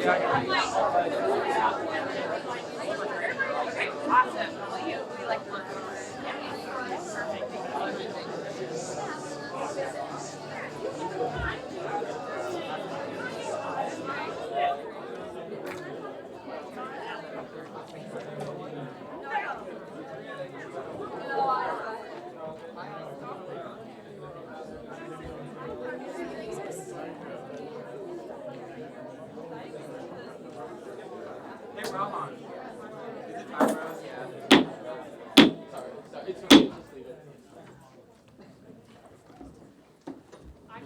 I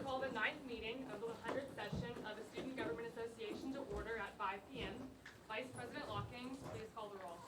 call the 9th meeting of the 100th session of the Student Government Association to order at 5 p.m. Vice President Lockings, please call the roll.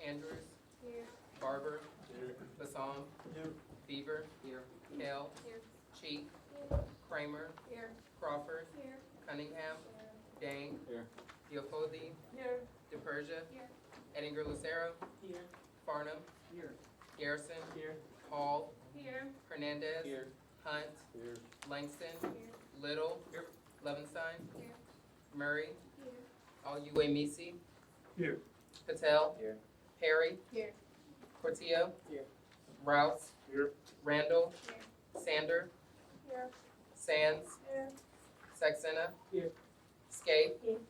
Andrews. Here. Barber. Here. Basam. Here. Beaver. Here. Kale. Here. Cheek. Here. Kramer. Here. Crawford. Here. Cunningham. Dang. Here. Diopodi. Here. DePersia. Here. Eddinger Lucero. Here. Farnham. Here. Garrison. Here. Hall. Here. Hernandez. Here. Hunt. Here. Langston. Here. Little. Here. Levenstein. Here. Murray. Here. Al-Uwemisi. Here. Patel. Here. Perry. Here. Portillo. Here. Rouse. Here. Randall. Here. Sander. Here. Sands. Here. Saxena. Here. Scape. Here.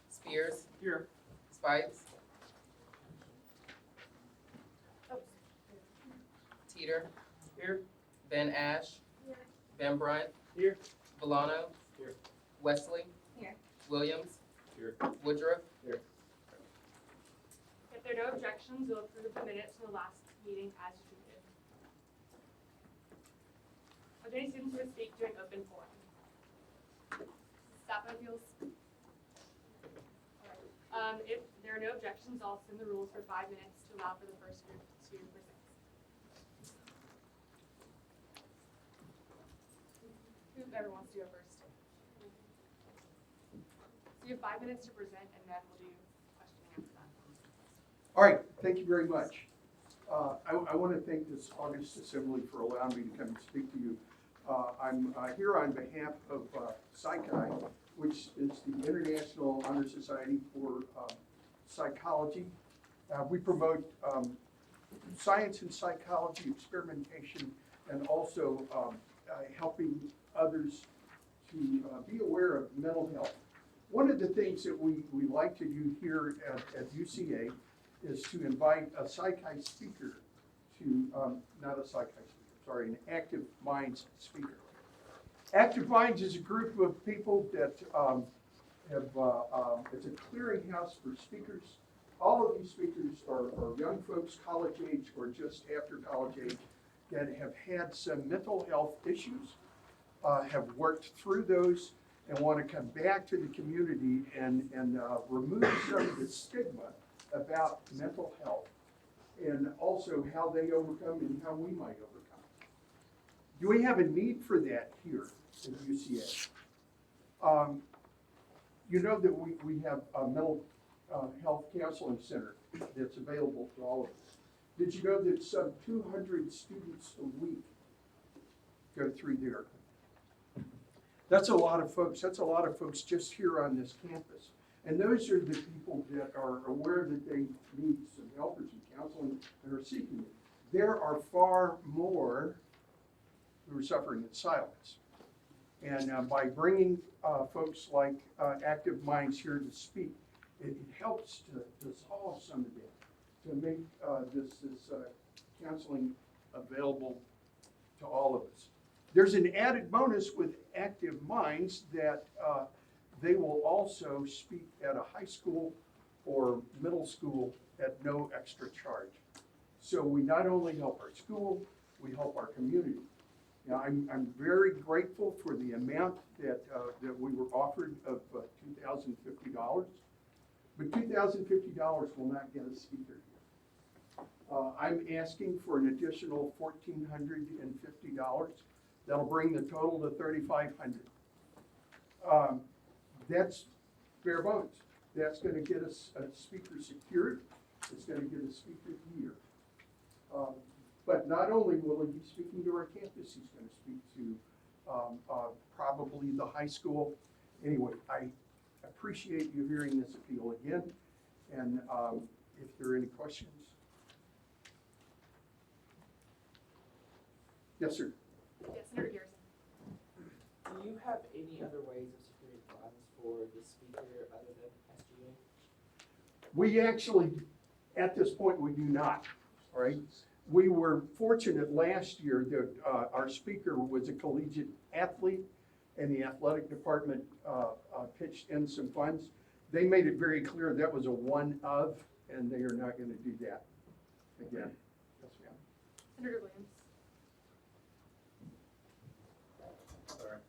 Spears. Here. Spikes. Oh. Teeter. Here. Ben Ash. Here. Van Brunt. Here. Volano. Here. Wesley. Here. Williams. Here. Woodruff. Here. If there are no objections, we'll approve the minutes from the last meeting as distributed. Are there any students who would speak during open forum? Staff appeals? Alright. If there are no objections, I'll send the rules for 5 minutes to allow for the first group to present. Whoever wants to go first. So you have 5 minutes to present, and then we'll do questioning after that. All right, thank you very much. I want to thank this August Assembly for allowing me to come and speak to you. I'm here on behalf of PsyChi, which is the International Honor Society for Psychology. We promote science and psychology experimentation and also helping others to be aware of mental health. One of the things that we like to do here at UCA is to invite a PsyChi speaker to, not a PsyChi speaker, sorry, an Active Minds speaker. Active Minds is a group of people that it's a clearinghouse for speakers. All of these speakers are young folks, college age or just after college age, that have had some mental health issues, have worked through those, and want to come back to the community and remove some of the stigma about mental health, and also how they overcome and how we might overcome. Do we have a need for that here at UCA? You know that we have a mental health counseling center that's available to all of us. Did you know that some 200 students a week go through there? That's a lot of folks. That's a lot of folks just here on this campus. And those are the people that are aware that they need some help or some counseling and are seeking it. There are far more who are suffering in silence. And by bringing folks like Active Minds here to speak, it helps to solve some of that, to make this counseling available to all of us. There's an added bonus with Active Minds that they will also speak at a high school or middle school at no extra charge. So we not only help our school, we help our community. Now, I'm very grateful for the amount that we were offered of $2,050, but $2,050 will not get a speaker here. I'm asking for an additional $1,450. That'll bring the total to $3,500. That's bare bones. That's gonna get us a speaker secured. It's gonna get a speaker here. But not only will he be speaking to our campus, he's gonna speak to probably the high school. Anyway, I appreciate you hearing this appeal again, and if there are any questions. Yes, sir. Yes, Senator Garrison. Do you have any other ways of securing funds for the speaker other than SGA? We actually, at this point, we do not, all right? We were fortunate last year that our speaker was a collegiate athlete, and the athletic department pitched in some funds. They made it very clear that was a one of, and they are not gonna do that again. Yes, ma'am. Senator Williams. Sorry.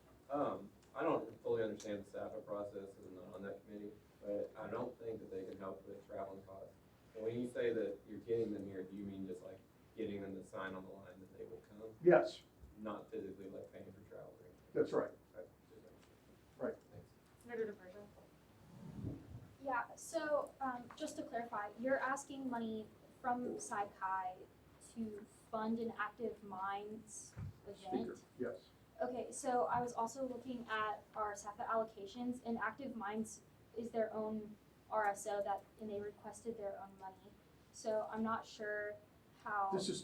I don't fully understand the staffing process as I'm not on that committee, but I don't think that they can help with traveling costs. And when you say that you're getting them here, do you mean just like getting them to sign on the line that they will come, Yes, not physically like paying for travel or anything? that's right. Okay, just making sure. Right. Thanks. Senator DeFerto. Yeah, so, just to clarify, you're asking money from Psi Chi to fund an Active Minds event? Speaker, yes. Okay, so I was also looking at our SAFA allocations, and Active Minds is their own RSO and they requested their own money. So I'm not sure how. This is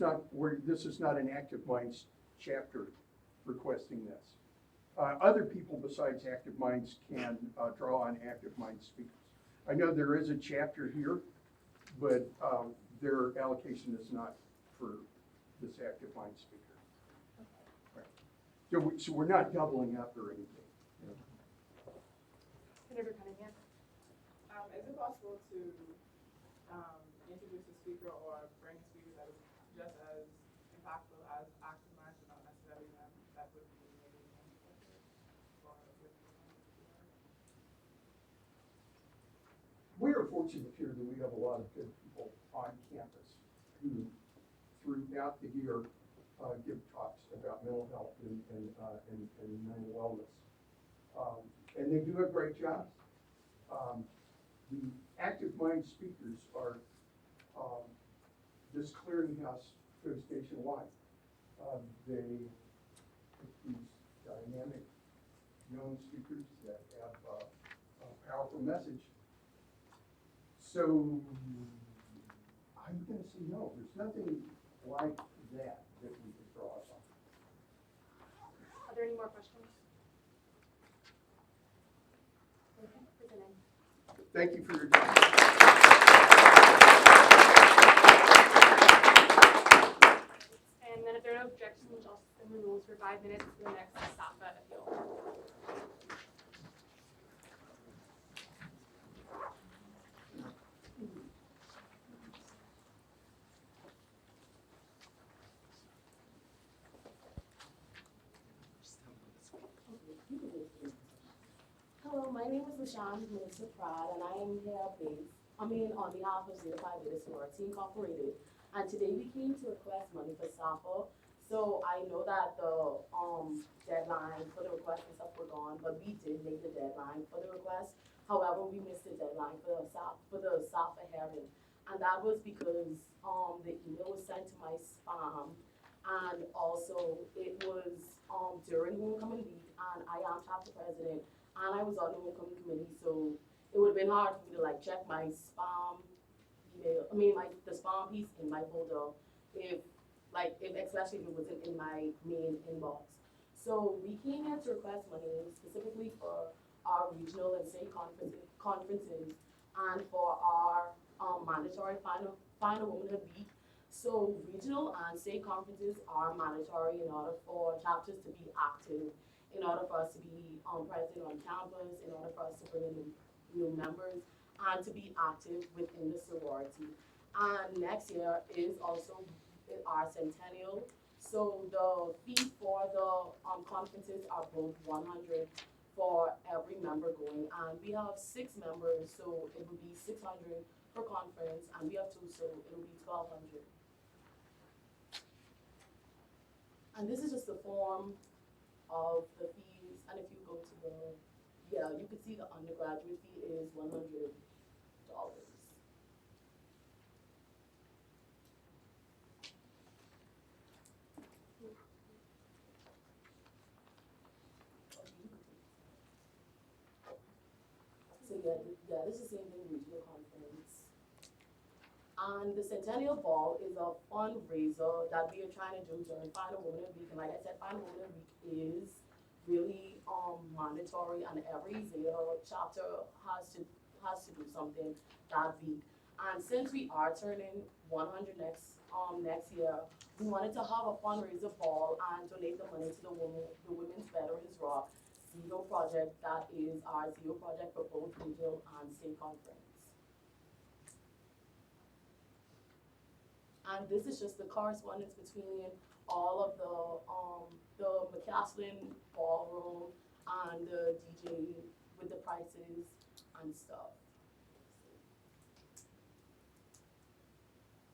not an Active Minds chapter requesting this. Other people besides Active Minds can draw on Active Minds speakers. I know there is a chapter here, but their allocation is not for this Active Minds speaker. Okay. So we're not doubling up or anything. Senator Cunningham. Is it possible to introduce a speaker or bring a speaker that is just as impactful as Active Minds, but not necessarily them that would be maybe We are fortunate here that we have a lot of good people on campus who, throughout the year, give talks about mental health and mental wellness. And they do a great job. The Active Mind speakers are this clearinghouse goes nationwide. They pick these dynamic, known speakers that have a powerful message. So I'm going to say no. There's nothing like that we could draw us on. Are there any more questions? Okay, presenting. Thank you for your time. And then if there are no objections, I'll suspend the rules for 5 minutes for the next SAFA appeal. Hello, my name is LaShawn Minister Pride, and I am here on behalf of Zeta Phi Beta Sorority Incorporated. And today we came to request money for SAFA. So I know that the deadline for the request and stuff were gone, but we did make the deadline for the request. However, we missed the deadline for the SAFA hearing, and that was because the email was sent to my spam, and also it was during homecoming week, and I am chapter president. And I was on the homecoming committee, so it would have been hard for me to like check my spam email. The spam piece in my folder, especially if it wasn't in my main inbox. So we came here to request money specifically for our regional and state conferences, and for our mandatory final womanhood week. So regional and state conferences are mandatory in order for chapters to be active, in order for us to be present on campus, in order for us to bring in new members, and to be active within the sorority. And next year is also our centennial. So the fees for the conferences are both $100 for every member going. And we have 6 members, so it would be $600 per conference, and we have 2, so it will be $1,200. And this is just the form of the fees, and if you go to the, yeah, you can see the undergraduate fee is $100. So yeah, this is the same thing, regional conference. And the Centennial Ball is a fundraiser that we are trying to do during Final Women Week. And like I said, Final Women Week is really mandatory, and every Zeta chapter has to do something that week. And since we are turning 100 next year, we wanted to have a fundraiser ball and donate the money to the Women's Veterans Rock Zero project. That is our Zero project for both regional and state conference. And this is just the correspondence between all of the McCaslin ballroom and the DJ with the prices and stuff.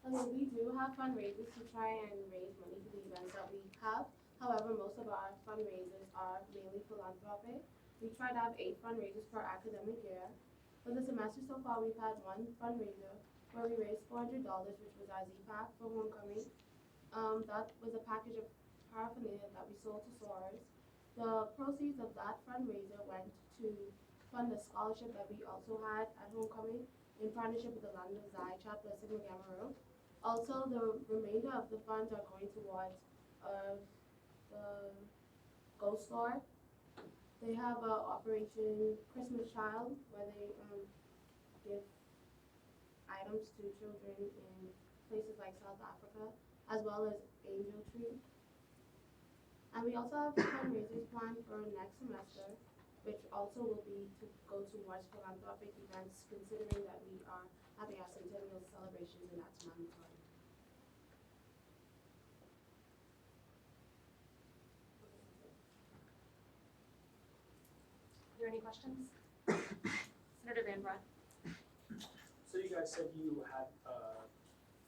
We do have fundraisers to try and raise money for the events that we have. However, most of our fundraisers are mainly philanthropic. We try to have 8 fundraisers per academic year. For the semester so far, we've had one fundraiser where we raised $400, which was our Z-Pack for homecoming. That was a package of paraphernalia that we sold to sorors. The proceeds of that fundraiser went to fund the scholarship that we also had at homecoming in partnership with the London Xi chapter of Sigma Gamma Rho. Also, the remainder of the funds are going towards the Ghost Store. They have a Operation Christmas Child where they give items to children in places like South Africa, as well as Angel Tree. And we also have fundraisers planned for next semester, which also will be to go towards philanthropic events, considering that we are having our centennial celebrations and that's mandatory. Are there any questions? Senator Van Brett. So you guys said you had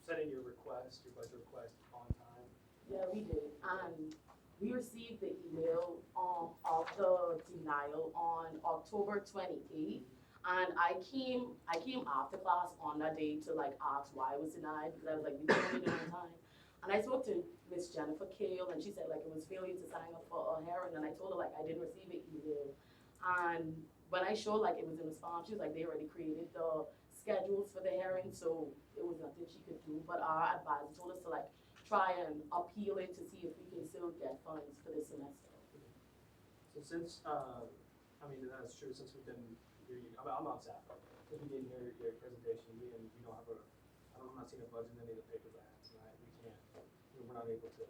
sent in your budget request on time? Yeah, we did. And we received the email of the denial on October 28th. And I came after class on that day to like ask why it was denied, because I was like, we didn't do it on time. And I spoke to Miss Jennifer Kale, and she said like it was failure to sign up for a hearing, and I told her like I didn't receive an email. And when I showed like it was in response, she was like they already created the schedules for the hearing, so it was nothing she could do. But our advisor told us to like try and appeal it to see if we can still get funds for this semester. So since, I mean, that's true, since we didn't hear you, I'm on staff, since we didn't hear your presentation, we don't have I'm not seeing a budget in any of the papers I have tonight. We're not able to get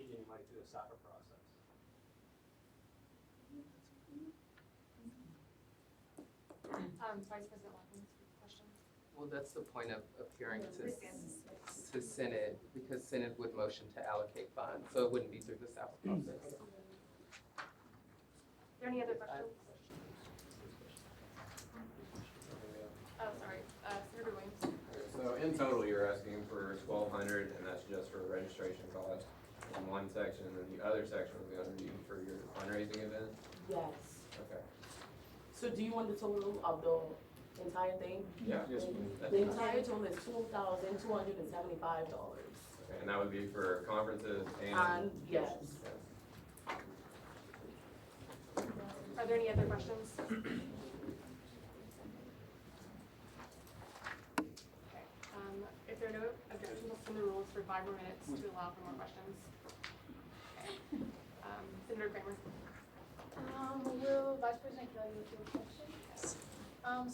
any money through the SAFA process. Vice President Watkins, questions? Well, that's the point of appearing to Senate, because Senate would motion to allocate funds, so it wouldn't be through the SAFA process. Are there any other questions? Oh, sorry, Senator Williams. So in total, you're asking for 1,200, and that's just for registration cost in one section, and then the other section will be under you for your fundraising event? Yes. Okay. So do you want the total of the entire thing? Yeah. The entire total is $2,275. Okay, and that would be for conferences And yes. Are there any other questions? Okay, if there are no objections, we'll suspend the rules for 5 more minutes to allow for more questions. Okay. Senator Kramer. Will Vice President Kelly go through a question? Yes.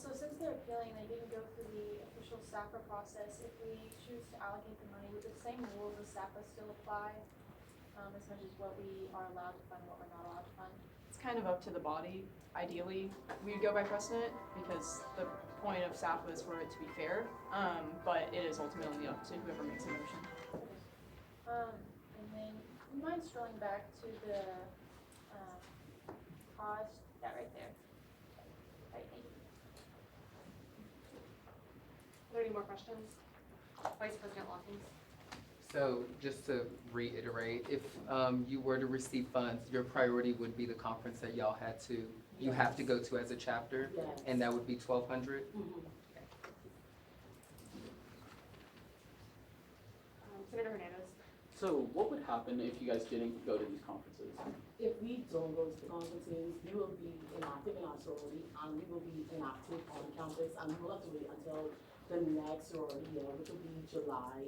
So since they're appealing, they didn't go through the official SAFA process. If we choose to allocate the money, would the same rules as SAFA still apply? As much as what we are allowed to fund, what we're not allowed to fund? It's kind of up to the body. Ideally, we would go by precedent because the point of SAFA is for it to be fair, but it is ultimately up to whoever makes a motion. And then, would you mind scrolling back to the pause, that right there? Right, thank you. Are there any more questions? Vice President Watkins. So just to reiterate, if you were to receive funds, your priority would be the conference that y'all you have to go to as a chapter, Yes. and that would be 1,200? Mhm. Senator Hernandez. So what would happen if you guys didn't go to these conferences? If we don't go to the conferences, we will be inactive in our sorority, and we will be inactive on campus, and we will have to wait until the next sorority year, which will be July,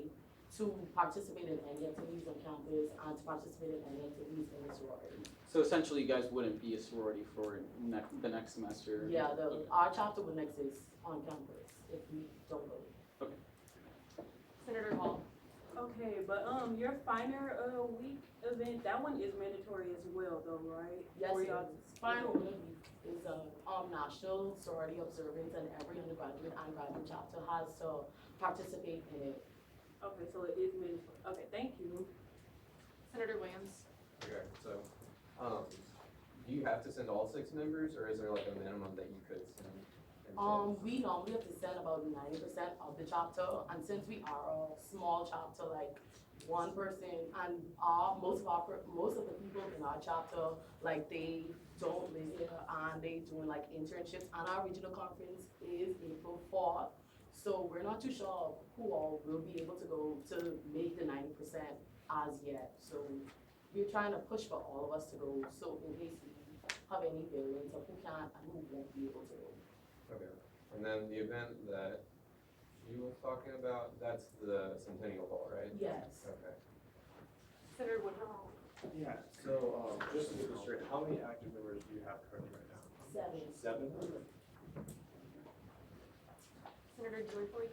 to participate in any activities on campus and to participate in any activities in the sorority. So essentially, you guys wouldn't be a sorority for the next semester? Yeah, Okay. our chapter wouldn't exist on campus if we don't go. Senator Hall. Okay, but your finer week event, that one is mandatory as well though, right? Yes, For it y'all is. Final week is a national sorority observance, and every undergraduate and graduate chapter has to participate in it. Okay, so it is mandatory. Okay, thank you. Senator Williams. Okay, so, do you have to send all 6 members, or is there like a minimum that you could send? We normally have to send about 90% of the chapter, and since we are a small chapter, like one person, and most of the people in our chapter, like they don't live here and they doing like internships, and our regional conference is April 4th, so we're not too sure who all will be able to go to make the 90% as yet. So we're trying to push for all of us to go, so in case we have any variants of who can and who won't be able to go. Okay, and then the event that she was talking about, that's the Centennial Ball, right? Yes. Okay. Senator Woodhull. Yeah, so, just to get this straight, how many active members do you have currently right now? 7. 7? Senator Joyful.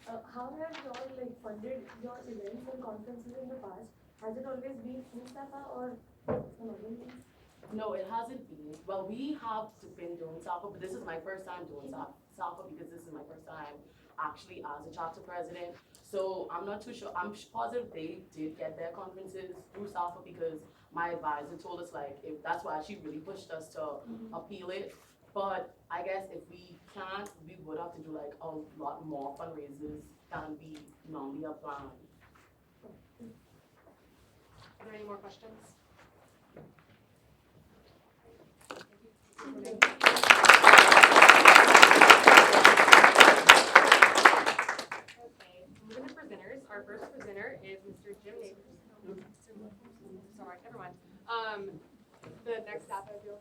How have you all like funded your events and conferences in the past? Has it always been through SAPA or some other means? No, it hasn't been. Well, we have been doing SAPA, but this is my first time doing SAPA because this is my first time actually as a chapter president. So I'm not too sure. I'm positive they did get their conferences through SAPA because my advisor told us like if that's why she really pushed us to appeal it. But I guess if we can't, we would have to do like a lot more fundraisers than we normally have planned. Are there any more questions? Okay, moving to presenters. Our first presenter is Mr. Jim Neighbors. Sorry, never mind. The next staff I feel.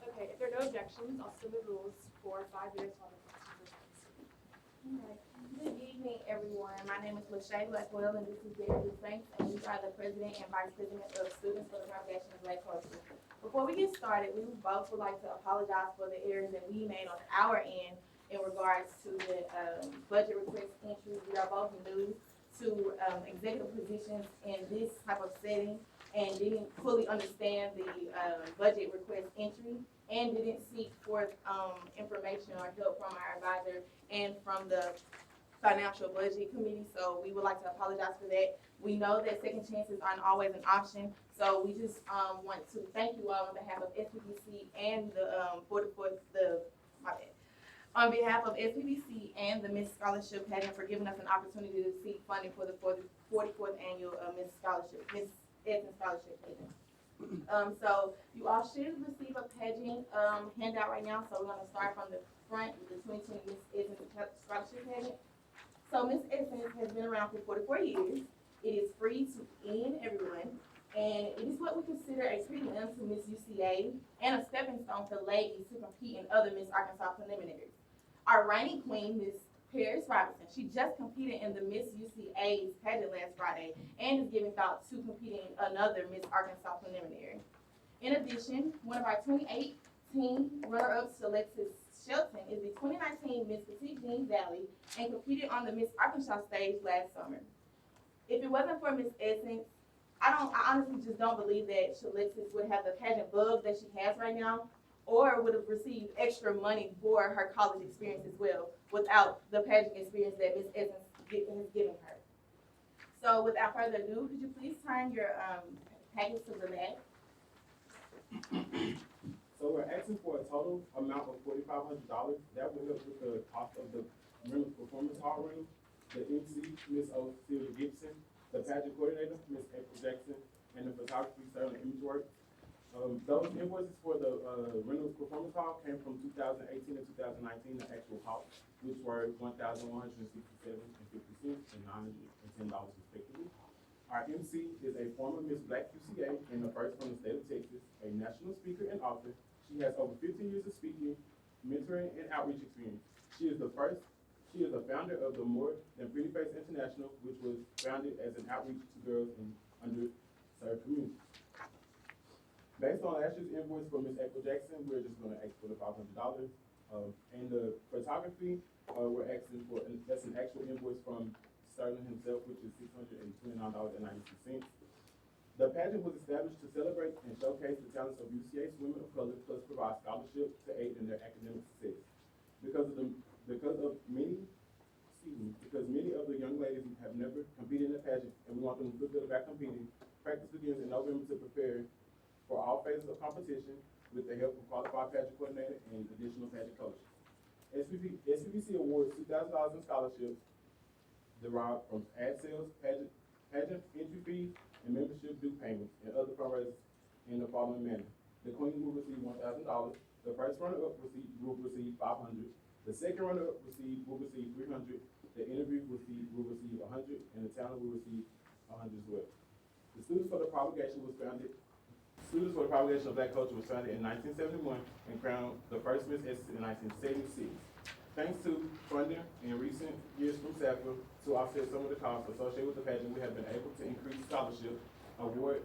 Okay, if there are no objections, I'll suspend the rules for 5 minutes while the questions are Alright. Good evening, everyone. My name is LaShae Blackwell, and this is Derek Banks, and we are the president and vice president of Students for the Propagation of Black Culture. Before we get started, we both would like to apologize for the errors that we made on our end in regards to the budget request entries. We are both new to executive positions in this type of setting and didn't fully understand the budget request entry and didn't seek forth information or help from our advisor and from the financial budget committee. So we would like to apologize for that. We know that second chances aren't always an option. So we just want to thank you all on behalf of SPBC and on behalf of SPBC and the Miss Scholarship Pageant for giving us an opportunity to seek funding for the 44th annual Miss Essence Scholarship Pageant. So you all should receive a pageant handout right now. So we're gonna start from the front with the 2020 Miss Essence Scholarship Pageant. So Miss Essence has been around for 44 years. It is free to any and everyone, and it is what we consider a prelim to Miss UCA and a stepping stone for ladies to compete in other Miss Arkansas preliminaries. Our reigning queen, Miss Paris Robinson, she just competed in the Miss UCA's pageant last Friday and is giving thought to competing in another Miss Arkansas preliminary. In addition, one of our 2018 runner-ups, Alexis Shelton, is the 2019 Miss Petite Jean Valley and competed on the Miss Arkansas stage last summer. If it wasn't for Miss Essence, I honestly just don't believe that Alexis would have the pageant bug that she has right now, or would have received extra money for her college experience as well, without the pageant experience that Miss Essence has given her. So without further ado, could you please turn your package to the left? So we're asking for a total amount of $4,500. That went up with the cost of the Reynolds Performance Hall room. the MC, Ms. O'Celia Gibson, the pageant coordinator, Ms. April Jackson, and the photography, Sterling Imageworks. Those invoices for the Reynolds Performance Hall came from 2018 and 2019, the actual cost, which were $1,167.50 and $910 respectively. Our MC is a former Miss Black UCA and the first from the state of Texas, a national speaker and author. She has over 15 years of speaking, mentoring, and outreach experience. She is the founder of the More Than Pretty Face International, which was founded as an outreach to girls in underserved communities. Based on last year's invoice for Ms. April Jackson, we're just gonna ask for the $500. And the photography, we're asking for, and that's an actual invoice from Sterling himself, which is $629.92. The pageant was established to celebrate and showcase the talents of UCA's women of color, plus provide scholarships to aid in their academic success. Because many of the young ladies have never competed in a pageant, and we want them to feel good about competing, practice begins in November to prepare for all phases of competition with the help of qualified pageant coordinator and additional pageant coaches. SPBC awards $2,000 in scholarships derived from ad sales, pageant entry fees, and membership due payments, and other fundraisers in the following manner. The Queen will receive $1,000. The first runner-up will receive $500. The second runner-up will receive $300. The interview will receive $100, and the talent will receive $100 as well. The Students for the Propagation of Black Culture was founded in 1971 and crowned the first Miss Essex in 1976. Thanks to funding in recent years from SAFA to offset some of the costs associated with the pageant, we have been able to increase scholarship, award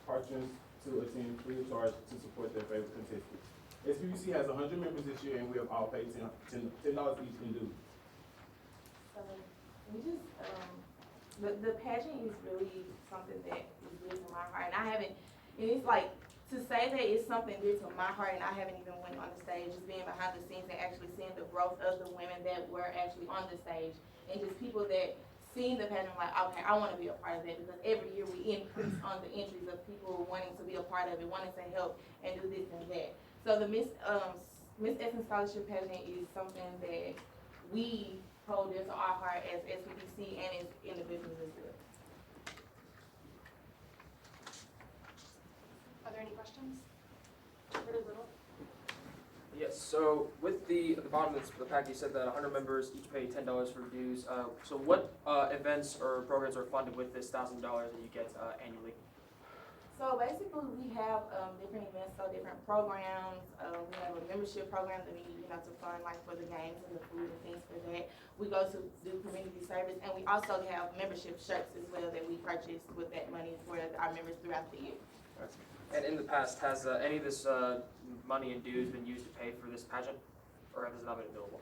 patrons to attend free of charge to support their favorite contestants. SPBC has 100 members this year, and we have all paid $10 each in dues. So we just, the pageant is really something that is dear to my heart, and I haven't, and it's like, to say that it's something dear to my heart and I haven't even went on the stage, just being behind the scenes and actually seeing the growth of the women that were actually on the stage, and just people that seen the pageant like, okay, I want to be a part of that, because every year we increase on the entries of people wanting to be a part of it, wanting to help and do this and that. So the Miss Essence Scholarship Pageant is something that we hold dear to our heart as SPBC and as individuals as well. Are there any questions? Yes, so with the bottom of the pack, you said that 100 members each pay $10 for dues. So what events or programs are funded with this $1,000 that you get annually? So basically, we have different events, so different programs. We have a membership program that we need, to fund, like for the games and the food and things for that. We go to do community service, and we also have membership shirts as well that we purchase with that money for our members throughout the year. And in the past, has any of this money and dues been used to pay for this pageant, or has it not been available?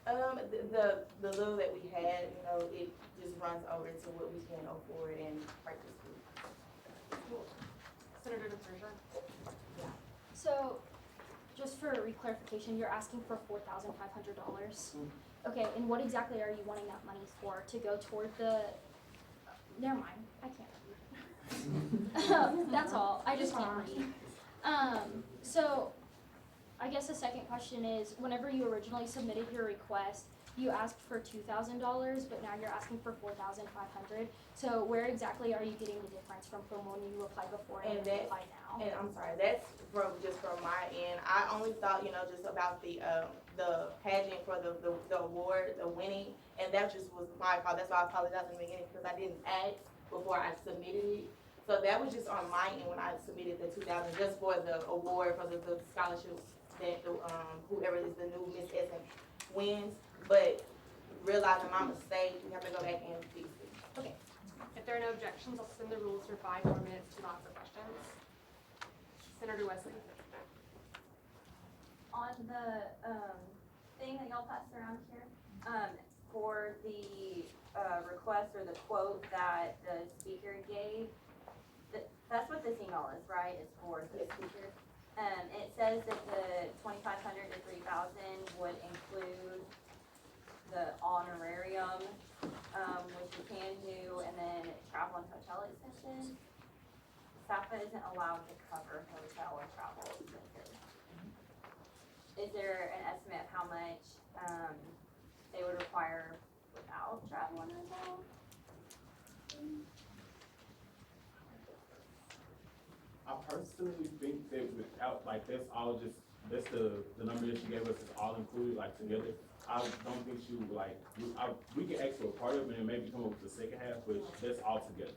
The little that we had, it just runs over to what we can afford and purchase food. Senator DeFrazier. Yeah. So, just for reclarification, you're asking for $4,500. Okay, and what exactly are you wanting that money for? To go toward the? Never mind, I can't read. That's all. I just can't read. So, I guess the second question is, whenever you originally submitted your request, you asked for $2,000, but now you're asking for $4,500. So where exactly are you getting the difference from when you applied before and when you apply now? And I'm sorry, that's just from my end. I only thought, just about the pageant for the award, the winning, and that just was my fault. That's why I apologize in the beginning, because I didn't ask before I submitted it. So that was just on my end when I submitted the $2,000, just for the award, for the scholarships that whoever is the new Miss Essence wins. But realizing my mistake, we have to go back and fix it. Okay. If there are no objections, I'll suspend the rules for 5 more minutes to answer questions. Senator Wesley. On the thing that y'all passed around here, for the request or the quote that the speaker gave, that's what this email is, right? It's for the speaker. It says that the $2,500 to $3,000 would include the honorarium, which you can do, and then travel and hotel expenses. SAFA isn't allowed to cover hotel or travel expenses. Is there an estimate of how much they would require self-traveling as well? I personally think that without, like, that's all just, that's the number that she gave us is all included, like, together. I don't think she would, like, we can ask for a part of it and maybe come up with the second half, but that's all together.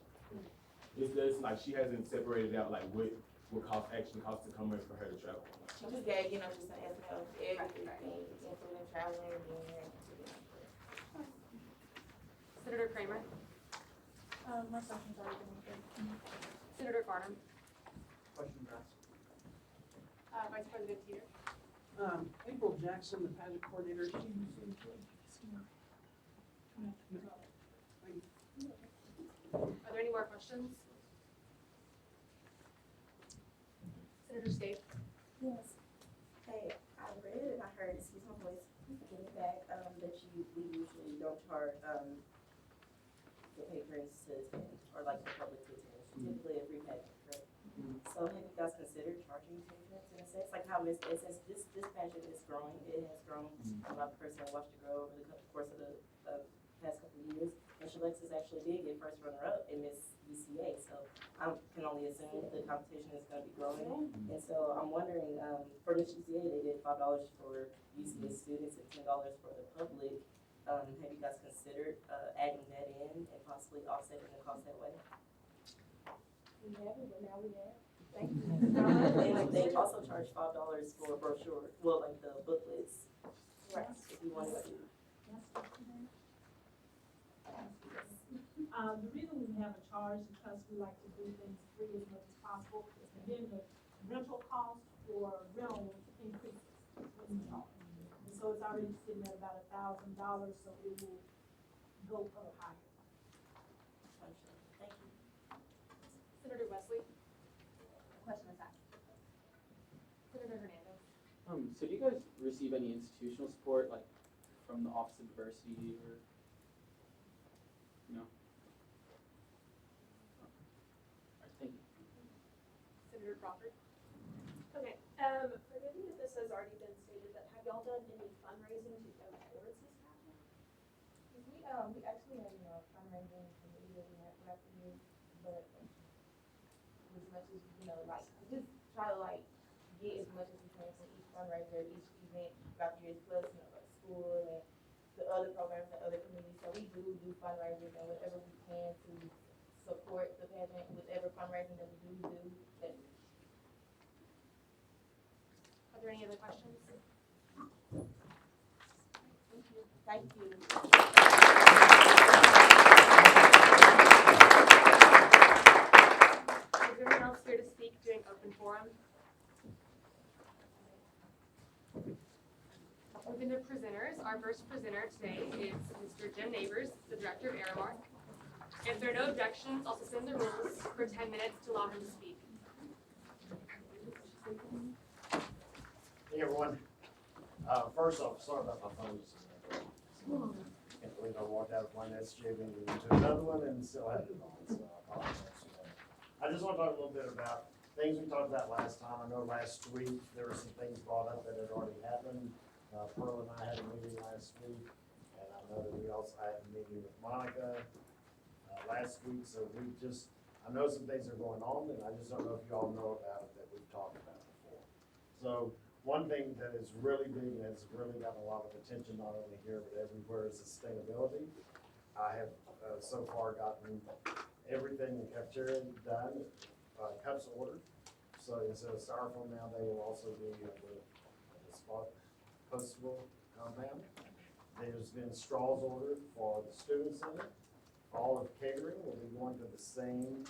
It's just, like, she hasn't separated out, like, what actually costs to come in for her to travel. She just gave, you know, just an estimate of everything, including traveling, being here, and Senator Kramer, My question's already been answered. Senator Farnham, Question asked. Vice President Teeter. April Jackson, the pageant coordinator, Are there any more questions? Senator State. Yes. Hey, I read and I heard, excuse my voice, getting it back, that we usually don't charge, the patrons to attend, or like the public to attend, typically a free pageant, correct? So have you guys considered charging patrons in a sense, like how this pageant is growing, it has grown, I'm not the person that watched it grow over the course of the past couple of years, and Shalex is actually did get first runner-up in Miss UCA, so I can only assume the competition is gonna be growing, and so I'm wondering, for Miss UCA, they did $5 for UCA students and $10 for the public. Have you guys considered, adding that in and possibly offsetting the cost that way? We haven't, but now we have. Thank you. And they also charge $5 for a brochure, well, like the booklets, right, if you wanted to. The reason we have a charge is because we like to do things free as much as possible, and then the rental cost for rental increases when we charge. And so it's already sitting at about $1,000, so it will go up higher. Thank you. Senator Wesley. Question is asked. Senator Hernandez. So do you guys receive any institutional support, like from the Office of Diversity or, no? Alright, thank you. Senator Crawford. Okay, forgive me if this has already been stated, but have y'all done any fundraising to go towards this pageant? We actually have, fundraising committee that we have throughout the year, but as much as, like, we just try to, like, get as much as we can from each fundraiser, each event throughout the years, plus, like school and the other programs and other committees. So we do fundraisers and whatever we can to support the pageant, whatever fundraising that we do, that. Are there any other questions? Thank you. Is there anyone else here to speak during open forum? Moving to presenters, our first presenter today is Mr. Jim Neighbors, the Director of Aramark. If there are no objections, I'll suspend the rules for 10 minutes to allow him to speak. Hey everyone, first off, sorry about my phone. Can't believe I walked out of one SJ meeting into another one and still had it on, so I apologize for that. I just want to talk a little bit about things we talked about last time. I know last week there were some things brought up that had already happened. Pearl and I had a meeting last week, and I know that we also had a meeting with Monica last week, so I know some things are going on, and I just don't know if you all know about it that we've talked about before. So one thing that is really big and has really gotten a lot of attention, not only here but everywhere, is sustainability. I have so far gotten everything in the cafeteria done, cups ordered. So instead of styrofoam now, they will also be with the compostable compound. There's been straws ordered for the student center. All of catering will be going to the same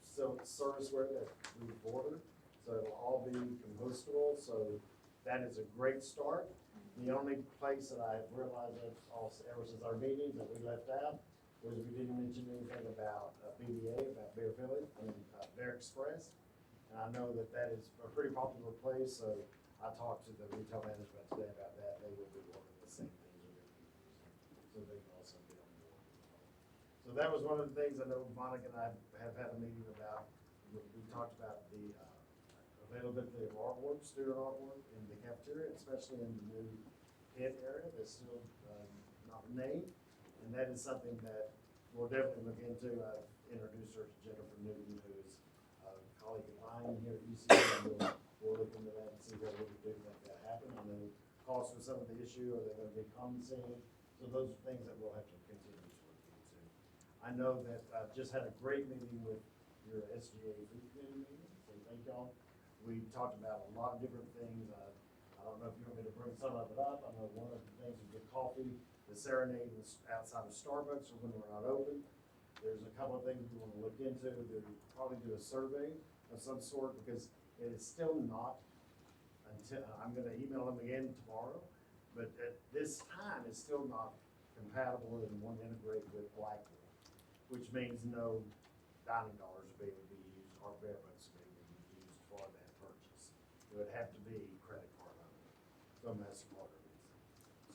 serviceware that we've ordered. So it'll all be compostable, so that is a great start. The only place that I've realized ever since our meetings that we left out was we didn't mention anything about BDA, about Bear Village, Bear Express. And I know that that is a pretty popular place, so I talked to the retail management today about that. They will be ordering the same things we're going to be using, so they can also get on board. So that was one of the things I know Monica and I have had a meeting about. We talked about the availability of artwork, student artwork in the cafeteria, especially in the new pit area that's still name, and that is something that we'll definitely look into. I've introduced her to Jennifer Newton, who's a colleague of mine here at UCASGA. We'll look into that and see what we can do to make that happen. I know cost was some of the issue, are they gonna be compensated? So those are things that we'll have to continue to look into. I know that I've just had a great meeting with your SGA food committee meeting, so thank y'all. We talked about a lot of different things. I don't know if you want me to bring some of it up. I know one of the things is the coffee, the serenade was outside of Starbucks or when we're not open. There's a couple of things we want to look into. We'll probably do a survey of some sort because it is still not until, I'm gonna email them again tomorrow, but at this time, it's still not compatible and won't integrate with Blackboard, which means no dining dollars will be able to be used or bear bucks will be able to be used for that purchase. It would have to be credit card only, so MasterCard or Visa.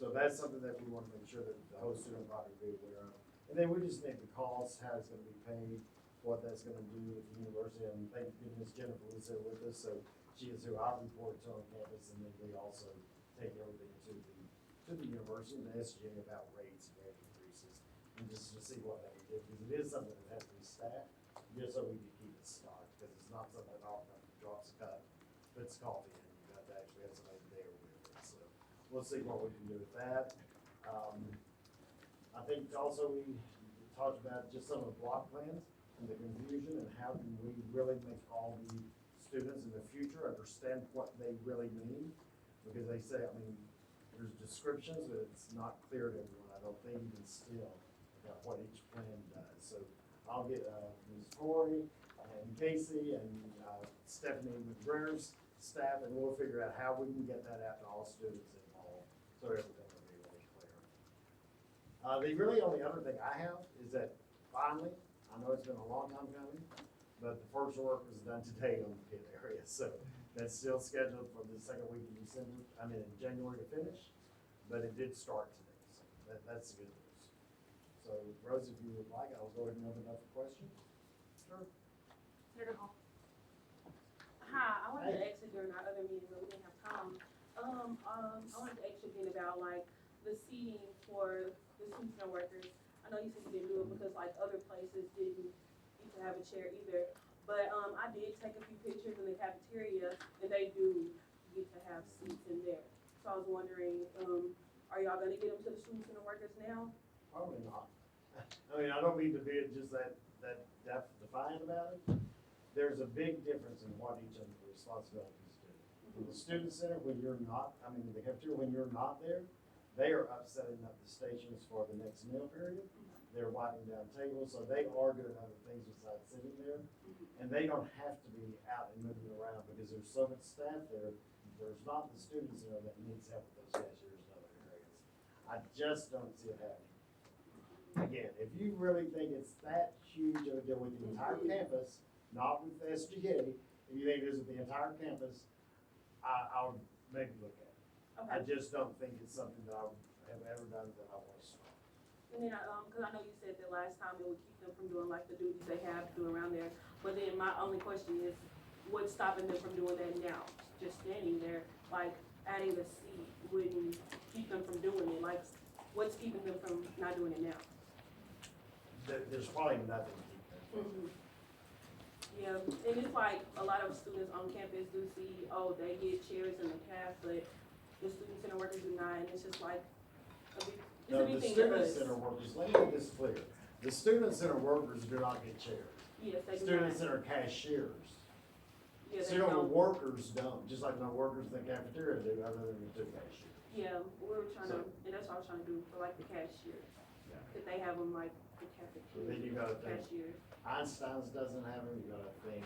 So that's something that we want to make sure that the whole student body be aware of. And then we just need the cost, how it's gonna be paid, what that's gonna do with the university, and thank goodness Jennifer is there with us, so she is who I report to on campus, and then we also take everything to the university and the SGA about rates and rate increases, and just to see what that would do, because it is something that has to be staffed, just so we can keep it stocked, because it's not something that all drops a cup, puts coffee in, you got to actually have somebody there with it, so we'll see what we can do with that. I think also we talked about just some of the block plans and the confusion and how can we really make all the students in the future understand what they really mean. Because they say, I mean, there's descriptions, but it's not clear to everyone, I don't think even still, about what each plan does. So I'll get Ms. Corey and Casey and Stephanie McGregor's staff, and we'll figure out how we can get that out to all students involved, so everything will be really clear. The really only other thing I have is that finally, I know it's been a long time coming, but the first work was done today on the pit area, so that's still scheduled for the second week in January to finish, but it did start today, so that's the good news. So Rose, if you would like, I'll go ahead and open up for questions. Sure. Senator Hall. Hi, I wanted to ask you during our other meeting, but we didn't have time. I wanted to ask you again about like the seating for the students and workers. I know you said you didn't do it because like other places didn't get to have a chair either. But I did take a few pictures in the cafeteria and they do get to have seats in there. So I was wondering, are y'all gonna get them to the students and the workers now? Probably not. I mean, I don't mean to be just that defiant about it. There's a big difference in what each of the responsibilities do. In the student center, when you're not, in the cafeteria, when you're not there, they are up setting up the stations for the next meal period. They're wiping down tables, so they are doing other things besides sitting there. And they don't have to be out and moving around because there's so much staff there. There's not the student center that needs help with those cashiers and other areas. I just don't see it happening. Again, if you really think it's that huge of a deal with the entire campus, not with the SGA, if you think this is the entire campus, I would maybe look at it. Okay. I just don't think it's something that I have ever done that I want to start. And then, cause I know you said that last time it would keep them from doing like the duties they have to do around there. But then my only question is, what's stopping them from doing that now? Just standing there, like adding a seat wouldn't keep them from doing it. Like, what's keeping them from not doing it now? There's probably nothing to keep them from. Mm-hmm. Yeah, and it's like a lot of students on campus do see, oh, they get chairs in the caf, but the student center workers do not, and it's just like a big, it's a big thing to No, the us. student center workers, let me make this clear. The student center workers do not get chairs. Yes, they do Student not. center cashiers. Yeah, they Student don't. workers don't, just like no workers in the cafeteria do, other than the two cashiers. Yeah, we were trying to, and that's what I was trying to do for like the cashiers. Yeah. Could they have them like the So then you gotta think, cashiers? Einstein's doesn't have them, you gotta think,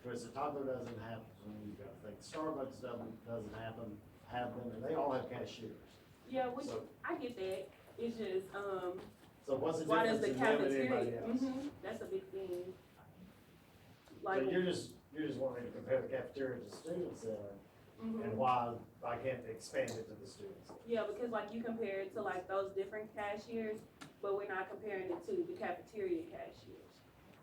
Twisted Taco doesn't have them, you gotta think Starbucks doesn't have them, and they all have cashiers. Yeah, which, So- I get that, it's just, So what's the why does difference the in them and cafeteria, anybody else? that's a big thing. So Like, you're just wanting to compare the cafeteria to the student center, mhm. and why I can't expand it to the students. Yeah, because like you compare it to like those different cashiers, but we're not comparing it to the cafeteria cashiers.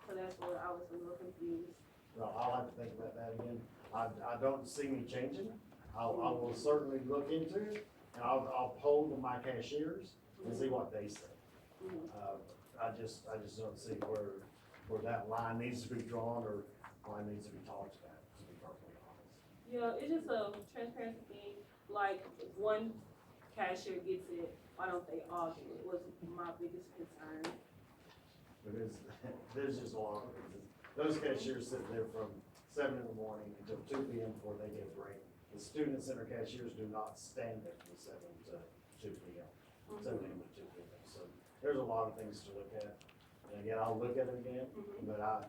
So that's where I was a little confused. Well, I'll have to think about that again. I don't see me changing. I will certainly look into it, and I'll poll my cashiers and see what they say. I just don't see where that line needs to be drawn or line needs to be talked about, to be perfectly honest. Yeah, it's just a transparency thing, like, one cashier gets it, why don't they all get it, was my biggest concern. Because there's just a lot of reasons. Those cashiers sit there from 7 in the morning until 2 p.m. before they get a break. The student center cashiers do not stand there from 7 to 2 p.m., 7 a.m. to 2 p.m. So there's a lot of things to look at. And again, I'll look at it again, but I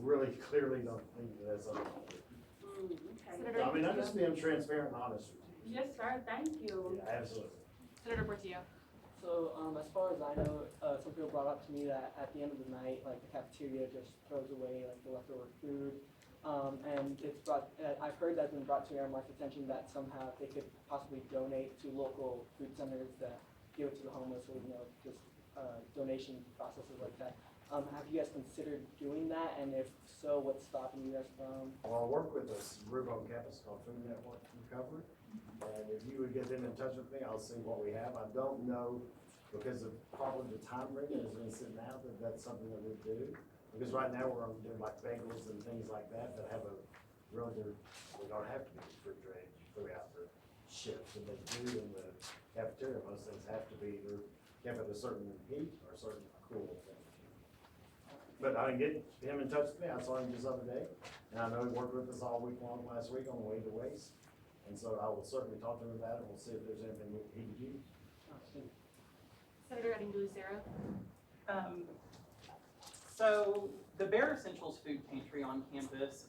really clearly don't think that that's something. Okay. I mean, I'm just being transparent and honest with you. Yes, sir, thank you. Yeah, absolutely. Senator Portillo. So, as far as I know, some people brought up to me that at the end of the night, like the cafeteria just throws away like the leftover food. And it's brought, I've heard that's been brought to Aramark's attention that somehow they could possibly donate to local food centers that give it to the homeless or, just donation processes like that. Have you guys considered doing that? And if so, what's stopping you guys from? Well, I work with this group on campus called Food Network Recovery. And if you would get them in touch with me, I'll see what we have. I don't know, because of probably the time ring that has been sitting out, that that's something that we do. Because right now we're doing like bagels and things like that that have a really, they don't have to be refrigerated throughout the shift. And they do in the cafeteria. Most things have to be either kept at a certain heat or a certain cool temperature. But I didn't get him in touch with me. I saw him just the other day. And I know he worked with us all week long last week on the way to waste. And so I will certainly talk to him about it, and we'll see if there's anything he can do. Senator Edding Lucero. So the Bare Essentials Food Pantry on campus,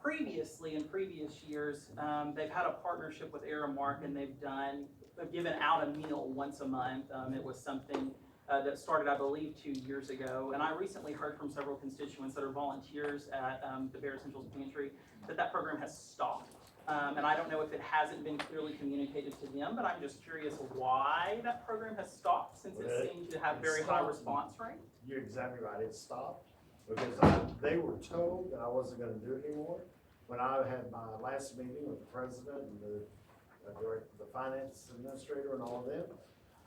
previously in previous years, they've had a partnership with Aramark, and they've given out a meal once a month. It was something that started, I believe, 2 years ago. And I recently heard from several constituents that are volunteers at the Bare Essentials Pantry that program has stopped. And I don't know if it hasn't been clearly communicated to them, but I'm just curious why that program has stopped, since it seemed to have very high response rate. You're exactly right. It stopped because they were told that I wasn't going to do it anymore. When I had my last meeting with the president and the finance administrator and all of them,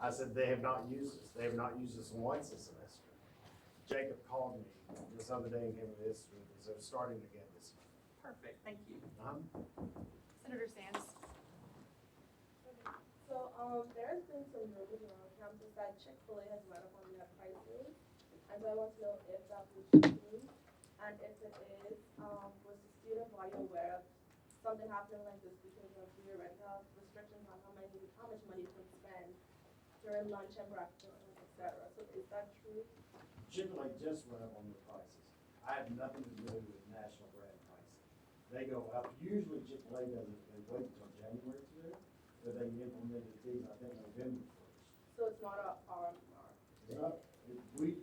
I said they have not used this. They have not used this once a semester. Jacob called me this other day and gave me this, so it's starting again this month. Perfect, thank you. Senator Sands. So, there's been some rumors around campus that Chick-fil-A has went up on their prices, and so I want to know if that was true, and if it is, was the student body aware of something happening like this because of the rental restrictions on how much money you can spend during lunch and breakfast, etc. So is that true? Chick-fil-A just went up on the prices. I have nothing to do with national brand pricing. They go up. Usually Chick-fil-A doesn't, they wait until January to do it, but they implemented these, I think, November 1st. So it's not a RMR? It's not, we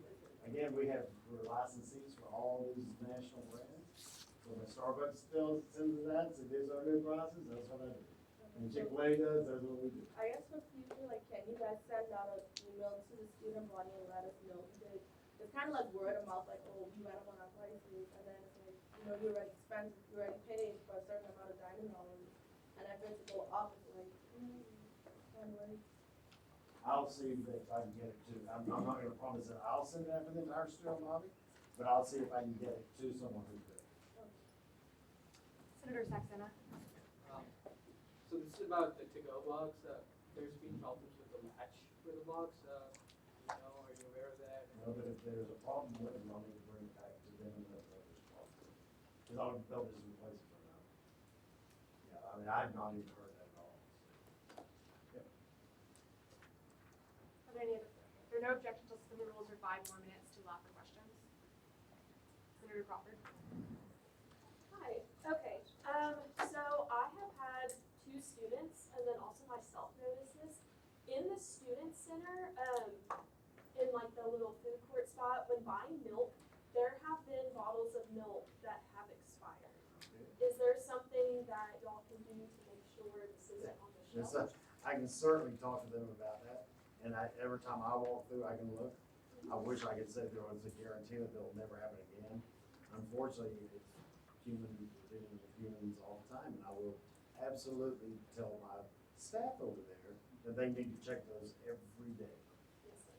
have, we're licensees for all these national brands. So when Starbucks still sends us that, says these are new prices, that's what I do. And Chick-fil-A does, that's what we do. I guess for future, like, can you guys send out an email to the student body and let us know? Because it's kind of like word of mouth, like, oh, we went up on our prices, and then it's like, you already spent, you already paid for a certain amount of dining dollars, and if it's go up, it's like, kind of like. I'll see if I can get it to, I'm not gonna promise that I'll send it out for the entire student lobby, but I'll see if I can get it to someone who could. Senator Saxena. So this is about the to-go box. There's been problems with the latch for the box. Are you aware of that? No, but if there's a problem with it, I'll need to bring it back to them and let them respond. Because they'll just replace it for now. Yeah, I mean, I've not even heard that at all. Yep. Are there any other, if there are no objections, I'll suspend the rules for 5 more minutes to allow for questions. Senator Crawford. Hi, okay, so I have had 2 students and then also myself notice this. In the student center, in like the little food court spot, when buying milk, there have been bottles of milk that have expired. Is there something that y'all can do to make sure this isn't on the shelf? I can certainly talk to them about that, and every time I walk through, I can look. I wish I could say there was a guarantee that it'll never happen again. Unfortunately, it's we're dealing with humans all the time, and I will absolutely tell my staff over there then they need to check those every day.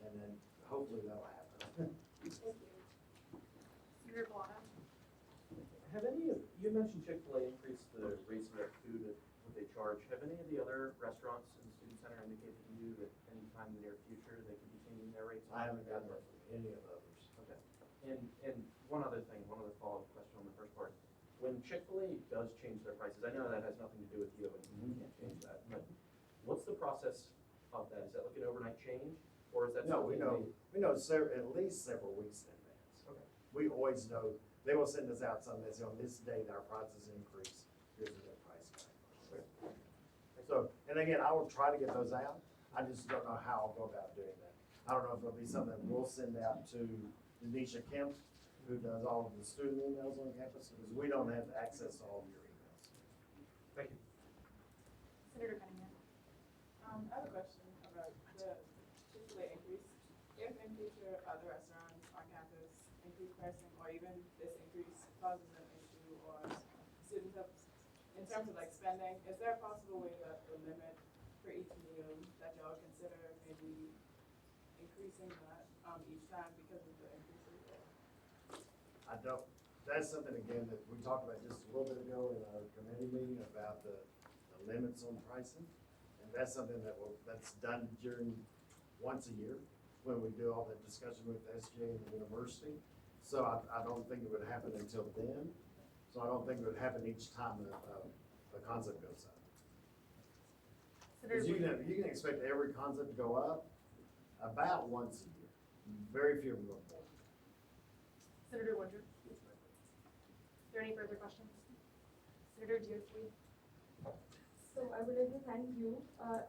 And then hopefully that'll happen. Senator Bellata. Have any of, you mentioned Chick-fil-A increased the rates of their food at what they charge. Have any of the other restaurants in the student center indicated to you that anytime in the near future they could be changing their rates? I haven't gotten that from any of the others. Okay. And one other thing, one other follow-up question on the first part. When Chick-fil-A does change their prices, I know that has nothing to do with you and you can't change that, but what's the process of that? Is that like an overnight change? Or is that No, we something know at least several weeks in advance. Okay. We always know, they will send us out something that says on this date our prices increase, here's the price guide. So, and again, I will try to get those out, I just don't know how I'll go about doing that. I don't know if it'll be something that we'll send out to Denisha Kemp, who does all of the student emails on campus, because we don't have access to all of your emails. Thank you. Senator Cunningham. I have a question about the Chick-fil-A increase. If in future other restaurants on campus increase pricing, or even this increase causes an issue or students have, in terms of like spending, is there a possible way that the limit for each meal that y'all would consider maybe increasing that each time because of the increases? I don't, that's something again that we talked about just a little bit ago in our committee meeting about the limits on pricing. And that's something that's done during once a year when we do all that discussion with SJ and the university. So I don't think it would happen until then. So I don't think it would happen each time the concept goes up. Because you can expect every concept to go up about once a year. Very few of them go more. Senator Woodruff. Is there any further questions? Senator Diaz-Lee. So I would like to thank you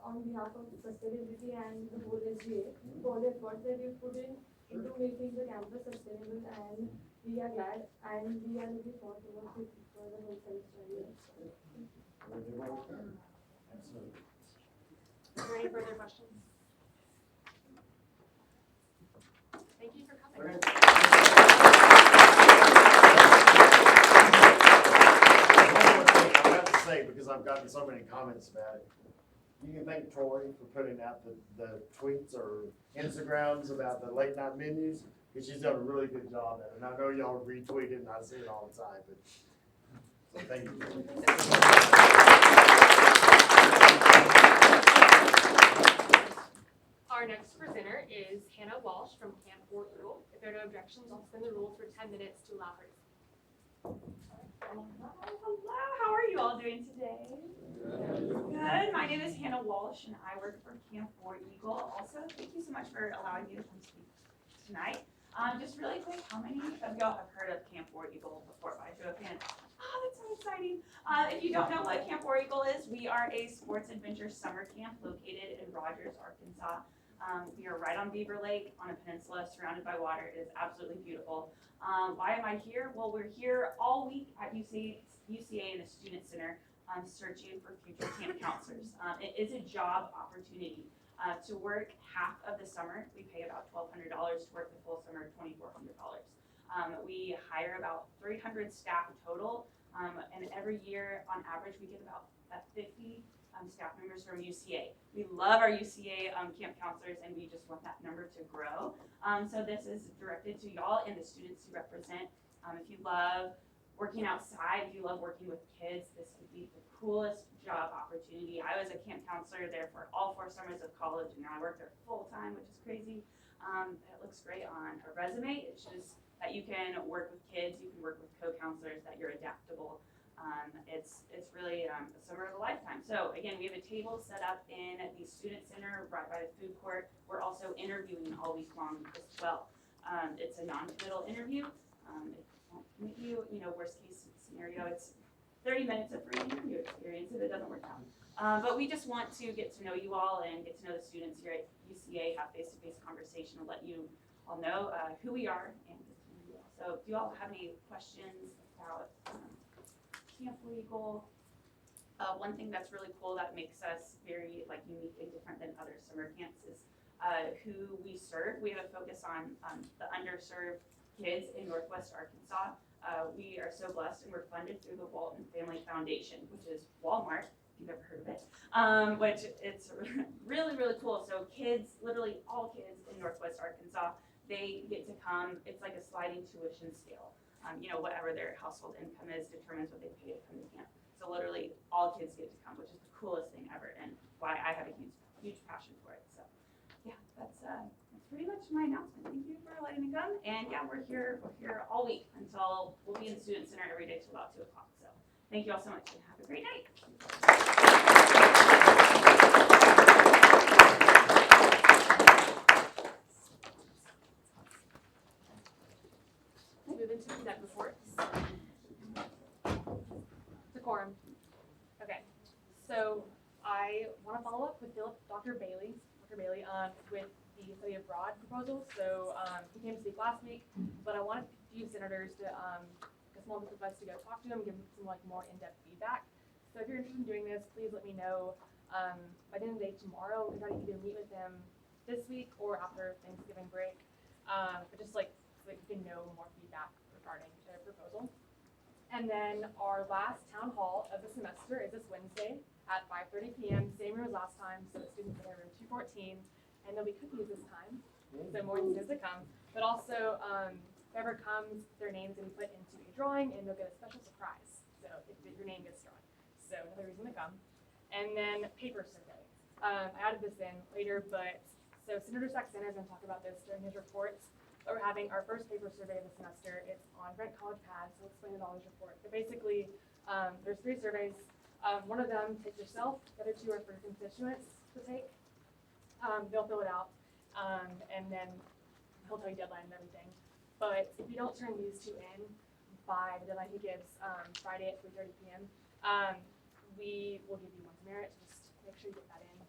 on behalf of sustainability and the whole SGA for the effort that you put in into making the campus sustainable, and we are glad and we are looking forward to work with you for the whole semester year. Absolutely. Is there any further questions? Thank you for coming. I have to say, because I've gotten so many comments about it, you can thank Troy for putting out the tweets or Instagrams about the late night menus, because she's done a really good job at it. And I know y'all retweet it and I see it all the time, but so thank you. Our next presenter is Hannah Walsh from Camp Fort Eagle. If there are no objections, I'll suspend the rules for 10 minutes to allow her to speak. Hello, how are you all doing today? Good. My name is Hannah Walsh and I work for Camp Fort Eagle. Also, thank you so much for allowing me to come speak tonight. Just really quick, how many of y'all have heard of Camp Fort Eagle before by show of hands? Oh, that's so exciting. If you don't know what Camp Fort Eagle is, we are a sports adventure summer camp located in Rogers, Arkansas. We are right on Beaver Lake on a peninsula surrounded by water. It is absolutely beautiful. Why am I here? Well, we're here all week at UCA in the Student Center searching for future camp counselors. It is a job opportunity. To work half of the summer, we pay about $1,200. To work the full summer, $2,400. We hire about 300 staff total, and every year, on average, we get about 50 staff members from UCA. We love our UCA camp counselors, and we just want that number to grow. So this is directed to y'all and the students you represent. If you love working outside, if you love working with kids, this would be the coolest job opportunity. I was a camp counselor there for all 4 summers of college, and now I work there full time, which is crazy. It looks great on a resume. It shows that you can work with kids, you can work with co-counselors, that you're adaptable. It's really a summer of a lifetime. So again, we have a table set up in the student center right by the food court. We're also interviewing all week long as well. It's a non-committal interview. It won't commit you, worst case scenario, it's 30 minutes of free interview experience if it doesn't work out. But we just want to get to know you all and get to know the students here at UCA, have face-to-face conversation, and let you all know who we are and get to know you all. So do you all have any questions about Camp Fort Eagle? One thing that's really cool that makes us very unique and different than other summer camps is who we serve. We have a focus on the underserved kids in Northwest Arkansas. We are so blessed, and we're funded through the Walton Family Foundation, which is Walmart if you've ever heard of it, which it's really, really cool. So kids, literally all kids in Northwest Arkansas, they get to come. It's like a sliding tuition scale. Whatever their household income is determines what they pay to come to camp. So literally all kids get to come, which is the coolest thing ever, and why I have a huge passion for it. So yeah, that's pretty much my announcement. Thank you for letting me come. And yeah, we're here all week until we'll be in the Student Center every day till about 2 o'clock. So thank you all so much and have a great night. Move into consent reports. Decorum. Okay, so I want to follow up with Dr. Bailey, with the study abroad proposal. So he came to speak last week, but I wanted a few senators to, a small group of us to go talk to him, give him some more in-depth feedback. So if you're interested in doing this, please let me know by the end of the day tomorrow. We're going to either meet with him this week or after Thanksgiving break, but just so that you can know more feedback regarding their proposal. And then our last town hall of the semester is this Wednesday at 5:30 p.m. Same room as last time, so the students in room 214, and there'll be cookies this time, so more students to come. But also, whoever comes, their name's gonna be put into a drawing, and they'll get a special surprise. So if your name gets drawn, so another reason to come. And then paper survey. I added this in later, but so Senator Saxena is gonna talk about this during his reports. But we're having our first paper survey of the semester. It's on Brent College Pad, so we'll explain it all in his report. But basically, there's 3 surveys. One of them, take yourself. The other 2 are for constituents to take. They'll fill it out, and then he'll tell you deadline and everything. But if you don't turn these 2 in by the deadline he gives, Friday at 3:30 p.m., we will give you 1 merit. Just make sure you get that in.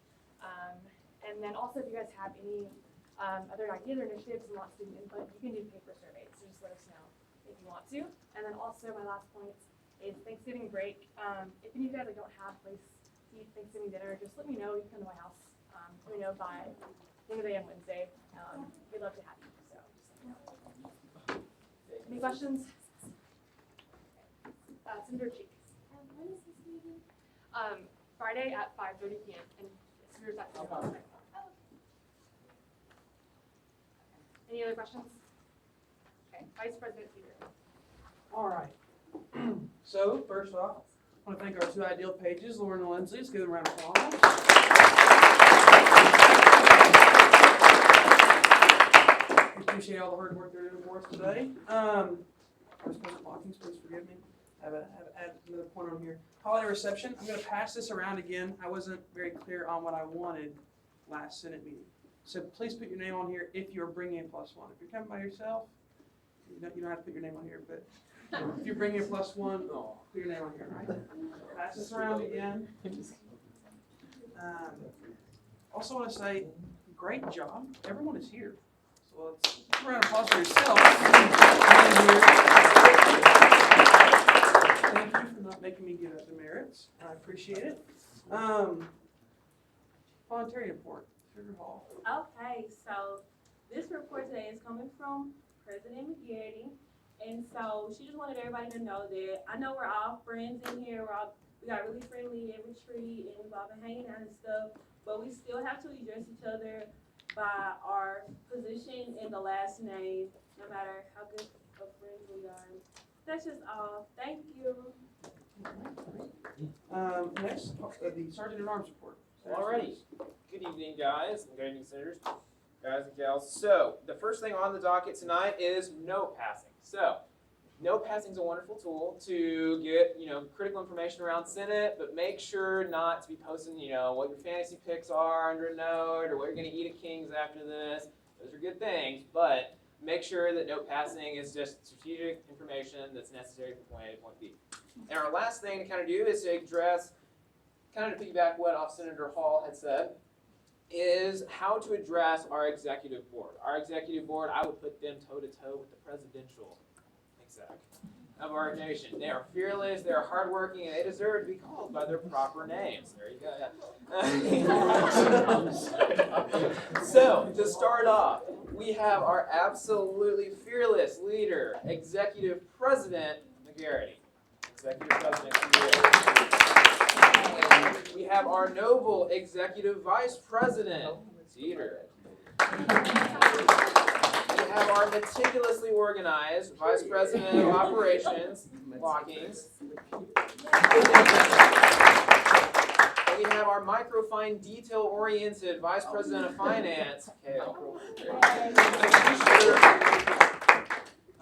And then also, if you guys have any other ideas or initiatives and want student input, you can do paper surveys. So just let us know if you want to. And then also, my last point is Thanksgiving break. If any of you guys don't have a place to eat Thanksgiving dinner, just let me know. You can come to my house. Let me know by the end of the day on Wednesday. We'd love to have you. So just let me know. Any questions? Senator Cheek. When is this meeting? Friday at 5:30 p.m. And Senator Saxena. Any other questions? Okay, Vice President Seeger. All right. So first off, I want to thank our 2 ideal pages, Lauren and Lindsay. Let's give them a round of applause. We appreciate all the hard work they're doing for us today. Vice President Watkins, please forgive me. I have add another point on here. Holiday reception. I'm going to pass this around again. I wasn't very clear on what I wanted last Senate meeting. So please put your name on here if you're bringing a +1. If you're coming by yourself, you don't have to put your name on here, but if you're bringing a +1, put your name on here, right? Pass this around again. Also want to say, great job. Everyone is here. So let's give a round of applause for yourself. Thank you for not making me give up the merits. I appreciate it. Voluntary report. Sugar Hall. Okay, so this report today is coming from President McGarity, and so she just wanted everybody to know that I know we're all friends in here. We got really friendly at retreat, and we've all been hanging out and stuff, but we still have to address each other by our position and the last name, no matter how good of friends we are. That's just all. Thank you. Next, the Sergeant at Arms report. Alrighty. Good evening, guys, and good evening, senators, guys and gals. So, the first thing on the docket tonight is note passing. So, note passing is a wonderful tool to get, critical information around Senate, but make sure not to be posting, what your fantasy picks are under a note or what you're going to eat at King's after this. Those are good things, but make sure that note passing is just strategic information that's necessary from point A to point B. And our last thing to kind of do is to address, kind of to piggyback what Senator Hall had said, is how to address our executive board. Our executive board, I would put them toe-to-toe with the presidential exec of our nation. They are fearless, they are hardworking, and they deserve to be called by their proper names. There you go. So, to start off, we have our absolutely fearless leader, Executive President McGarity. Executive President McGarity. We have our noble Executive Vice President, Teeter. We have our meticulously organized Vice President of Operations, Lockings. And we have our microfine, detail-oriented Vice President of Finance, Kale.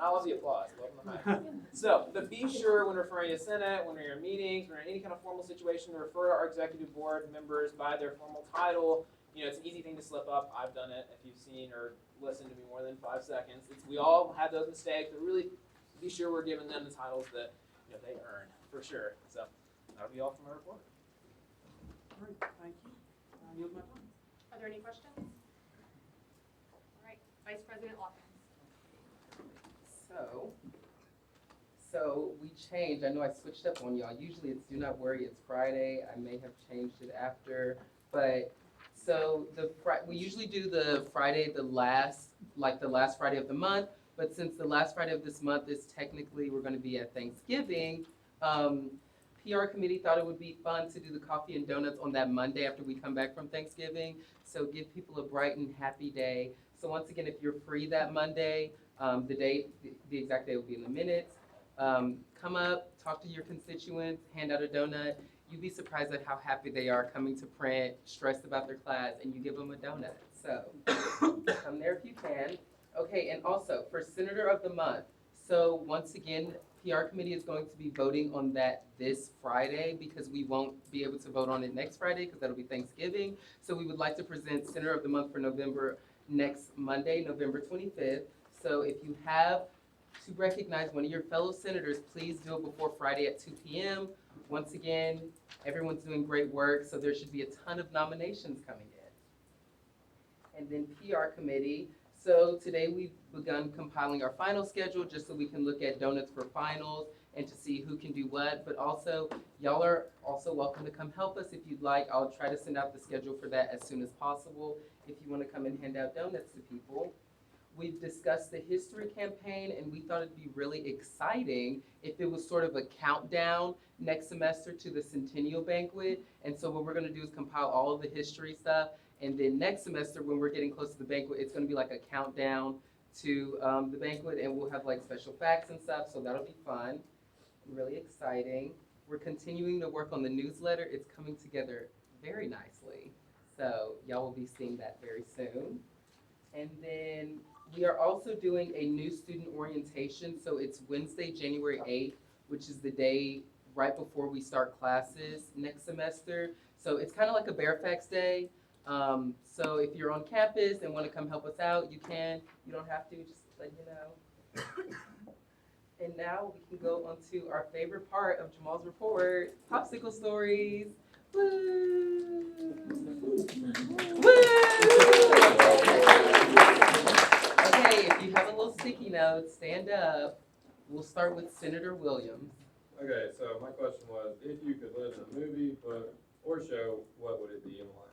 I love the applause. Love the hype. So, but be sure when referring to Senate, when you're in meetings, when you're in any kind of formal situation, to refer to our executive board members by their formal title. You know, it's an easy thing to slip up. I've done it. If you've seen or listened to me more than 5 seconds, we all have those mistakes. But really, be sure we're giving them the titles that they earn for sure. So that'll be all from my report. Great, thank you. I yield my time. Are there any questions? All right, Vice President Lockins. So we changed. I know I switched up on y'all. Usually it's do not worry, it's Friday. I may have changed it after, but so we usually do the Friday, the last Friday of the month. But since the last Friday of this month is technically we're going to be at Thanksgiving, PR committee thought it would be fun to do the coffee and donuts on that Monday after we come back from Thanksgiving. So give people a bright and happy day. So once again, if you're free that Monday, the exact day will be in the minutes. Come up, talk to your constituents, hand out a donut. You'd be surprised at how happy they are coming to print, stressed about their class, and you give them a donut. So come there if you can. Okay, and also for Senator of the Month. So once again, PR committee is going to be voting on that this Friday because we won't be able to vote on it next Friday because that'll be Thanksgiving. So we would like to present Senator of the Month for November next Monday, November 25th. So if you have to recognize one of your fellow senators, please do it before Friday at 2 p.m. Once again, everyone's doing great work, so there should be a ton of nominations coming in. And then PR committee. So today we've begun compiling our final schedule just so we can look at donuts for finals and to see who can do what. But also, y'all are also welcome to come help us if you'd like. I'll try to send out the schedule for that as soon as possible if you want to come and hand out donuts to people. We've discussed the history campaign, and we thought it'd be really exciting if it was sort of a countdown next semester to the Centennial Banquet. And so what we're going to do is compile all of the history stuff. And then next semester, when we're getting close to the banquet, it's going to be like a countdown to the banquet, and we'll have like special facts and stuff. So that'll be fun, really exciting. We're continuing to work on the newsletter. It's coming together very nicely. So y'all will be seeing that very soon. And then we are also doing a new student orientation. So it's Wednesday, January 8th, which is the day right before we start classes next semester. So it's kind of like a Fairfax Day. So if you're on campus and want to come help us out, you can. You don't have to, just let you know. And now we can go on to our favorite part of Jamal's report, popsicle stories. Woo! Woo! Okay, if you have a little sticky note, stand up. We'll start with Senator Williams. Okay, so my question was, if you could live in a movie, book, or show, what would it be and why?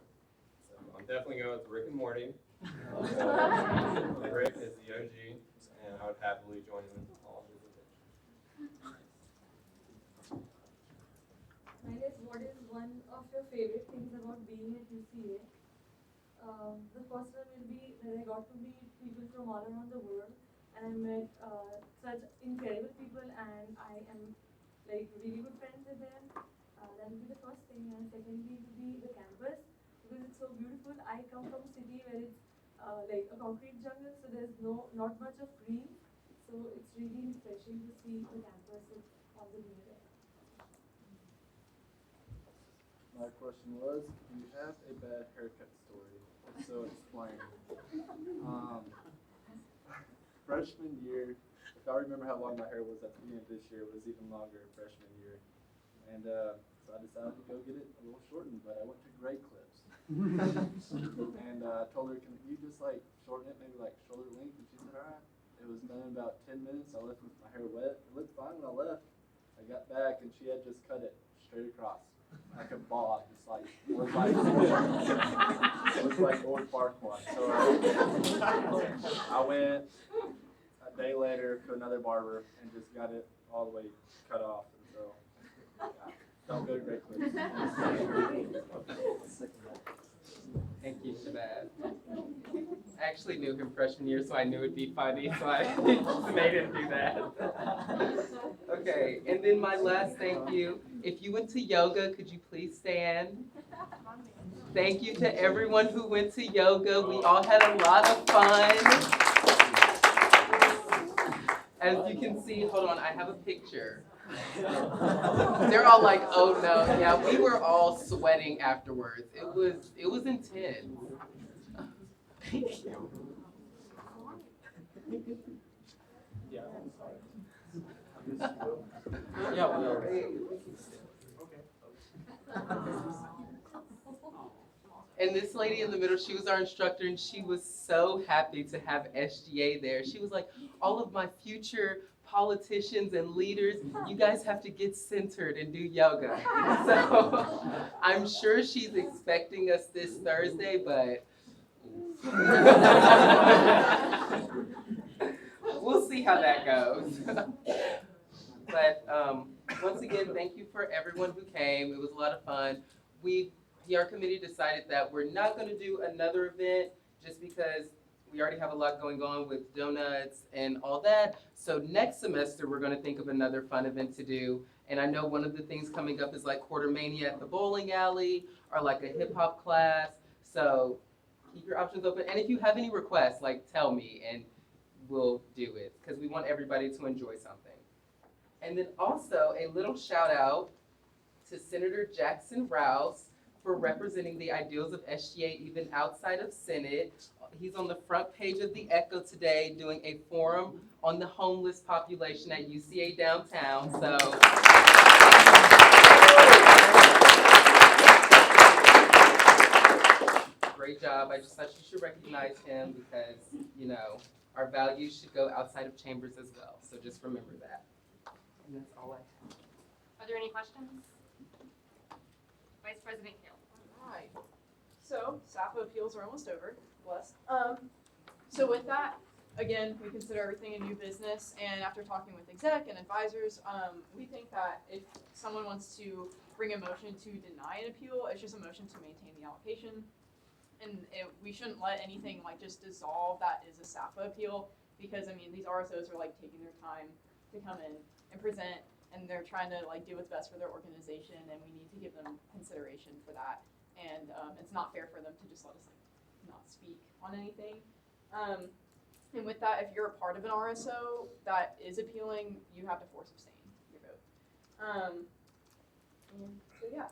So I'm definitely going with Rick and Morty. Rick is the OG, and I would happily join him in all of his adventures. I guess what is one of your favorite things about being at UCA? The first one will be that I got to meet people from all around the world, and I met such incredible people, and I am like really good friends with them. That will be the first thing, and secondly will be the campus because it's so beautiful. I come from a city where it's like a concrete jungle, so there's not much of green, so it's really refreshing to see the campus with all the green there. My question was, do you have a bad haircut story? So explain. Freshman year, if I remember how long my hair was at the beginning of this year, it was even longer freshman year. And so I decided to go get it a little shortened, but I went to Great Clips. And I told her, can you just like shorten it, maybe like shoulder length? And she said, all right. It was done in about 10 minutes. I left with my hair wet. It looked fine when I left. I got back and she had just cut it straight across. Like a bob, just like it was like old Farquaad. So I went a day later to another barber and just got it all the way cut off. And so yeah, Don't go to Great Clips. Thank you for that. I actually knew him freshman year, so I knew it'd be funny, so I made him do that. Okay, and then my last thank you. If you went to yoga, could you please stand? Thank you to everyone who went to yoga. We all had a lot of fun. As you can see, hold on, I have a picture. They're all like, oh no, yeah, we were all sweating afterwards. It was intense. Thank you. Yeah, well. And this lady in the middle, she was our instructor, and she was so happy to have SGA there. She was like, all of my future politicians and leaders, you guys have to get centered and do yoga. So I'm sure she's expecting us this Thursday, but we'll see how that goes. But once again, thank you for everyone who came. It was a lot of fun. PR committee decided that we're not going to do another event just because we already have a lot going on with donuts and all that. So next semester, we're going to think of another fun event to do. And I know one of the things coming up is like Quartermania at the bowling alley or like a hip hop class. So keep your options open. And if you have any requests, like tell me and we'll do it because we want everybody to enjoy something. And then also a little shout out to Senator Jackson Rouse for representing the ideals of SGA even outside of Senate. He's on the front page of the Echo today doing a forum on the homeless population at UCA downtown. So great job. I just thought you should recognize him because, you know, our values should go outside of chambers as well. So just remember that. And that's all I have. Are there any questions? Vice President Hill. Right. So, SAFA appeals are almost over, bless. So with that, again, we consider everything a new business, and after talking with exec and advisors, we think that if someone wants to bring a motion to deny an appeal, it's just a motion to maintain the allocation. And we shouldn't let anything like just dissolve that is a SAFA appeal, because I mean, these RSOs are like taking their time to come in and present, and they're trying to like do what's best for their organization, and we need to give them consideration for that. And it's not fair for them to just let us like not speak on anything. And with that, if you're a part of an RSO that is appealing, you have to force abstain your vote. So yeah.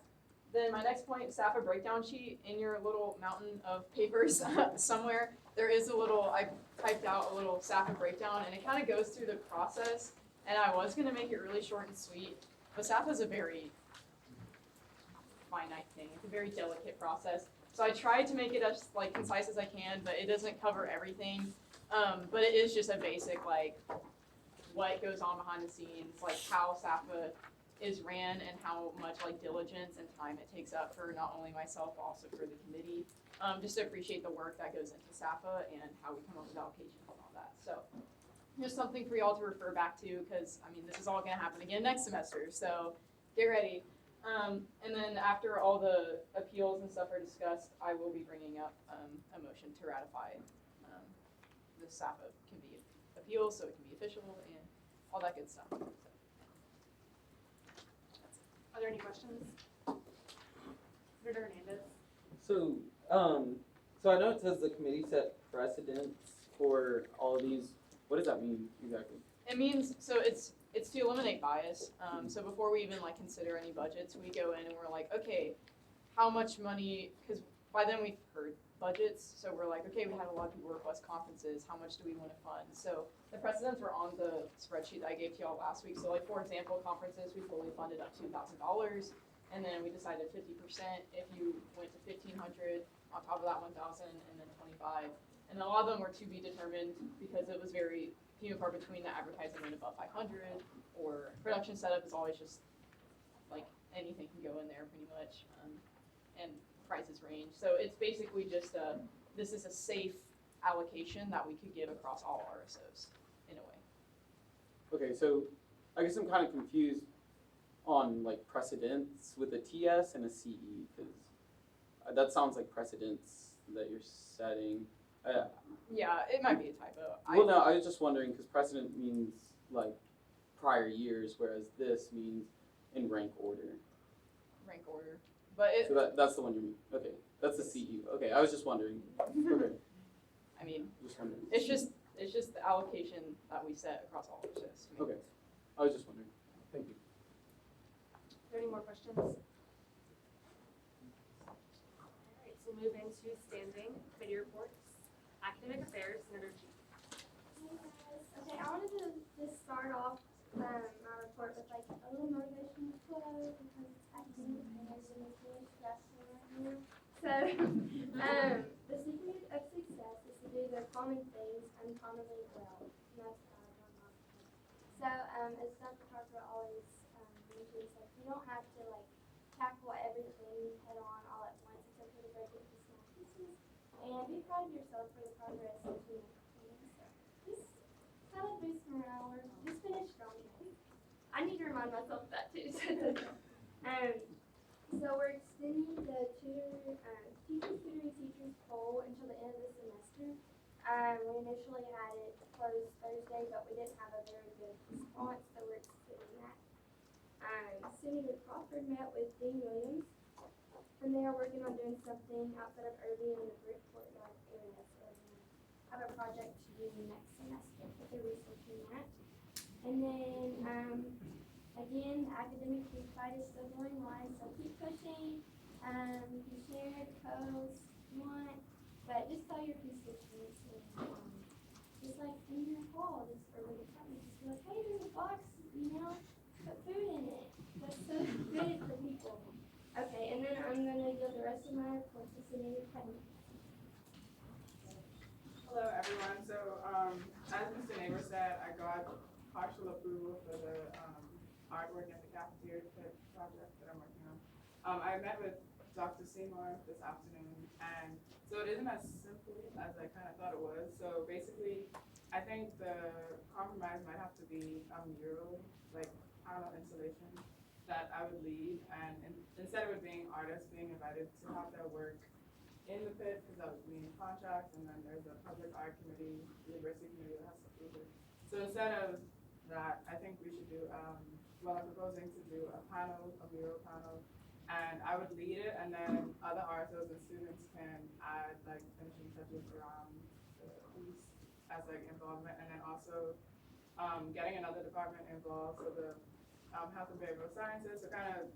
Then my next point, SAFA breakdown sheet. In your little mountain of papers somewhere, there is a little, I typed out a little SAFA breakdown, and it kind of goes through the process. And I was going to make it really short and sweet, but SAFA is a very finite thing. It's a very delicate process. So I tried to make it as like concise as I can, but it doesn't cover everything. But it is just a basic like what goes on behind the scenes, like how SAFA is ran and how much like diligence and time it takes up for not only myself, but also for the committee. Just to appreciate the work that goes into SAFA and how we come up with allocations and all that. So just something for y'all to refer back to, because I mean this is all going to happen again next semester. So get ready. And then after all the appeals and stuff are discussed, I will be bringing up a motion to ratify the SAFA can be appeals, so it can be official and all that good stuff. So. Are there any questions? Senator Hernandez. So, so I know it says the committee set precedents for all of these. What does that mean exactly? It means, so it's to eliminate bias. So before we even like consider any budgets, we go in and we're like, okay, how much money, because by then we've heard budgets, so we're like, okay, we had a lot of people request conferences, how much do we want to fund? So the precedents were on the spreadsheet that I gave to y'all last week. So like, for example, conferences, we fully funded up $2,000, and then we decided 50% if you went to 1,500, on top of that 1,000, and then 25. And a lot of them were to be determined because it was very few and far between the advertising went above 500, or production setup is always just like anything can go in there pretty much, and prices range. So it's basically just this is a safe allocation that we could give across all RSOs in a way. Okay, so I guess I'm kind of confused. on like precedence with a TS and a CE, because that sounds like precedence that you're setting. Yeah, it might be a typo. Well, no, I was just wondering because precedent means like prior years, whereas this means in rank order. Rank order, but it. So that's the one you mean. Okay, that's the CE. Okay, I was just wondering. Okay. I mean, Just wondering. it's just the allocation that we set across all of this. Okay, I was just wondering. Thank you. Are there any more questions? All right, so move into standing committee reports. Academic Affairs, Senator G. Okay, I wanted to just start off my report with like a little motivational quote because it's academic affairs and it's really stressful right now. So, the secret of success is to do the common things uncommonly well. And that's how I run my report. So, as Dr. Harper always mentions, like you don't have to like tackle everything head on all at once. It's okay to break it into small pieces and be proud of yourself for the progress that you make. So, just kind of boost morale or just finish strong. I need to remind myself of that too. So we're extending the teachers tutoring teachers poll until the end of the semester. We initially had it closed Thursday, but we didn't have a very good response, so we're extending that. Senator Crawford met with Dean Williams, and they are working on doing something outside of Irving in the brick courtyard area. So we have a project to do next semester, but they're researching that. And then again, the academic food fight is still going on, so keep pushing. You can share, post, if you want, but just tell your constituents. Just like in your hall, just for the department, just be like, hey, there's a box, put food in it. That's so good for people. Okay, and then I'm going to give the rest of my report to Senator Clinton. Hello, everyone. So, as Mr. Neighbor said, I got partial approval for the artwork at the cafeteria pit project that I'm working on. I met with Dr. Seymour this afternoon, and so it isn't as simple as I kind of thought it was. So basically, I think the compromise might have to be a mural, like panel installation that I would lead, and instead of it being artists being invited to have their work in the pit, because that would be in contract, and then there's a public art committee, university committee that has to approve it. So instead of that, I think we should do, well, I'm proposing to do a mural panel, and I would lead it, and then other artists and students can add like finishing touches around the piece as like involvement, and then also getting another department involved, so the health and behavioral sciences, so kind of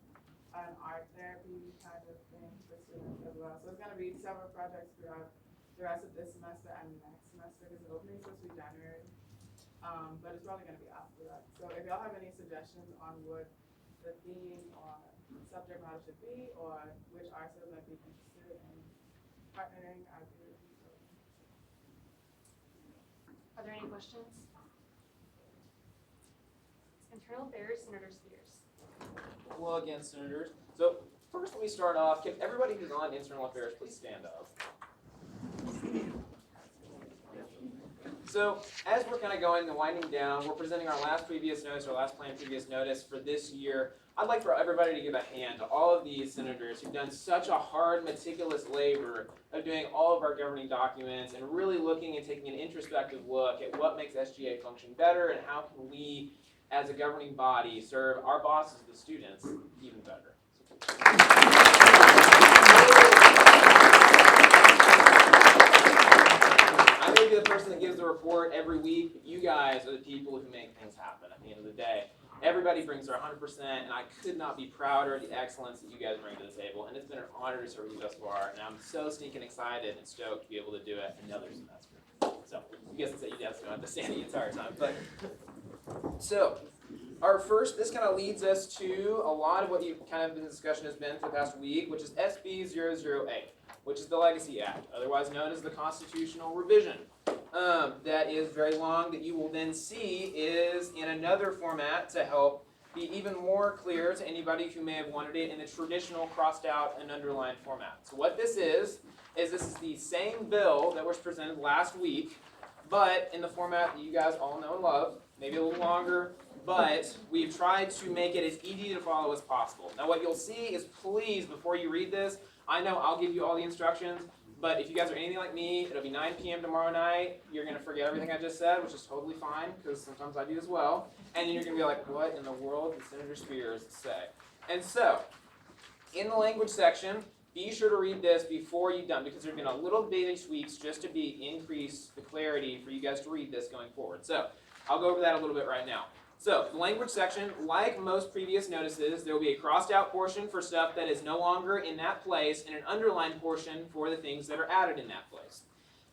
an art therapy kind of thing for students as well. So it's going to be several projects throughout the rest of this semester and next semester, because the opening is supposed to be January, but it's probably going to be after that. So if y'all have any suggestions on what the theme or subject matter should be, or which artists might be interested in partnering, I'd be so. Are there any questions? Internal Affairs, Senator Spears. Well, again, senators. So first, let me start off. Can everybody who's on Internal Affairs please stand up? So as we're kind of going and winding down, we're presenting our last planned previous notice for this year. I'd like for everybody to give a hand to all of these senators who've done such a hard, meticulous labor of doing all of our governing documents and really looking and taking an introspective look at what makes SGA function better and how can we, as a governing body, serve our bosses, the students, even better. I may be the person that gives the report every week, but you guys are the people who make things happen at the end of the day. Everybody brings their 100%, and I could not be prouder of the excellence that you guys bring to the table, and it's been an honor to serve you thus far, and I'm so stinking excited and stoked to be able to do it another semester. So, you guys can say you guys don't have to stand the entire time, but, so, this kind of leads us to a lot of what you kind of the discussion has been for the past week, which is SB 008, which is the Legacy Act, otherwise known as the Constitutional Revision. That is very long, that you will then see is in another format to help be even more clear to anybody who may have wanted it in the traditional crossed out and underlined format. So what this is this is the same bill that was presented last week, but in the format that you guys all know and love, maybe a little longer, but we've tried to make it as easy to follow as possible. Now what you'll see is, please, before you read this, I know I'll give you all the instructions, but if you guys are anything like me, it'll be 9 p.m. tomorrow night. You're going to forget everything I just said, which is totally fine, because sometimes I do as well. And then you're going to be like, what in the world did Senator Spears say? And so, in the language section, be sure to read this before you're done, because there have been a little bitty tweaks just to increase the clarity for you guys to read this going forward. So, I'll go over that a little bit right now. So, the language section, like most previous notices, there will be a crossed out portion for stuff that is no longer in that place, and an underlined portion for the things that are added in that place.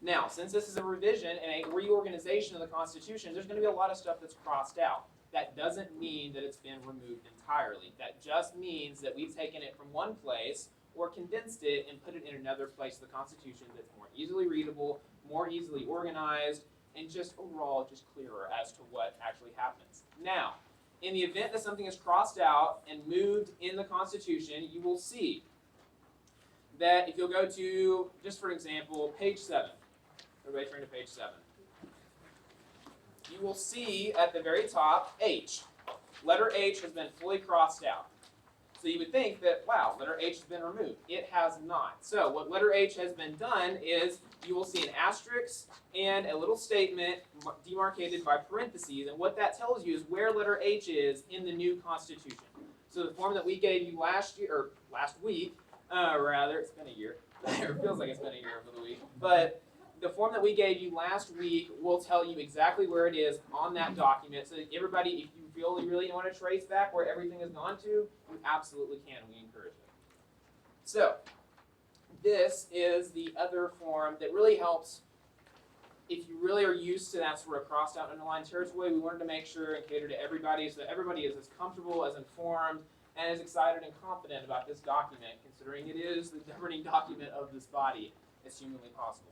Now, since this is a revision and a reorganization of the Constitution, there's going to be a lot of stuff that's crossed out. That doesn't mean that it's been removed entirely. That just means that we've taken it from one place or condensed it and put it in another place of the Constitution that's more easily readable, more easily organized, and just overall just clearer as to what actually happens. Now, in the event that something is crossed out and moved in the Constitution, you will see that if you'll go to, just for example, page 7. Everybody turn to page 7. You will see at the very top, H. Letter H has been fully crossed out. So you would think that, wow, letter H has been removed. It has not. So what letter H has been done is you will see an asterisk and a little statement demarcated by parentheses. And what that tells you is where letter H is in the new Constitution. So the form that we gave you last week, it's been a year. It feels like it's been a year over the week. But the form that we gave you last week will tell you exactly where it is on that document. So that everybody, if you feel you really want to trace back where everything has gone to, you absolutely can. We encourage it. So this is the other form that really helps if you really are used to that sort of crossed out underlined territory. We wanted to make sure and cater to everybody so that everybody is as comfortable, as informed, and as excited and confident about this document, considering it is the governing document of this body, as humanly possible.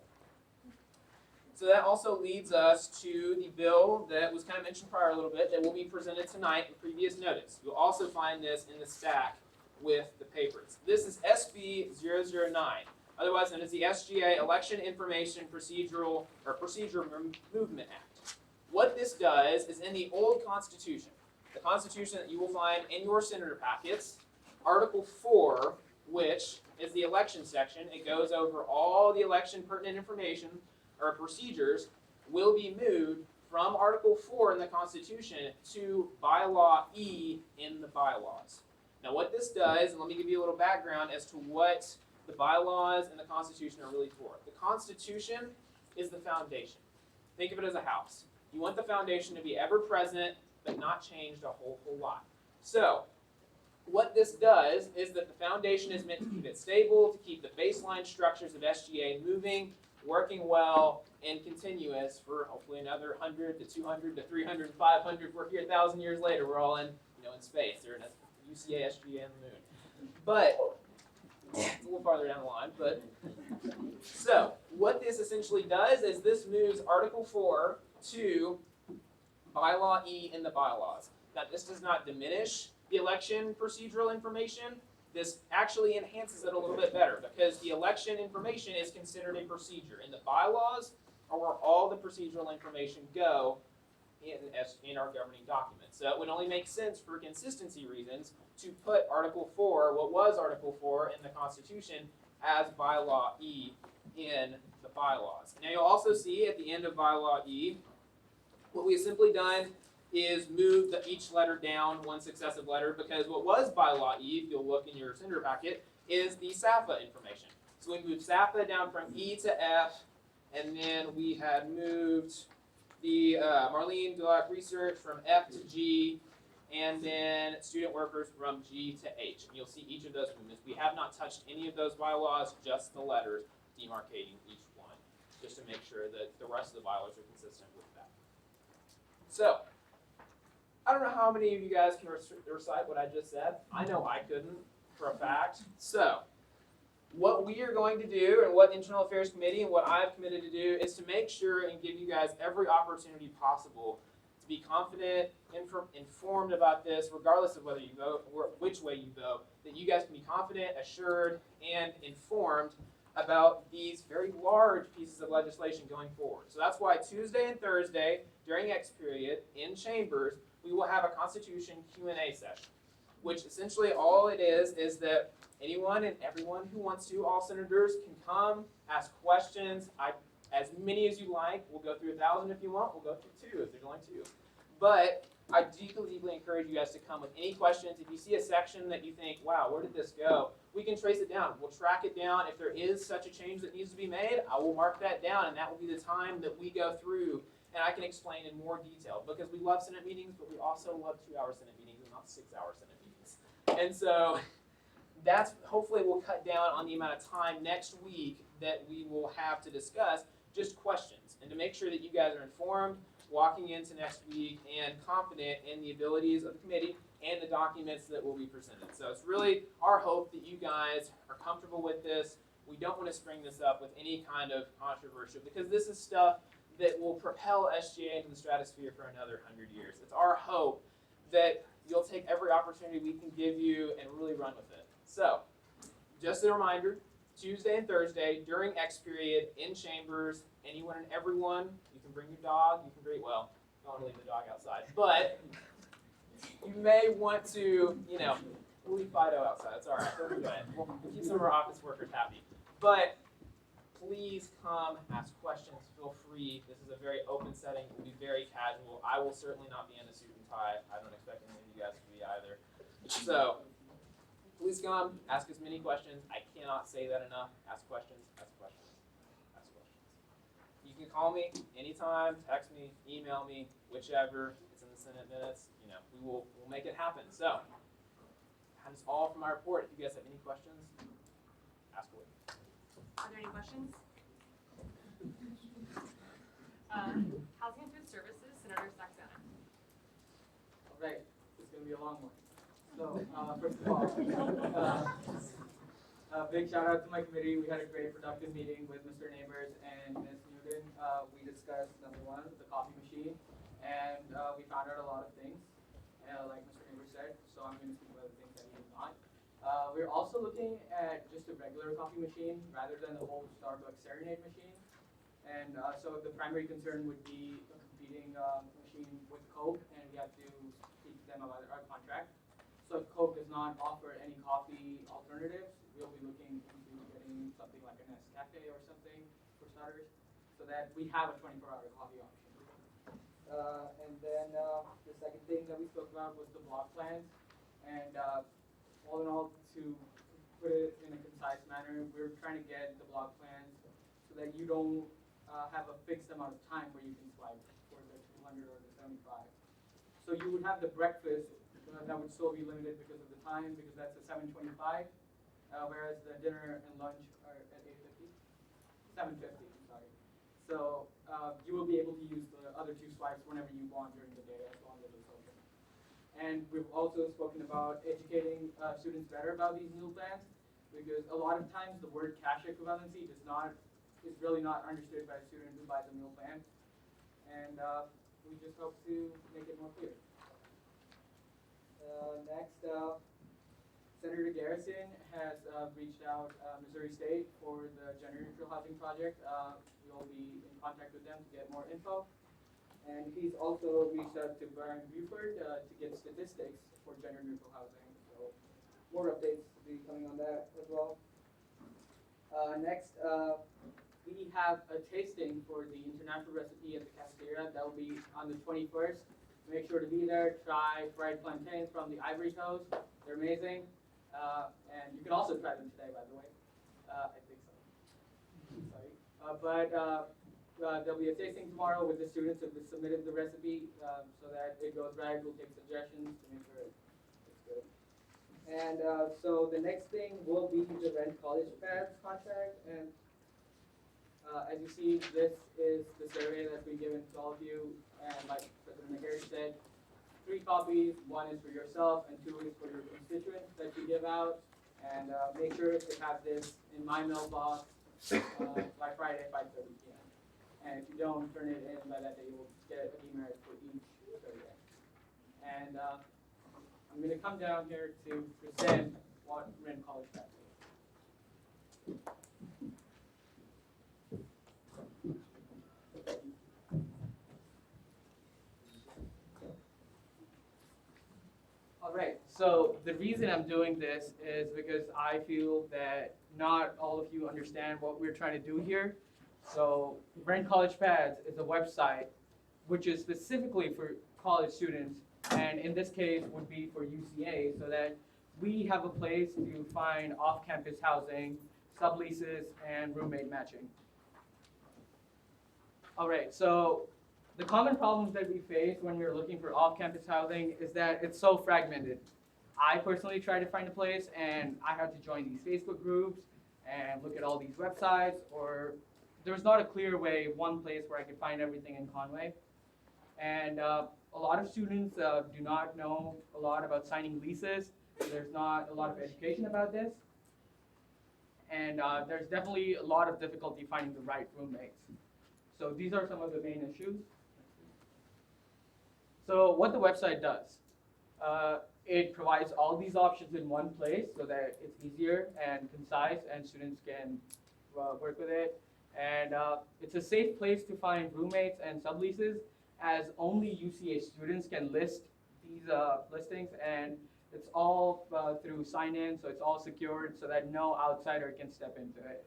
So that also leads us to the bill that was kind of mentioned prior a little bit that will be presented tonight in previous notice. You'll also find this in the stack with the papers. This is SB 009, otherwise known as the SGA Election Information Procedure Movement Act. What this does is in the old Constitution, the Constitution that you will find in your senator packets, Article 4, which is the election section, it goes over all the election pertinent information or procedures, will be moved from Article 4 in the Constitution to Bylaw E in the bylaws. Now what this does, and let me give you a little background as to what the bylaws and the Constitution are really for. The Constitution is the foundation. Think of it as a house. You want the foundation to be ever present, but not changed a whole lot. So, what this does is that the foundation is meant to keep it stable, to keep the baseline structures of SGA moving, working well, and continuous for hopefully another 100 to 200 to 300 to 500. We're here 1,000 years later. We're all in space. They're in a UCASGA and the moon. But it's a little farther down the line. But so what this essentially does is this moves Article 4 to Bylaw E in the bylaws. Now this does not diminish the election procedural information. This actually enhances it a little bit better because the election information is considered a procedure. In the bylaws are where all the procedural information go in our governing document. So it would only make sense for consistency reasons to put Article 4, what was Article 4 in the Constitution, as Bylaw E in the bylaws. Now you'll also see at the end of Bylaw E, what we have simply done is move each letter down one successive letter because what was Bylaw E, if you'll look in your senator packet, is the SAFA information. So we moved SAFA down from E to F, and then we had moved the Marlene Dulac research from F to G, and then student workers from G to H. And you'll see each of those movements. We have not touched any of those bylaws, just the letters demarcating each one, just to make sure that the rest of the bylaws are consistent with that. So, I don't know how many of you guys can recite what I just said. I know I couldn't for a fact. So, what we are going to do and what the Internal Affairs Committee and what I've committed to do is to make sure and give you guys every opportunity possible to be confident, informed about this, regardless of whether you vote or which way you vote, that you guys can be confident, assured, and informed about these very large pieces of legislation going forward. So that's why Tuesday and Thursday during X period in chambers, we will have a Constitution Q&A session, which essentially all it is that anyone and everyone who wants to, all senators can come, ask questions. As many as you like. We'll go through 1,000 if you want. We'll go through 2 if there's only 2. But I deeply encourage you guys to come with any questions. If you see a section that you think, wow, where did this go? We can trace it down. We'll track it down. If there is such a change that needs to be made, I will mark that down, and that will be the time that we go through and I can explain in more detail, because we love Senate meetings, but we also love 2-hour Senate meetings and not 6-hour Senate meetings. And so that's hopefully will cut down on the amount of time next week that we will have to discuss just questions, and to make sure that you guys are informed walking into next week and confident in the abilities of the committee and the documents that will be presented. So it's really our hope that you guys are comfortable with this. We don't want to spring this up with any kind of controversy, because this is stuff that will propel SGA into the stratosphere for another 100 years. It's our hope that you'll take every opportunity we can give you and really run with it. So, just a reminder, Tuesday and Thursday during X period in chambers, anyone and everyone, you can bring your dog, you can bring, well, don't leave the dog outside, but you may want to, we'll leave Fido outside, it's all right, don't do it. We'll keep some of our office workers happy. But please come, ask questions, feel free. This is a very open setting, it will be very casual. I will certainly not be in a suit and tie. I don't expect any of you guys to be either. So, please come, ask as many questions. I cannot say that enough. Ask questions, ask questions, ask questions. You can call me anytime, text me, email me, whichever. It's in the Senate minutes. We'll make it happen. So, that is all from my report. If you guys have any questions, ask away. Are there any questions? Housing and Food Services, Senator Saxena. All right, it's going to be a long one. So, first of all, big shout out to my committee. We had a great productive meeting with Mr. Neighbors and Ms. Newton. We discussed number 1, the coffee machine, and we found out a lot of things, like Mr. Neighbors said, so I'm going to speak about the things that he did not. We're also looking at just a regular coffee machine rather than the whole Starbucks Serenade machine. And so the primary concern would be a competing machine with Coke, and we have to speak to them about our contract. So if Coke does not offer any coffee alternatives, we'll be looking into getting something like a Nescafe or something for starters, so that we have a 24-hour coffee option. And then the second thing that we spoke about was the block plans. And all in all, to put it in a concise manner, we're trying to get the block plans so that you don't have a fixed amount of time where you can swipe for the 200 or the 75. So you would have the breakfast that would still be limited because of the time, because that's a 7:25, whereas the dinner and lunch are at 8:50, 7:50. I'm sorry. So you will be able to use the other 2 swipes whenever you want during the day, as long as it's open. And we've also spoken about educating students better about these meal plans, because a lot of times the word cash equivalency is really not understood by a student who buys a meal plan. And we just hope to make it more clear. Next, Senator Garrison has reached out Missouri State for the gender neutral housing project. We'll be in contact with them to get more info. And he's also reached out to Brian Buford to get statistics for gender neutral housing. So more updates to be coming on that as well. Next, we have a tasting for the international recipe at the cafeteria. That will be on the 21st. Make sure to be there. Try fried plantains from the Ivory Coast. They're amazing. And you can also try them today, by the way. I think so. Sorry. There'll be a tasting tomorrow with the students who have submitted the recipe, so that it goes right. We'll take suggestions to make sure it's good. And so the next thing will be the Rent College Pads contract. And as you see, this is the survey that's been given to all of you. And like President McGarry said, 3 copies. 1 is for yourself, and 2 is for your constituents that you give out. And make sure to have this in my mailbox by Friday at 5:30 p.m. And if you don't turn it in by that day, you will get a demerit for each survey. And I'm going to come down here to present what Rent College Pads is. So the reason I'm doing this is because I feel that not all of you understand what we're trying to do here. So Rent College Pads is a website which is specifically for college students, and in this case would be for UCA, so that we have a place to find off-campus housing, subleases, and roommate matching. All right, so the common problems that we face when we're looking for off-campus housing is that it's so fragmented. I personally tried to find a place, and I had to join these Facebook groups and look at all these websites, or there's not a clear way, one place where I could find everything in Conway. And a lot of students do not know a lot about signing leases. There's not a lot of education about this. And there's definitely a lot of difficulty finding the right roommates. So these are some of the main issues. So what the website does, it provides all these options in one place so that it's easier and concise and students can work with it. And it's a safe place to find roommates and subleases, as only UCA students can list these listings, and it's all through sign-in, so it's all secured so that no outsider can step into it.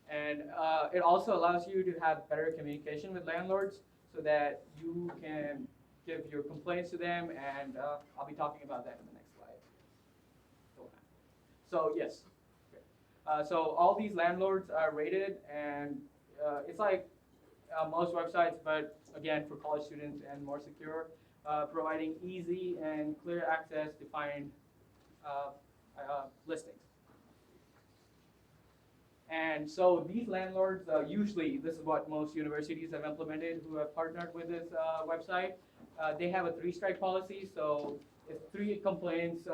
And it also allows you to have better communication with landlords so that you can give your complaints to them, and I'll be talking about that in the next slide. So yes, so all these landlords are rated, and it's like most websites, but again for college students and more secure, providing easy and clear access to find listings. And so these landlords, usually this is what most universities have implemented who have partnered with this website. They have a 3-strike policy, so if 3 complaints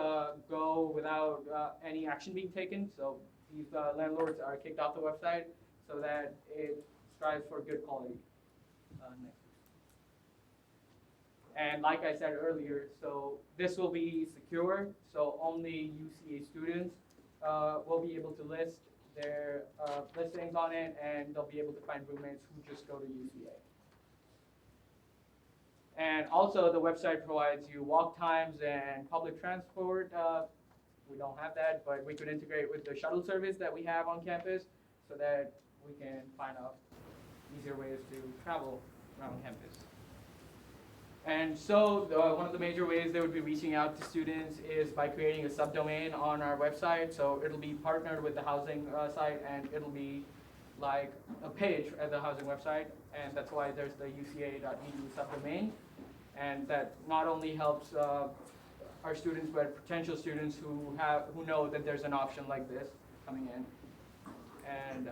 go without any action being taken, so these landlords are kicked off the website so that it strives for good quality. Next. And like I said earlier, so this will be secure, so only UCA students will be able to list their listings on it, and they'll be able to find roommates who just go to UCA. And also the website provides you walk times and public transport. We don't have that, but we could integrate with the shuttle service that we have on campus so that we can find out easier ways to travel around campus. And so one of the major ways they would be reaching out to students is by creating a subdomain on our website. So it'll be partnered with the housing site, and it'll be like a page at the housing website, and that's why there's the uca.edu subdomain. And that not only helps our students, but potential students who know that there's an option like this coming in. And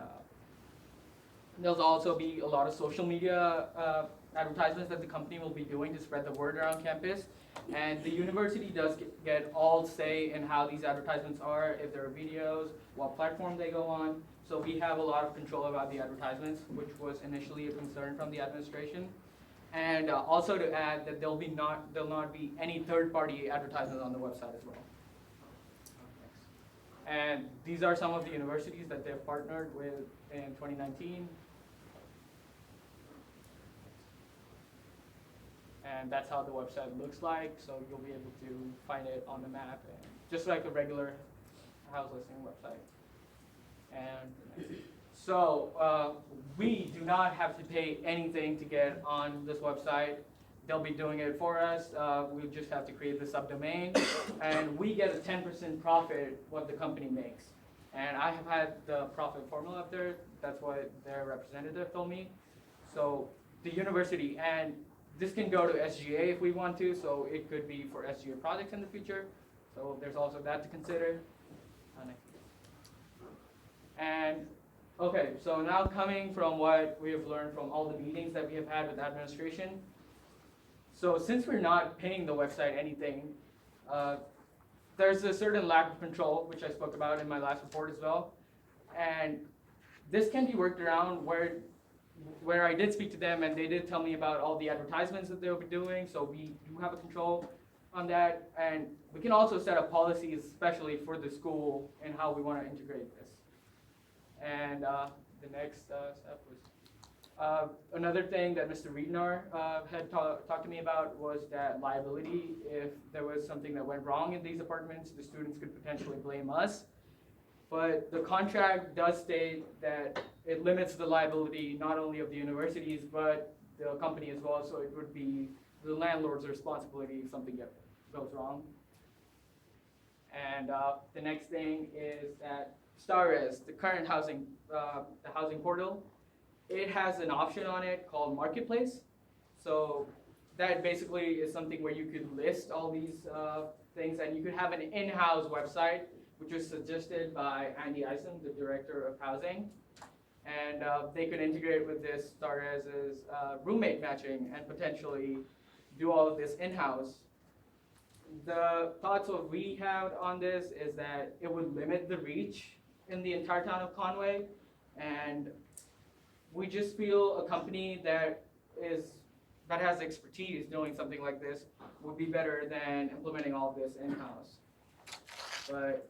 there'll also be a lot of social media advertisements that the company will be doing to spread the word around campus. And the university does get all say in how these advertisements are, if there are videos, what platform they go on. So we have a lot of control about the advertisements, which was initially a concern from the administration. And also to add that there'll not be any third-party advertisements on the website as well. And these are some of the universities that they've partnered with in 2019. And that's how the website looks like, so you'll be able to find it on the map, and just like a regular house listing website. And so we do not have to pay anything to get on this website. They'll be doing it for us. We just have to create the subdomain, and we get a 10% profit what the company makes. And I have had the profit formula up there. That's what their representative told me. So the university, and this can go to SGA if we want to, so it could be for SGA projects in the future. So there's also that to consider. And okay, so now coming from what we have learned from all the meetings that we have had with administration. So since we're not paying the website anything, there's a certain lack of control, which I spoke about in my last report as well. And this can be worked around where I did speak to them, and they did tell me about all the advertisements that they'll be doing, so we do have a control on that. And we can also set up policies, especially for the school, and how we want to integrate this. And the next step was Another thing that Mr. Reednar had talked to me about was that liability. If there was something that went wrong in these apartments, the students could potentially blame us. But the contract does state that it limits the liability not only of the universities, but the company as well. So it would be the landlord's responsibility if something goes wrong. And the next thing is that StarRes, the current housing, the housing portal, it has an option on it called Marketplace. So that basically is something where you could list all these things, and you could have an in-house website, which was suggested by Andy Eisen, the director of housing. And they could integrate with this StarRes's roommate matching and potentially do all of this in-house. The thoughts what we had on this is that it would limit the reach in the entire town of Conway, and we just feel a company that has expertise doing something like this would be better than implementing all of this in-house. But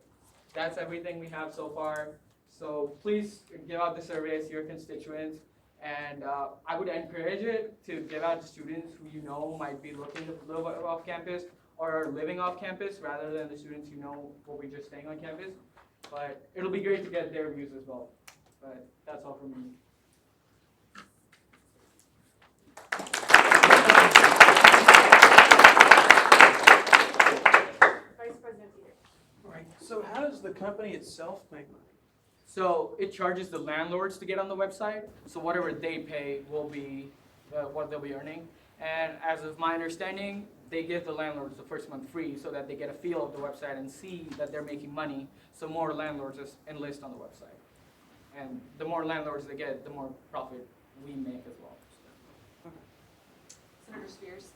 that's everything we have so far. So please give out the surveys to your constituents, and I would encourage it to give out to students who you know might be looking to live off campus or are living off campus rather than the students who know will be just staying on campus. But it'll be great to get their views as well. But that's all from me. Vice President Peter. All right, so how does the company itself make money? So it charges the landlords to get on the website. So whatever they pay will be what they'll be earning. And as of my understanding, they give the landlords the first month free so that they get a feel of the website and see that they're making money. So more landlords enlist on the website. And the more landlords they get, the more profit we make as well. Senator Spears.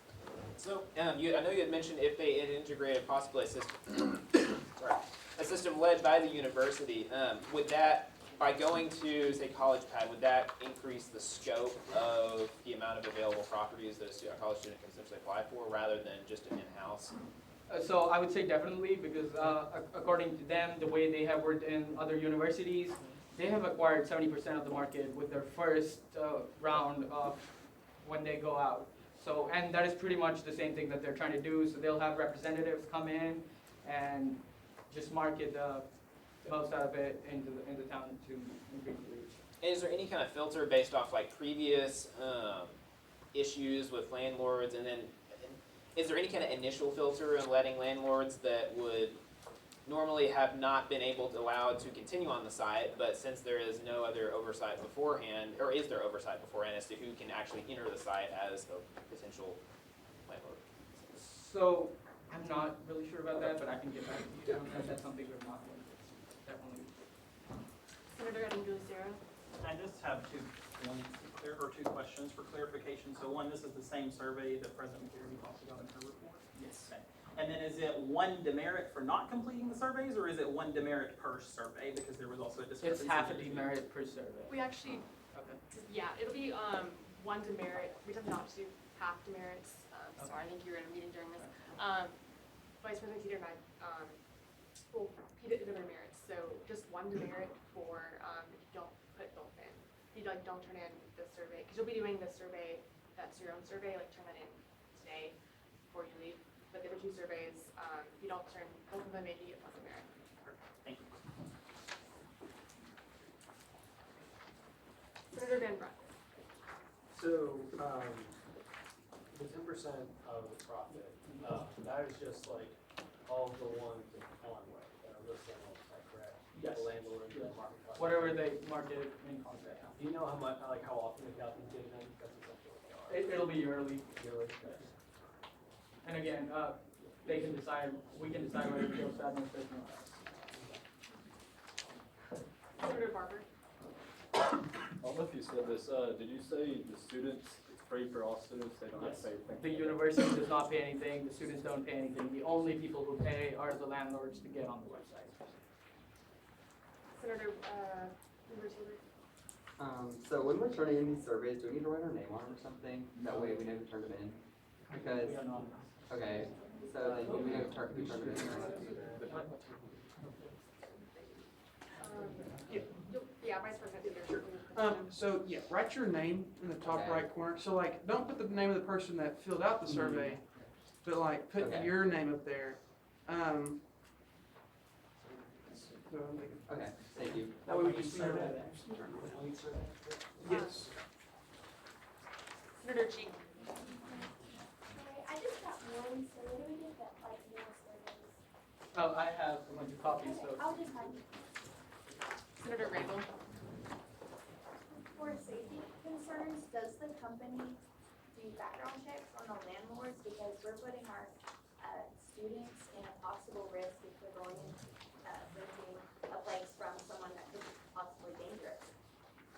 So, I know you had mentioned if they had integrated possibly a system, sorry, a system led by the university, would that, by going to, say, College Pad, would that increase the scope of the amount of available properties that a college student can essentially apply for rather than just an in-house? So I would say definitely, because according to them, the way they have worked in other universities, they have acquired 70% of the market with their first round of when they go out. So, and that is pretty much the same thing that they're trying to do. So they'll have representatives come in and just market the most out of it into the town to increase the reach. And is there any kind of filter based off like previous issues with landlords, and then is there any kind of initial filter in letting landlords that would normally have not been allowed to continue on the site, but since there is no other oversight beforehand, or is there oversight beforehand as to who can actually enter the site as a potential landlord? So I'm not really sure about that, but I can get back to you on that. That's something we're not going to definitely. Senator Angulo-Zero. I just have 2 points or 2 questions for clarification. So one, this is the same survey that President McCary talked about in her report? Yes. Okay. And then is it 1 demerit for not completing the surveys, or is it 1 demerit per survey? Because there was also a discrepancy. It's half a demerit per survey. We actually, yeah, it'll be 1 demerit. We have not to do half demerits. Sorry, I think you were in a meeting during this. Vice President Teeter and I will repeat it in the demerits. So just 1 demerit for if you don't put both in. If you don't turn in the survey, because you'll be doing the survey, that's your own survey, turn that in today before you leave. But the other 2 surveys, if you don't turn both of them in, you get 1 demerit. Thank you. Senator Van Brunt. So, the 10% of the profit, that is just like all of the ones in Conway that are listed on the website, correct? Yes. The landlord, the market cost. Whatever they market in contract. Do you know how much, like how often they got these dividends? That's essentially what they are. It'll be yearly. Yearly? And again, they can decide, we can decide whether it goes to administration or us. Senator Barber. I don't know if you said this, did you say the students, it's free for all students, they don't have to pay anything? The university does not pay anything, the students don't pay anything. The only people who pay are the landlords to get on the website. Senator Taylor. So when we're turning in these surveys, do we need to write our name on them or something? That way we know who turned them in? Because, okay, so then we know who turned them in. Yeah, Vice President Taylor. So yeah, write your name in the top Okay. right corner. So like, don't put the name of the person that filled out the survey, but like, put Okay. your name up there. So, Okay, thank you. that way we can see Okay, Yes. Senator Cheek. Sorry, I just got one, so what do we get that like more surveys? Oh, I have a bunch of copies, Okay, so. I'll just find it. Senator Randall. For safety concerns, does the company do background checks on the landlords? Because we're putting our students in a possible risk if they're going renting a place from someone that could be possibly dangerous.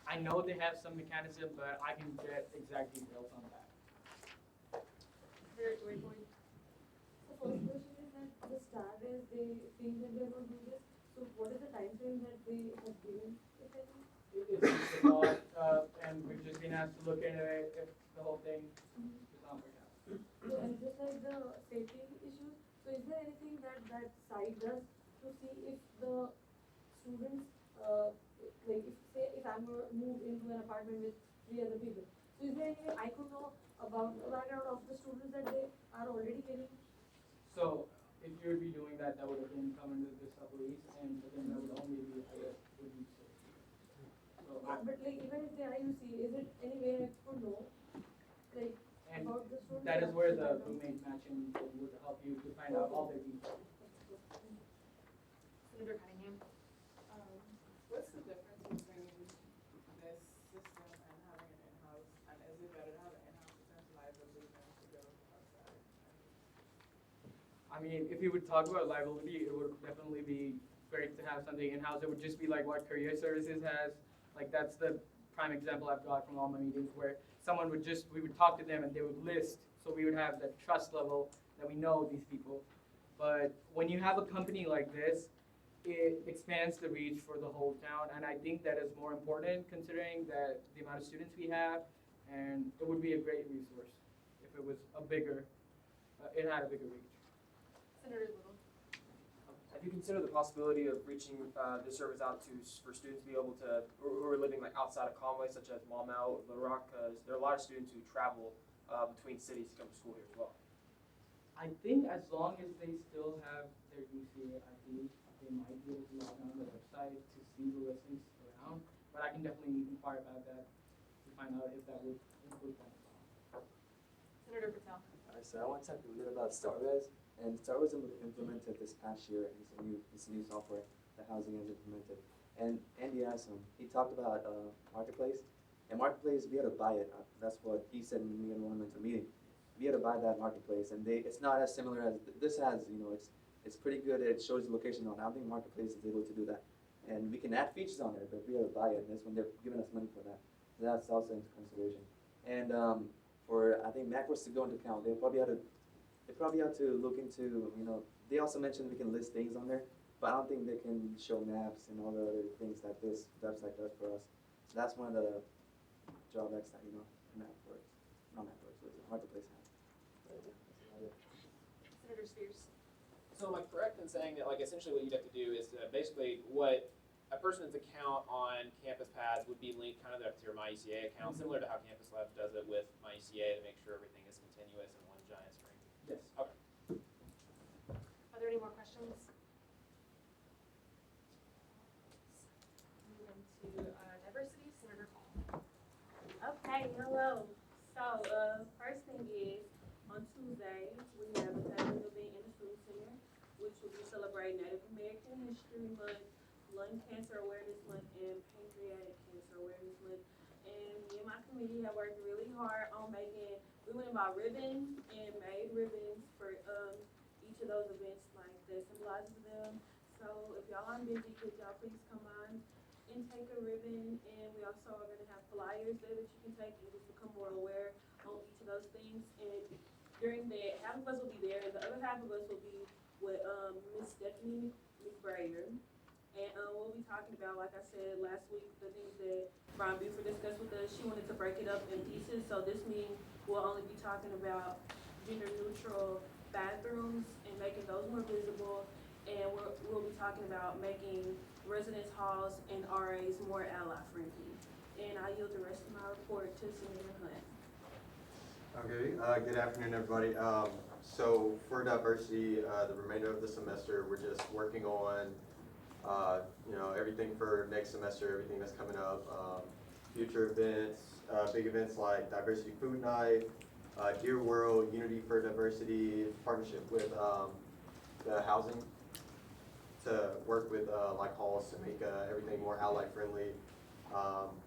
I know they have some mechanism, but I can get exact details on that. Senator Joy Boyd. The first question is that the staff is they think that they're going to do this. So what is the time frame that they have given, if any? It's a lot, and we've just been asked to look into it if the whole thing does not work out. So, and just like the safety issues, so is there anything that that site does to see if the students, like if say if I'm moved into an apartment with 3 other people, so is there any way I could know about the background of the students that they are already getting? So if you would be doing that, that would have been come under the sub-lease, and again, that would only be, I guess, would be safety. So But like even if they are UC, is it any way I could know, like and about the students? that is where the roommate matching thing would help you to find out all their details. Senator Cunningham. What's the difference between this system and having an in-house, and is it better to have an in-house in terms of liability than to go outside? I mean, if you would talk about liability, it would definitely be great to have something in-house. It would just be like what Career Services has. Like that's the prime example I've got from all my meetings where someone would just, we would talk to them and they would list, so we would have that trust level that we know these people. But when you have a company like this, it expands the reach for the whole town, and I think that is more important considering that the amount of students we have, and it would be a great resource if it was a bigger, it had a bigger reach. Senator Little. Have you considered the possibility of reaching this service out to for students to be able to, who are living like outside of Conway, such as Maumelle, Little Rock? Because there are a lot of students who travel between cities to come to school here as well. I think as long as they still have their UCA ID, they might be able to log on the website to see the listings around. But I can definitely inquire about that to find out if that would include that. Senator Patel. Alright, so I want to talk a little about StarRez. And StarRez implemented this past year. It's a new software that housing has implemented. And Andy asked him, he talked about Marketplace. And Marketplace, we had to buy it. That's what he said when we had one mental meeting. We had to buy that Marketplace, and it's not as similar as this has. You know, it's pretty good. It shows the location on. I don't think Marketplace is able to do that. And we can add features on there, but we have to buy it. And this one, they're giving us money for that. So that's also into consideration. And for, I think Mac was to go into account, they probably have to look into, you know, they also mentioned we can list things on there, but I don't think they can show maps and all the other things that this website does for us. So that's one of the drawbacks that, you know, Marketplace has. Senator Spears. So am I correct in saying that, like, essentially what you'd have to do is basically what a person's account on Campus Pads would be linked kind of up to your MyUCA account, similar to how Campus Labs does it with MyUCA to make sure everything is continuous in one giant screen? Yes. Okay. Are there any more questions? Moving to diversity, Senator Paul. Okay, hello. So, first thing is, on Tuesday, we have a family event in the Student Center, which will be celebrating Native American History Month, Lung Cancer Awareness Month, and Pancreatic Cancer Awareness Month. And me and my committee have worked really hard on we went about ribbons and made ribbons for each of those events, like that symbolizes them. So if y'all are busy, could y'all please come on and take a ribbon? And we also are gonna have flyers there that you can take and just become more aware on each of those things. And during that, half of us will be there, and the other half of us will be with Miss Stephanie McBrayer. And we'll be talking about, like I said last week, the things that Brian Buford discussed with us. She wanted to break it up in pieces, so this meeting we'll only be talking about gender neutral bathrooms and making those more visible. And we'll be talking about making residence halls and RAs more ally friendly. and I yield the rest of my report to Senator Hunt. Okay, good afternoon, everybody. So for diversity, the remainder of the semester, we're just working on, everything for next semester, everything that's coming up, future events, big events like Diversity Food Night, Dear World, Unity for Diversity, partnership with the housing to work with like halls to make everything more ally friendly,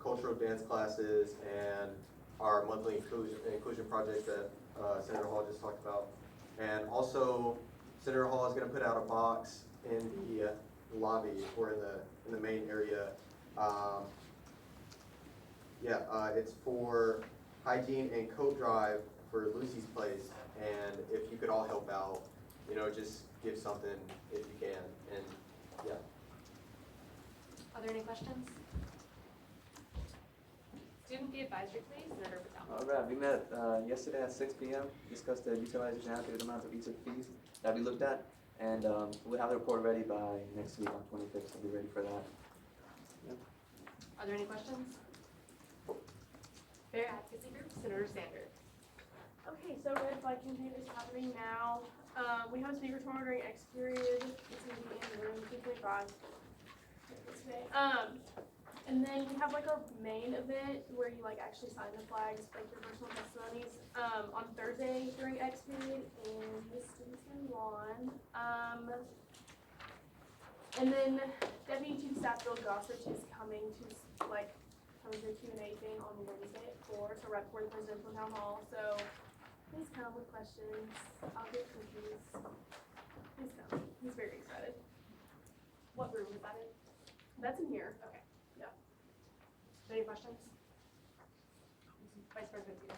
cultural dance classes, and our monthly inclusion project that Senator Hall just talked about. And also, Senator Hall is going to put out a box in the lobby or in the main area. It's for hygiene and coat drive for Lucy's Place. And if you could all help out, just give something if you can. And yeah. Are there any questions? Student fee advisory committee, Senator Patel. All right, we met yesterday at 6 p.m. Discussed the utilization and allocated amounts of each of the fees that we looked at, and we'll have the report ready by next week on 25th, so be ready for that. Yep. Are there any questions? Fair Advocacy Group, Senator Sanders. Okay, so red flag campaign is happening now. We have a speaker tomorrow during X period. It's going to be in room 2.5 today. And then we have like our main event where you like actually sign the flags, like your personal testimonies, on Thursday during X period in the Stinson lawn. And then Deputy Chief Staff Bill Gossage is coming to like comes to a Q&A thing on Wednesday at 4, so right before the presidential town hall. So please come with questions. I'll get cookies. Please come. He's very excited. What room is that in? That's in here. Okay. Any questions? Vice President Peter.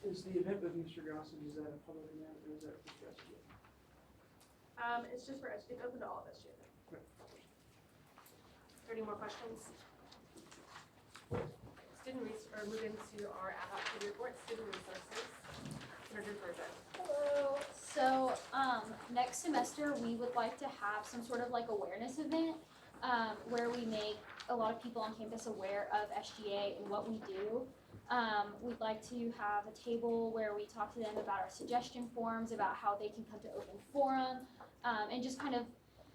Is the event with Mr. Gossage, is that a public event or is that for SGA? It's just for it's open to all of us. Are there any more questions? Move into our ad hoc committee report, student resources. Senator Burgess. Hello. So next semester we would like to have some sort of like awareness event where we make a lot of people on campus aware of SGA and what we do. We'd like to have a table where we talk to them about our suggestion forms, about how they can come to open forum, and just kind of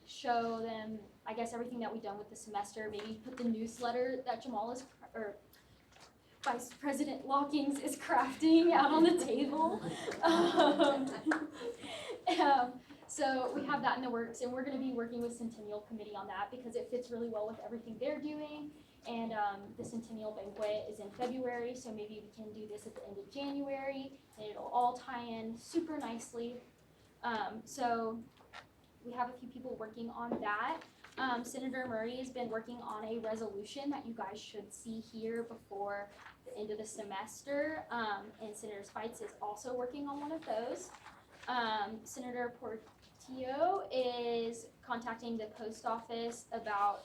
show them, I guess, everything that we've done with the semester. Maybe put the newsletter that Jamal is, or Vice President Lockings is crafting out on the table. So we have that in the works, and we're going to be working with Centennial Committee on that because it fits really well with everything they're doing. And the Centennial Banquet is in February, so maybe we can do this at the end of January, and it'll all tie in super nicely. So we have a few people working on that. Senator Murray has been working on a resolution that you guys should see here before the end of the semester, and Senator Spites is also working on one of those. Senator Portillo is contacting the post office about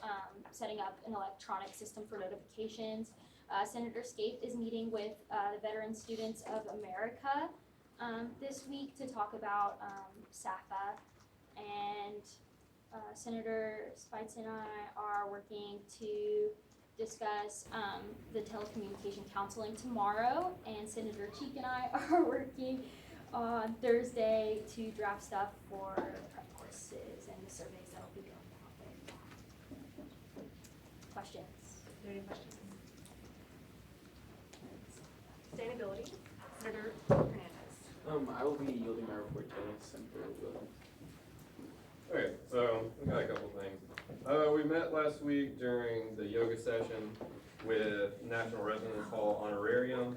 setting up an electronic system for notifications. Senator Scape is meeting with the Veteran Students of America this week to talk about SAFA, and Senator Spites and I are working to discuss the telecommunication counseling tomorrow, and Senator Cheek and I are working on Thursday to draft stuff for prep courses and the surveys that will be going out there. Questions? Are there any questions? Sustainability, Senator Hernandez. I will be yielding my report to Senator Williams. Okay, so we got a couple things. We met last week during the yoga session with National Residence Hall Honorarium.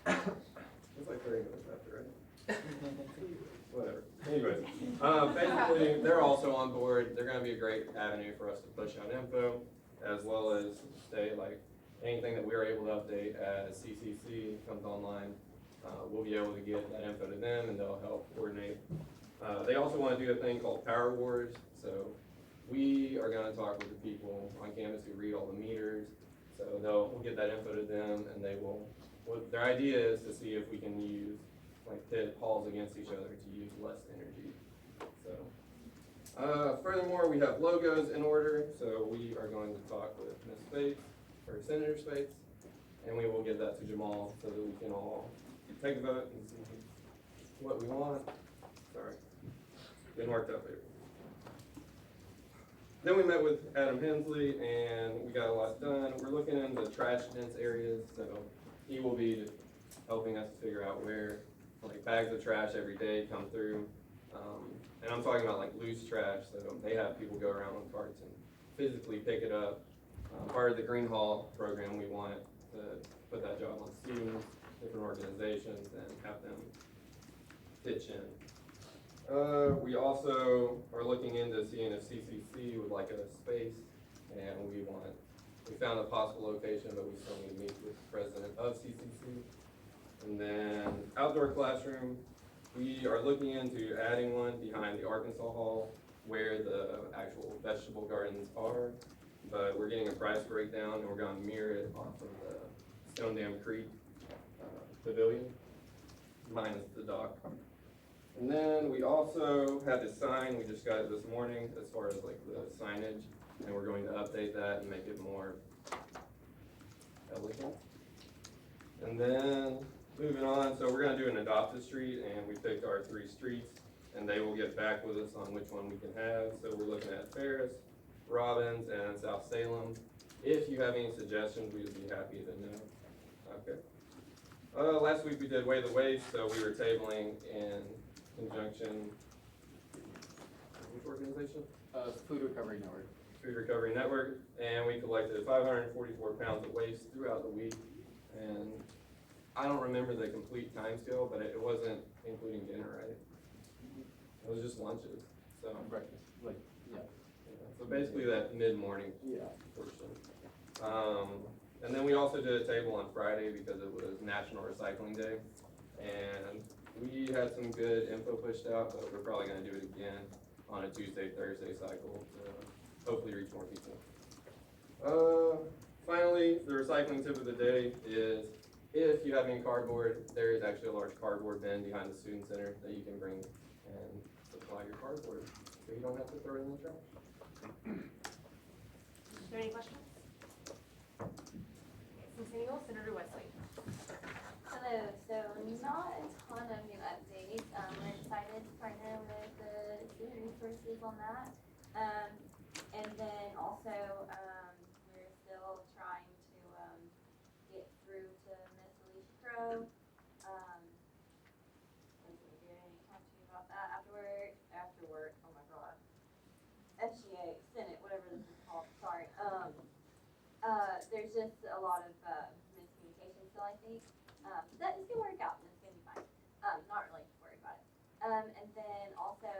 It's like 30 minutes after, right? Whatever. Anyways, basically, they're also on board. They're going to be a great avenue for us to push out info, as well as stay like anything that we're able to update as CCC comes online. We'll be able to get that info to them, and they'll help coordinate. They also want to do a thing called Power Wars. So we are going to talk with the people on campus who read all the meters. So we'll get that info to them, and they will. What their idea is to see if we can use, like, pit halls against each other to use less energy. So Furthermore, we have logos in order, so we are going to talk with Ms. Spates, or Senator Spates, and we will give that to Jamal so that we can all take a vote and see what we want. Sorry, didn't work out there. Then we met with Adam Hensley and we got a lot done. We're looking into trash dense areas, so he will be helping us figure out where like bags of trash every day come through. And I'm talking about like loose trash, so they have people go around with carts and physically pick it up. Part of the Green Hall program, we want to put that job on students, different organizations, and have them pitch in. We also are looking into seeing if CCC would like a space, and we found a possible location, but we still need to meet with the president of CCC. And then outdoor classroom, we are looking into adding one behind the Arkansas Hall where the actual vegetable gardens are, but we're getting a price breakdown and we're gonna mirror it off of the Stone Dam Creek Pavilion, minus the dock. And then we also had a sign, we just got it this morning as far as like the signage, and we're going to update that and make it more elegant. And then moving on, so we're gonna do an adopted street, and we picked our 3 streets, and they will get back with us on which one we can have. So we're looking at Ferris, Robbins, and South Salem. If you have any suggestions, we would be happy to know. Okay. Last week we did Weigh the Waste, so we were tabling in conjunction, which organization? Food Recovery Network. Food Recovery Network, and we collected 544 pounds of waste throughout the week, and I don't remember the complete time scale, but it wasn't including dinner, right? It was just lunches, so. Breakfast, like, yeah. So basically that mid-morning portion. And then we also did a table on Friday because it was National Recycling Day, and we had some good info pushed out, but we're probably gonna do it again on a Tuesday, Thursday cycle to hopefully reach more people. Finally, the recycling tip of the day is if you have any cardboard, there is actually a large cardboard bin behind the student center that you can bring and supply your cardboard, so you don't have to throw it in the trash. Is there any questions? Centennial, Senator Wesley. Hello, so not a ton of new updates. We're excited to partner with the student resources on that. And then also, we're still trying to get through to Miss Alicia Crow. Let's see, did I talk to you about that after work, oh my god. SGA, Senate, whatever this is called, sorry. There's just a lot of miscommunication still, I think. That is gonna work out and it's gonna be fine. Not really worried about it. And then also,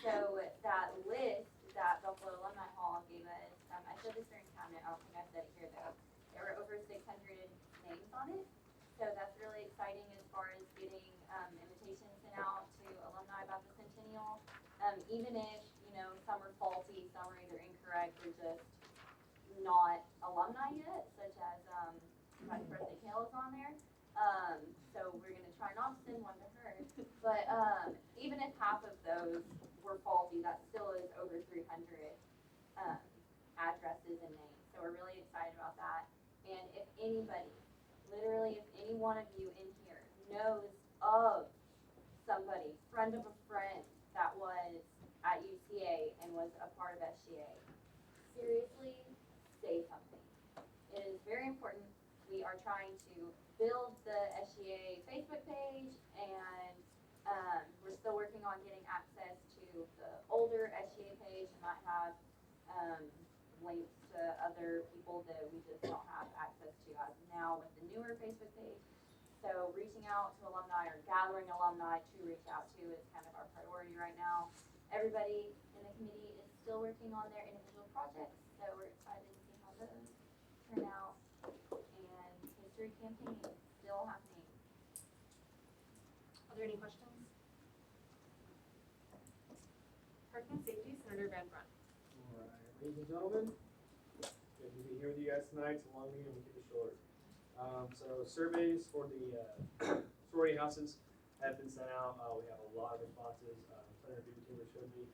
so that list that Buffalo Alumni Hall gave us, I said this during cabinet, I don't think I said it here though. There were over 600 names on it. So that's really exciting as far as getting invitations sent out to alumni about the centennial. Even if, you know, some are faulty, some are either incorrect or just not alumni yet, such as Vice President Hale is on there. So we're gonna try not to send one to her. But even if half of those were faulty, that still is over 300 addresses and names. So we're really excited about that. And if anybody, literally if any one of you in here knows of somebody, friend of a friend that was at UCA and was a part of SGA, seriously, say something. It is very important. We are trying to build the SGA Facebook page, and we're still working on getting access to the older SGA page. It might have links to other people that we just don't have access to as of now with the newer Facebook page. So reaching out to alumni or gathering alumni to reach out to is kind of our priority right now. Everybody in the committee is still working on their individual projects, so we're excited to see how those turn out. And history campaign is still happening. Are there any questions? Park and Safety, Senator Van Brunt. Alright, ladies and gentlemen, good to be here with you guys tonight. It's a long meeting, we'll keep it short. So surveys for the sorority houses have been sent out. We have a lot of responses. Put interview team that showed me,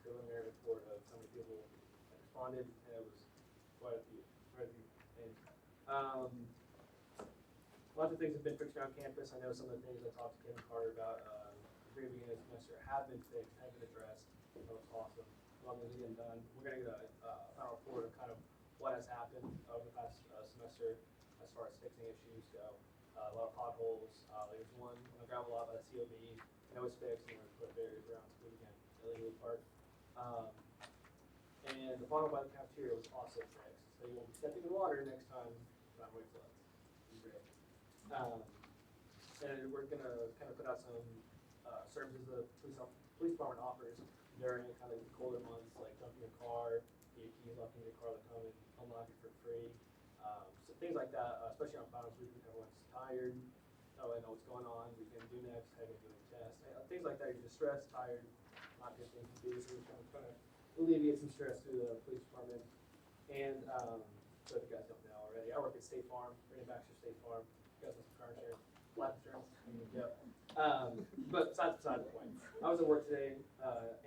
preliminary report of how many people had responded, and it was quite a few. And, lots of things have been fixed around campus. I know some of the things I talked to Kevin Carter about, at the very beginning of the semester have been fixed, have been addressed. That was awesome. A lot of things are getting done. We're gonna get a final report of kind of what has happened over the past semester as far as fixing issues go. A lot of potholes. There's one on the gravel lot by the COB. I know it's fixed, and we're gonna put barriers around so we can't illegally park. And the pothole by the cafeteria was also fixed, so you won't be stepping in water next time Conway floods. It's great. And we're gonna kind of put out some services the police department offers during kind of colder months, like dumping your car, your keys left in your car, they come and unlock it for free. So things like that, especially on finals week when everyone's tired. Oh, I know what's going on. We can do next. Having to do a test. Things like that. You're just stressed, tired, not good things to do. So we're trying to alleviate some stress through the police department. And so if you guys don't know already, I work at State Farm, Brandon Baxter State Farm. You guys have some car insurance, life insurance. Yep. But besides the point, I was at work today,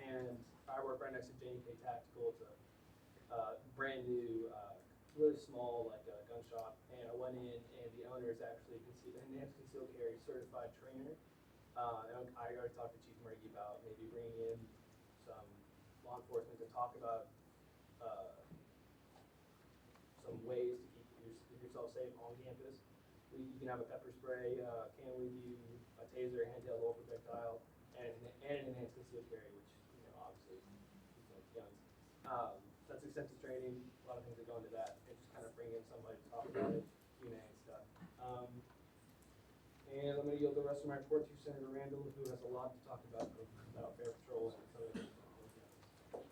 and I work right next to J&K Tactical. It's a brand new, really small gun shop. And I went in, and the owner is actually an enhanced concealed carry certified trainer. And I already talked to Chief Murgy about maybe bringing in some law enforcement to talk about some ways to keep yourself safe on campus. You can have a pepper spray can with you, a taser, handheld low projectile, and an enhanced concealed carry, which obviously guns. That's extensive training. A lot of things that go into that, and just kind of bring in somebody to talk about it, Q&A and stuff. And I'm going to yield the rest of my report to Senator Randall, who has a lot to talk about Fair Patrol and some of the things.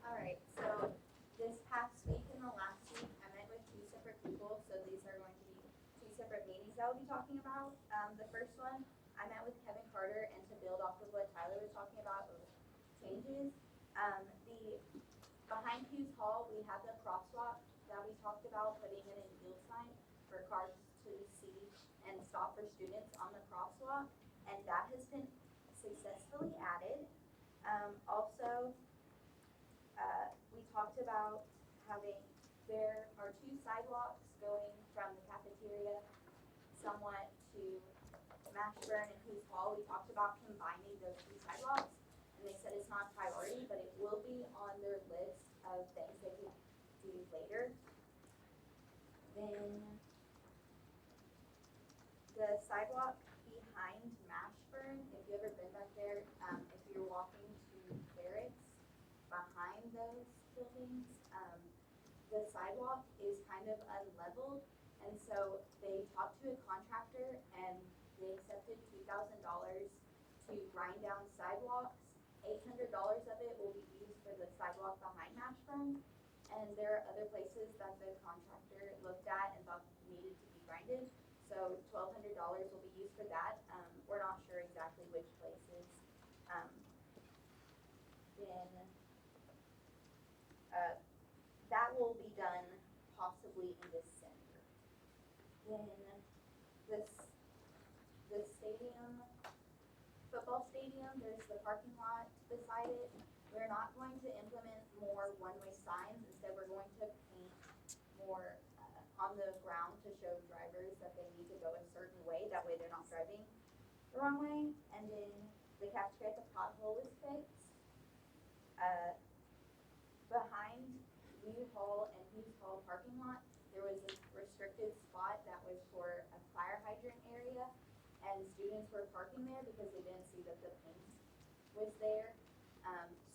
All right, so this past week and the last week, I met with two separate people, so these are going to be two separate meetings I will be talking about. The first one, I met with Kevin Carter, and to build off of what Tyler was talking about, changes. Behind Hughes Hall, we have the crosswalk that we talked about, putting in a yield sign for cars to see and stop for students on the crosswalk, and that has been successfully added. Also, we talked about there are two sidewalks going from the cafeteria somewhat to Mashburn and Hughes Hall. We talked about combining those two sidewalks, and they said it's not a priority, but it will be on their list of things they could do later. Then the sidewalk behind Mashburn, if you've ever been back there, if you're walking to barracks behind those buildings, the sidewalk is kind of unleveled, and so they talked to a contractor and they accepted $2,000 to grind down sidewalks. $800 of it will be used for the sidewalk behind Mashburn, and there are other places that the contractor looked at and thought needed to be grinded. So $1,200 will be used for that. We're not sure exactly which places. That will be done possibly in December. Then the stadium, football stadium, there's the parking lot beside it. We're not going to implement more one-way signs. Instead, we're going to paint more on the ground to show drivers that they need to go a certain way. That way they're not driving the wrong way. And then the cafeteria at the pothole is fixed. Behind Hughes Hall and Hughes Hall parking lot, there was a restricted spot that was for a fire hydrant area, and students were parking there because they didn't see that the paint was there.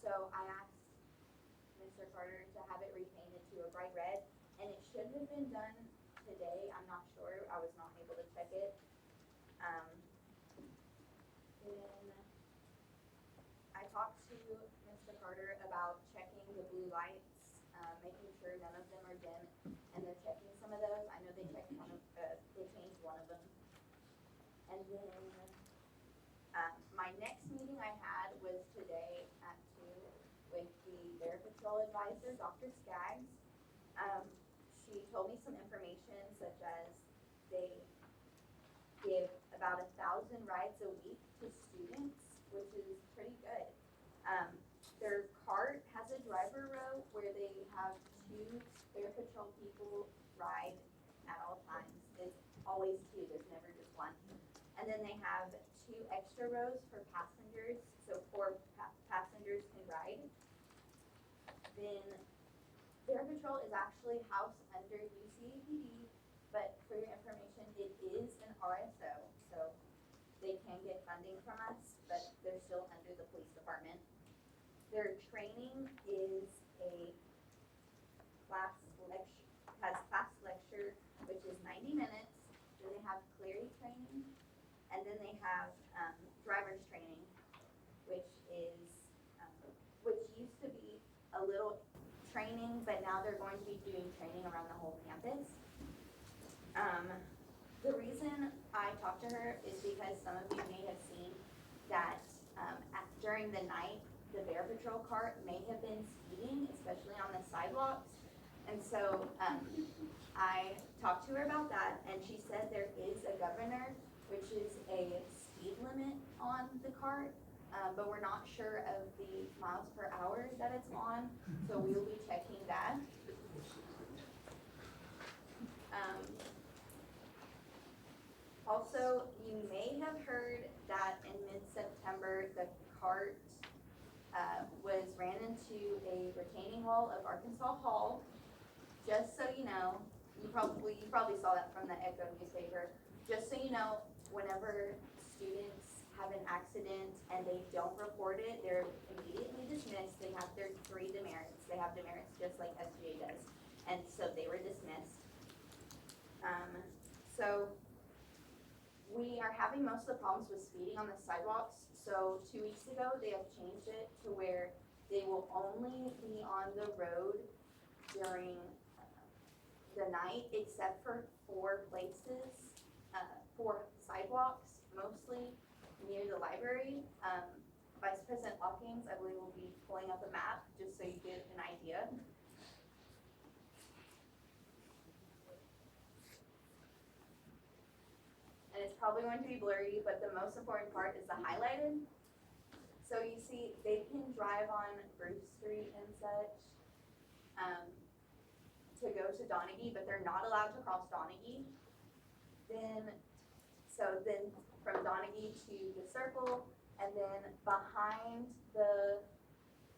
So I asked Mr. Carter to have it repainted to a bright red, and it should have been done today. I'm not sure. I was not able to check it. Then I talked to Mr. Carter about checking the blue lights, making sure none of them are dim, and they're checking some of those. I know they checked they changed one of them. And then my next meeting I had was today at 2 with the Bear Patrol advisor, Dr. Skaggs. She told me some information such as they give about 1,000 rides a week to students, which is pretty good. Their cart has a driver row where they have 2 Bear Patrol people ride at all times. It's always 2, there's never just 1. And then they have 2 extra rows for passengers, so 4 passengers can ride. Then Bear Patrol is actually housed under UCAPD, but for your information, it is an RSO, so they can get funding from us, but they're still under the police department. Their training is a class lecture, which is 90 minutes. Then they have Clery training, and then they have driver's training, which used to be a little training, but now they're going to be doing training around the whole campus. The reason I talked to her is because some of you may have seen that during the night, the Bear Patrol cart may have been speeding, especially on the sidewalks. And so I talked to her about that, and she said there is a governor, which is a speed limit on the cart, but we're not sure of the miles per hour that it's on, so we will be checking that. Also, you may have heard that in mid-September, the cart ran into a retaining wall of Arkansas Hall. Just so you know, you probably saw that from the Echo newspaper. Just so you know, whenever students have an accident and they don't report it, they're immediately dismissed. They have their 3 demerits. They have demerits just like SGA does. And so they were dismissed. So we are having most of the problems with speeding on the sidewalks. So 2 weeks ago, they have changed it to where they will only be on the road during the night, except for 4 places, 4 sidewalks, mostly near the library. Vice President Hawkins, I believe, will be pulling up a map just so you get an idea. And it's probably going to be blurry, but the most important part is the highlighted. So you see, they can drive on Bruce Street and such to go to Donaghy, but they're not allowed to cross Donaghy. Then from Donaghy to the circle, and then behind the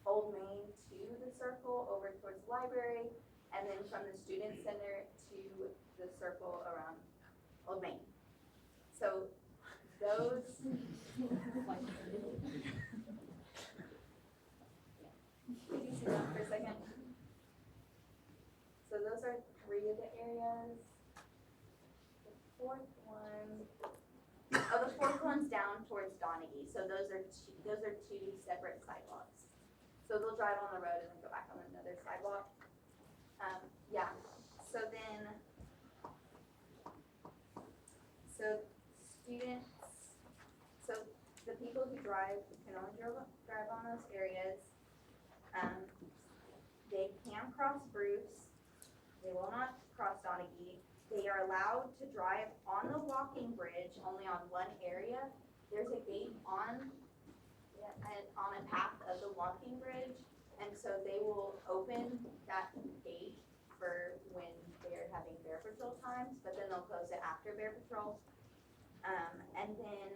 Old Main to the circle over towards the library, and then from the student center to the circle around Old Main. So those Could you sit down for a second? So those are 3 of the areas. The 4th one's down towards Donaghy. So those are 2 separate sidewalks. So they'll drive on the road and then go back on another sidewalk. Yeah. So the people who drive can only drive on those areas. They can cross Bruce. They will not cross Donaghy. They are allowed to drive on the walking bridge only on one area. There's a gate on a path of the walking bridge, and so they will open that gate for when they're having Bear Patrol times, but then they'll close it after Bear Patrol. And then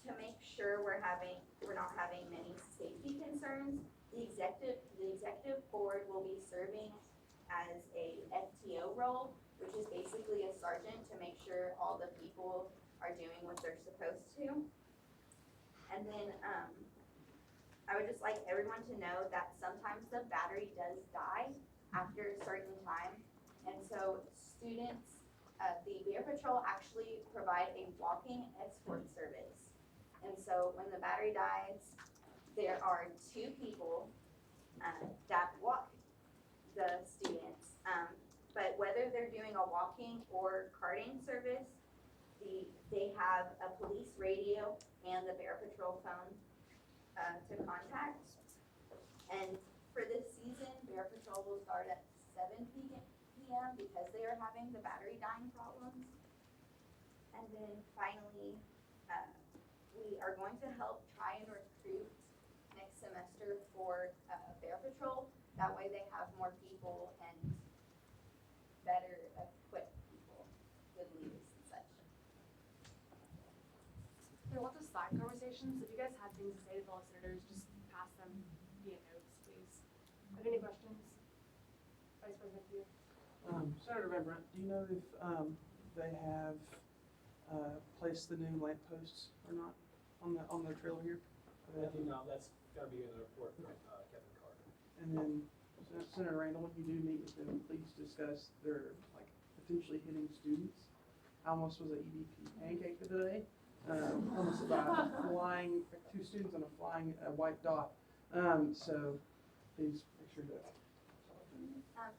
to make sure we're not having many safety concerns, the executive board will be serving as a FTO role, which is basically a sergeant to make sure all the people are doing what they're supposed to. And then I would just like everyone to know that sometimes the battery does die after a certain time. And so students, the Bear Patrol actually provide a walking escort service. And so when the battery dies, there are 2 people that walk the students. But whether they're doing a walking or carting service, they have a police radio and the Bear Patrol phone to contact. And for this season, Bear Patrol will start at 7 p.m. because they are having the battery dying problems. And then finally, we are going to help try and recruit semester for Bear Patrol. That way they have more people and better equipped people, good leaders and such. There are lots of side conversations. If you guys have things to say to fellow senators, just pass them via notes, please. Are there any questions? Vice President Pugh? Senator Van Brunt, do you know if they have placed the new lamp posts or not on the trailer here? No, that's gonna be in the report from Kevin Carter. And then Senator Randall, when you do meet with them, please discuss their like potentially hitting students. I almost was an EDP pancake today. Almost about flying, two students on a flying white dot. So please make sure that.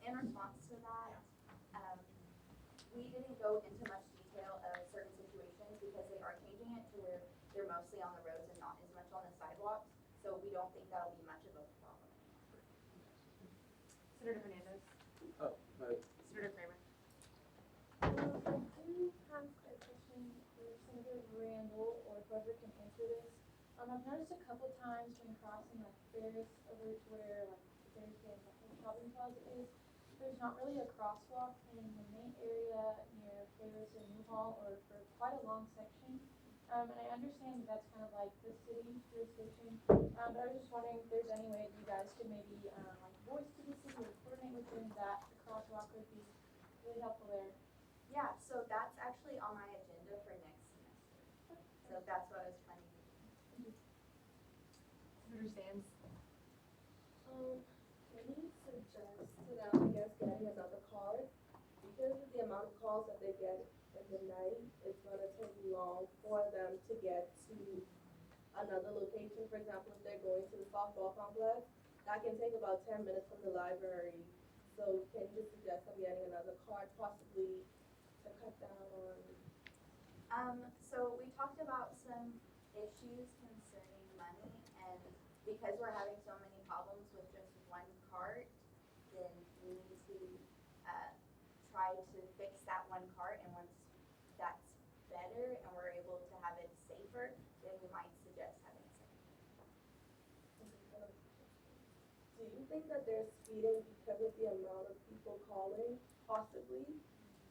In response to that, we didn't go into much detail of certain situations because they are changing it to where they're mostly on the roads and not as much on the sidewalks. So we don't think that'll be much of a problem. Senator Hernandez? Oh, Senator Kramer? I do have a question for Senator Randall, or whoever can answer this. I've noticed a couple times when crossing like Ferris over to where like Ferris and the shopping plaza is, there's not really a crosswalk in the main area near Ferris and Newhall, or for quite a long section. And I understand that's kind of like the city's jurisdiction, but I was just wondering if there's any way you guys could maybe like voice to the city or coordinate with them that the crosswalk would be really helpful there. Yeah, so that's actually on my agenda for next semester. So that's what I was planning to do. Senator Sands? Can you suggest to them, I guess, getting another card? Because of the amount of calls that they get in the night, it's gonna take long for them to get to another location. For example, if they're going to the softball complex, that can take about 10 minutes from the library. So can you just suggest them getting another card, possibly to cut down on? So we talked about some issues concerning money, and because we're having so many problems with just one cart, then we need to try to fix that one cart, and once that's better and we're able to have it safer, then we might suggest having a second. Do you think that they're speeding because of the amount of people calling, possibly?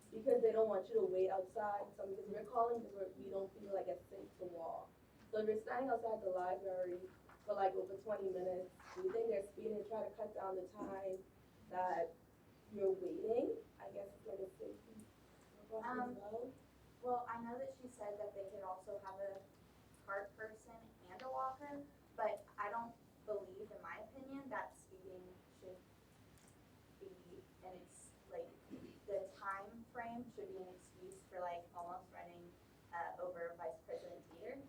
Because they don't want you to wait outside, so because we're calling because we don't feel like it's safe to walk. So if you're standing outside the library for like over 20 minutes, do you think they're speeding to try to cut down the time that you're waiting? I guess it's like a safety precaution as well. Well, I know that she said that they could also have a cart person and a walker, but I don't believe, in my opinion, that speeding should be, and it's like the time frame should be an excuse for like almost running over Vice President Peter.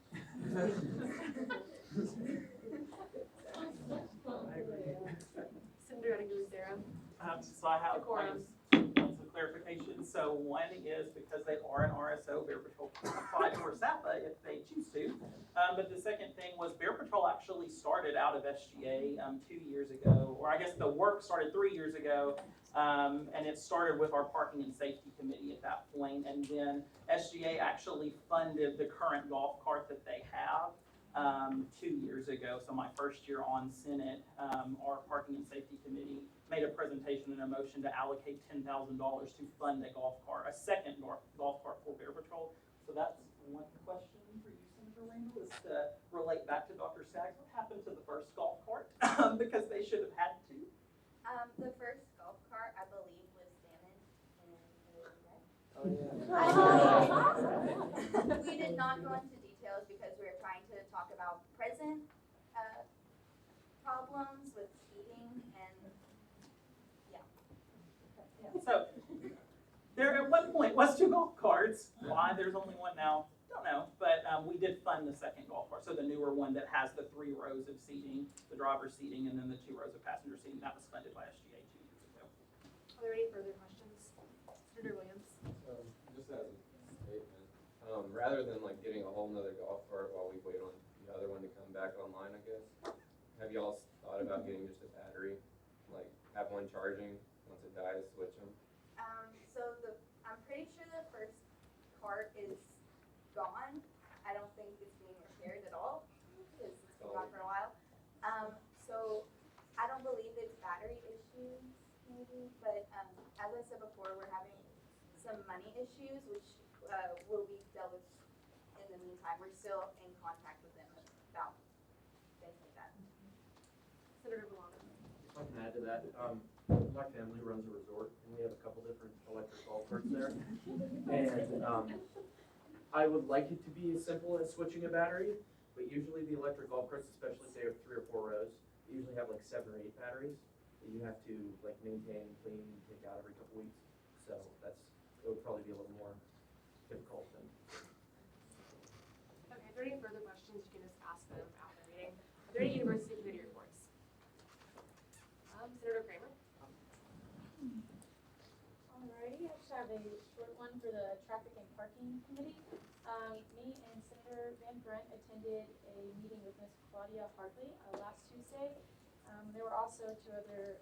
Senator Angulo-Zera? So I have Decorum. some clarification. So one is because they are an RSO, Bear Patrol can apply for SAPA if they choose to. But the second thing was Bear Patrol actually started out of SGA 2 years ago, or I guess the work started 3 years ago. And it started with our Parking and Safety Committee at that point. And then SGA actually funded the current golf cart that they have 2 years ago. So my first year on Senate, our Parking and Safety Committee made a presentation and a motion to allocate $10,000 to fund a golf cart, a second golf cart for Bear Patrol. So that's one question for you, Senator Randall, is to relate back to Dr. Skaggs. What happened to the first golf cart? Because they should have had to. The first golf cart, I believe, was damaged in a wreck. Oh, yeah. I believe. We did not go into details because we were trying to talk about present problems with speeding and, yeah. So there at one point was 2 golf carts. Why there's only one now, don't know. But we did fund the second golf cart. So the newer one that has the 3 rows of seating, the driver's seating, and then the 2 rows of passenger seating. That was funded by SGA 2 years ago. Are there any further questions? Senator Williams? Just as a statement, rather than like getting a whole nother golf cart while we wait on the other one to come back online, I guess, have y'all thought about getting just a battery? Like have one charging, once it dies, switch them? So I'm pretty sure the first cart is gone. I don't think it's being repaired at all because it's been gone for a while. So I don't believe it's battery issues, maybe, but as I said before, we're having some money issues, which will be dealt with in the meantime. We're still in contact with them about things like that. Senator Valano. If I can add to that, my family runs a resort, and we have a couple different electric golf carts there. And I would like it to be as simple as switching a battery, but usually the electric golf carts, especially if they have 3 or 4 rows, they usually have like 7 or 8 batteries that you have to like maintain, clean, take out every couple weeks. So it would probably be a little more difficult than. Okay, if there are any further questions, you can just ask them after the meeting. Are there any university committee reports? Senator Kramer. Alrighty, I just have a short one for the Traffic and Parking Committee. Me and Senator Van Brunt attended a meeting with Ms. Claudia Hartley last Tuesday. There were also 2 other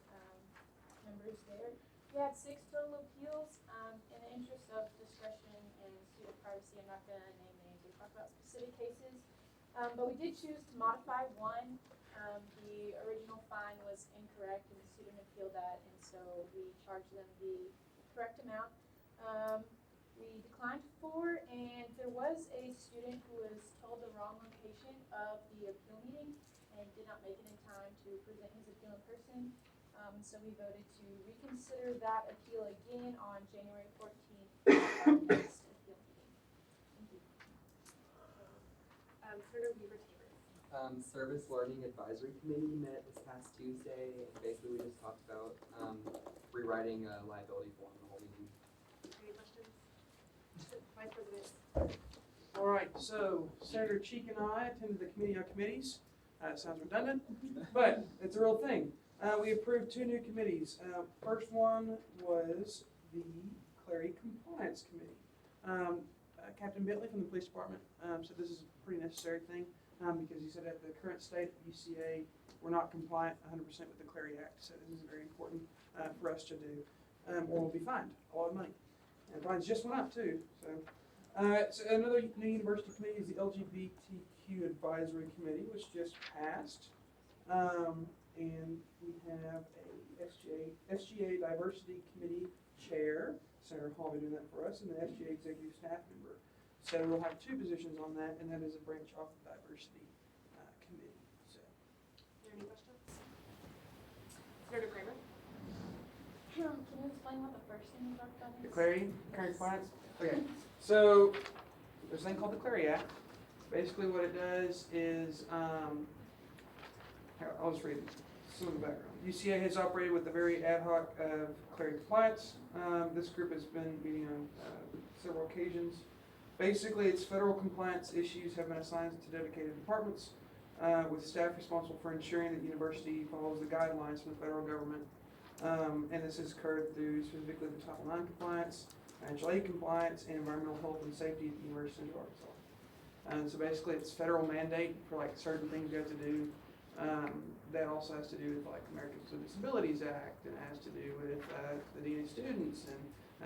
members there. We had 6 total appeals. In the interest of discretion and student privacy, I'm not going to name names or talk about specific cases. But we did choose to modify one. The original fine was incorrect and the student appealed that, and so we charged them the correct amount. We declined 4, and there was a student who was told the wrong location of the appeal meeting and did not make it in time to present his appeal in person. So we voted to reconsider that appeal again on January 14th at our next appeal meeting. Thank you. Senator Weaver-Taber. Service Learning Advisory Committee met this past Tuesday, and basically we just talked about rewriting a liability form the whole meeting. Any questions? Vice President. All right, so Senator Cheek and I attended the Committee on Committees. Sounds redundant, but it's a real thing. We approved 2 new committees. First one was the Clary Compliance Committee. Captain Bentley from the Police Department said this is a pretty necessary thing because he said at the current state of UCA, we're not compliant 100% with the Clary Act. So this is very important for us to do, or we'll be fined a lot of money. And fines just went up too. So another new university committee is the LGBTQ Advisory Committee, which just passed. And we have a SGA Diversity Committee Chair, Senator Hall will be doing that for us, and the SGA Executive Staff Member. So we'll have 2 positions on that, and that is a branch off the Diversity Committee. So. Are there any questions? Senator Kramer. Can you explain what the first thing you talked about is? The Clary Compliance? Okay, so there's a thing called the Clary Act. Basically what it does is, I'll just read some of the background. UCA has operated with a very ad hoc Clary Compliance. This group has been meeting on several occasions. Basically, its federal compliance issues have been assigned to dedicated departments with staff responsible for ensuring that the university follows the guidelines from the federal government. And this has occurred through specifically the Title IX compliance, financial aid compliance, and environmental health and safety at the University of Arkansas. So basically, it's federal mandate for like certain things you have to do. That also has to do with like Americans with Disabilities Act, and has to do with the Dean of Students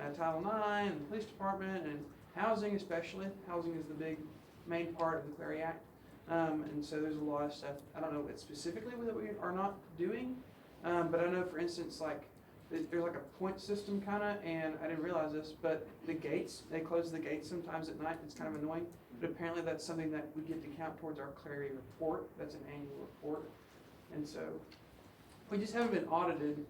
and Title IX and the police department and housing, especially. Housing is the big main part of the Clary Act. And so there's a lot of stuff. I don't know what specifically that we are not doing, but I know, for instance, like there's like a point system kind of, and I didn't realize this, but the gates, they close the gates sometimes at night. It's kind of annoying, but apparently that's something that we get to count towards our Clary report. That's an annual report. And so we just haven't been audited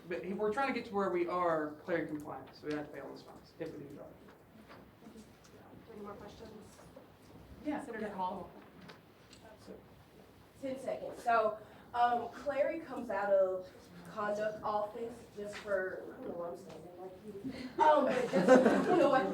but we're trying to get to where we are Clary compliant, so we don't have to pay all those fines if we do audit. Any more questions? Yeah. Senator Hall. 10 seconds. So, Clary comes out of conduct office just for, I don't know what I'm saying, like you. But just, I don't know what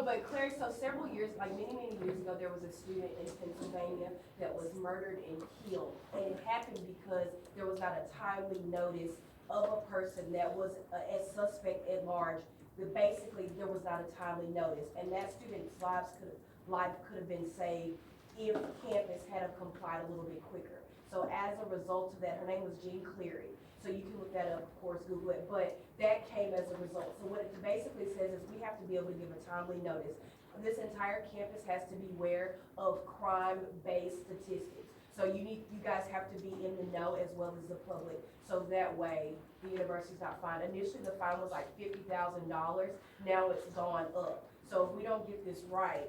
but Clary, so several years, like many years ago, there was a student in Pennsylvania that was murdered and killed. And it happened because there was not a timely notice of a person that was a suspect at large. But basically, there was not a timely notice. And that student's life could have been saved if campus had have complied a little bit quicker. So as a result of that, her name was Jean Cleary. So you can look that up, of course, Google it. But that came as a result. So what it basically says is we have to be able to give a timely notice. This entire campus has to be aware of crime-based statistics. So you guys have to be in the know as well as the public, so that way the university's not fined. Initially, the fine was like $50,000, now it's gone up. So if we don't get this right,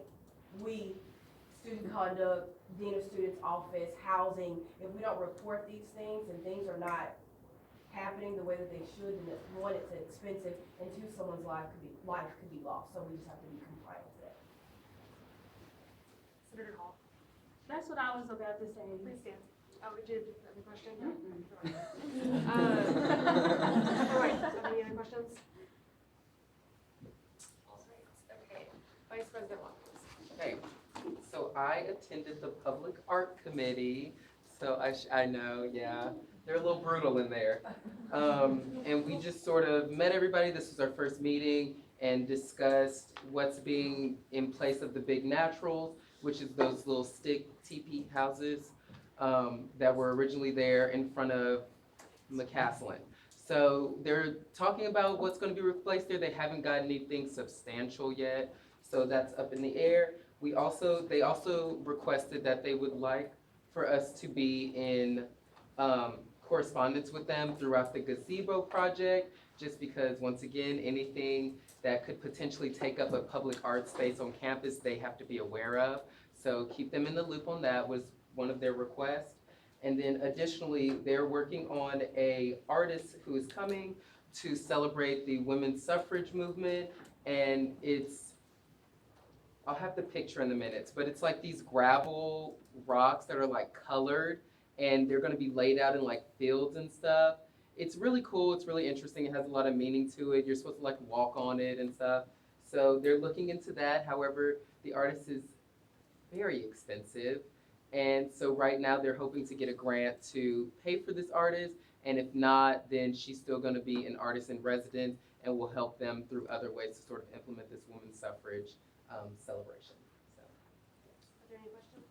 student conduct, dean of students office, housing, if we don't report these things and things are not happening the way that they should, then one, it's expensive, and two, someone's life could be lost. So we just have to be compliant with that. Senator Hall. That's what I was about to say. Please stand. Oh, we did the question? No. All right, any other questions? All right, okay. Vice President Watkins. Okay, so I attended the Public Art Committee, so I know, yeah, they're a little brutal in there. And we just sort of met everybody. This was our first meeting and discussed what's being in place of the big naturals, which is those little stick teepee houses that were originally there in front of McCaslin. So they're talking about what's going to be replaced there. They haven't got anything substantial yet, so that's up in the air. They also requested that they would like for us to be in correspondence with them throughout the gazebo project, just because, once again, anything that could potentially take up a public art space on campus, they have to be aware of. So keep them in the loop on that was one of their requests. And then additionally, they're working on a artist who is coming to celebrate the women's suffrage movement. And I'll have the picture in the minutes, but it's like these gravel rocks that are like colored, and they're gonna be laid out in like fields and stuff. It's really cool, it's really interesting, it has a lot of meaning to it. You're supposed to like walk on it and stuff. So they're looking into that. However, the artist is very expensive. And so right now they're hoping to get a grant to pay for this artist. And if not, then she's still gonna be an artist in residence and will help them through other ways to sort of implement this women's suffrage celebration. So. Are there any questions?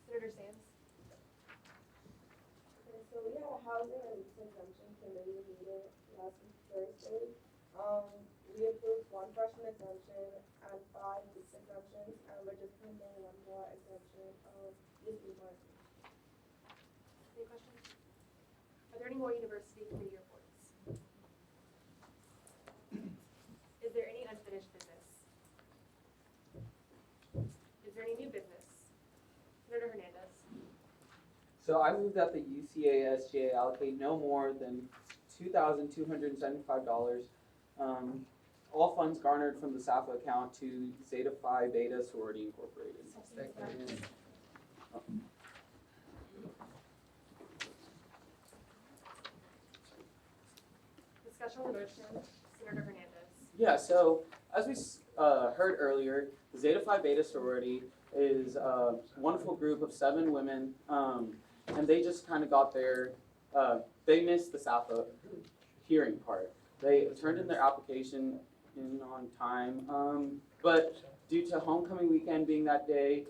Senator Sands. Okay, so we had a housing and consumption committee meeting last week Thursday. We approved 1 freshman exemption and 5 lease exemptions, and we're just pending 1 more exemption of this market. Any questions? Are there any more university committee reports? Is there any unfinished business? Is there any new business? Senator Hernandez. So I move that the UCASGA allocate no more than $2,275, all funds garnered from the SAFA account to Zeta Phi Beta Sorority Incorporated. Discussion on the motion. Senator Hernandez. Yeah, so as we heard earlier, the Zeta Phi Beta Sorority is a wonderful group of 7 women, and they just kind of got their, they missed the SAFA hearing part. They turned in their application in on time, but due to homecoming weekend being that day,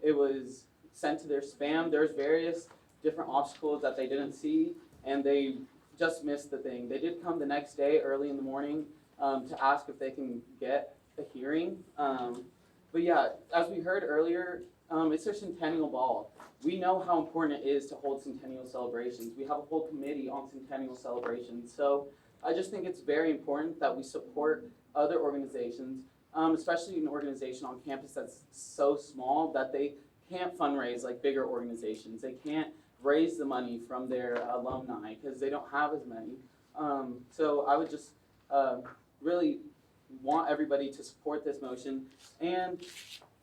it was sent to their spam. There's various different obstacles that they didn't see, and they just missed the thing. They did come the next day early in the morning to ask if they can get a hearing. But yeah, as we heard earlier, it's their centennial ball. We know how important it is to hold centennial celebrations. We have a whole committee on centennial celebrations. So I just think it's very important that we support other organizations, especially an organization on campus that's so small that they can't fundraise like bigger organizations. They can't raise the money from their alumni because they don't have as many. So I would just really want everybody to support this motion. And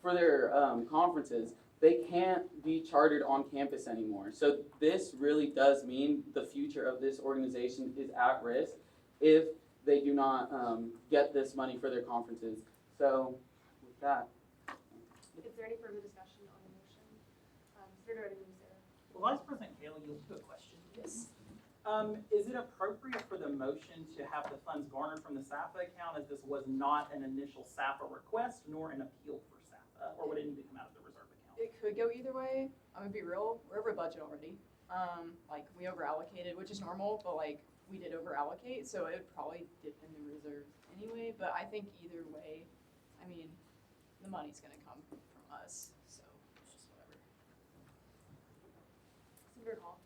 for their conferences, they can't be chartered on campus anymore. So this really does mean the future of this organization is at risk if they do not get this money for their conferences. So with that. Is there any further discussion on the motion? Senator Edmund. Well, Vice President Haley, you have a question. Yes. Is it appropriate for the motion to have the funds garnered from the SAFA account, as this was not an initial SAFA request nor an appeal for SAFA, or would it need to come out of the reserve account? It could go either way. I'm gonna be real, we're over budget already. Like we over allocated, which is normal, but like we did over allocate, so it would probably dip in the reserves anyway, but I think either way, I mean, the money's gonna come from us, so it's just whatever. Senator Hall.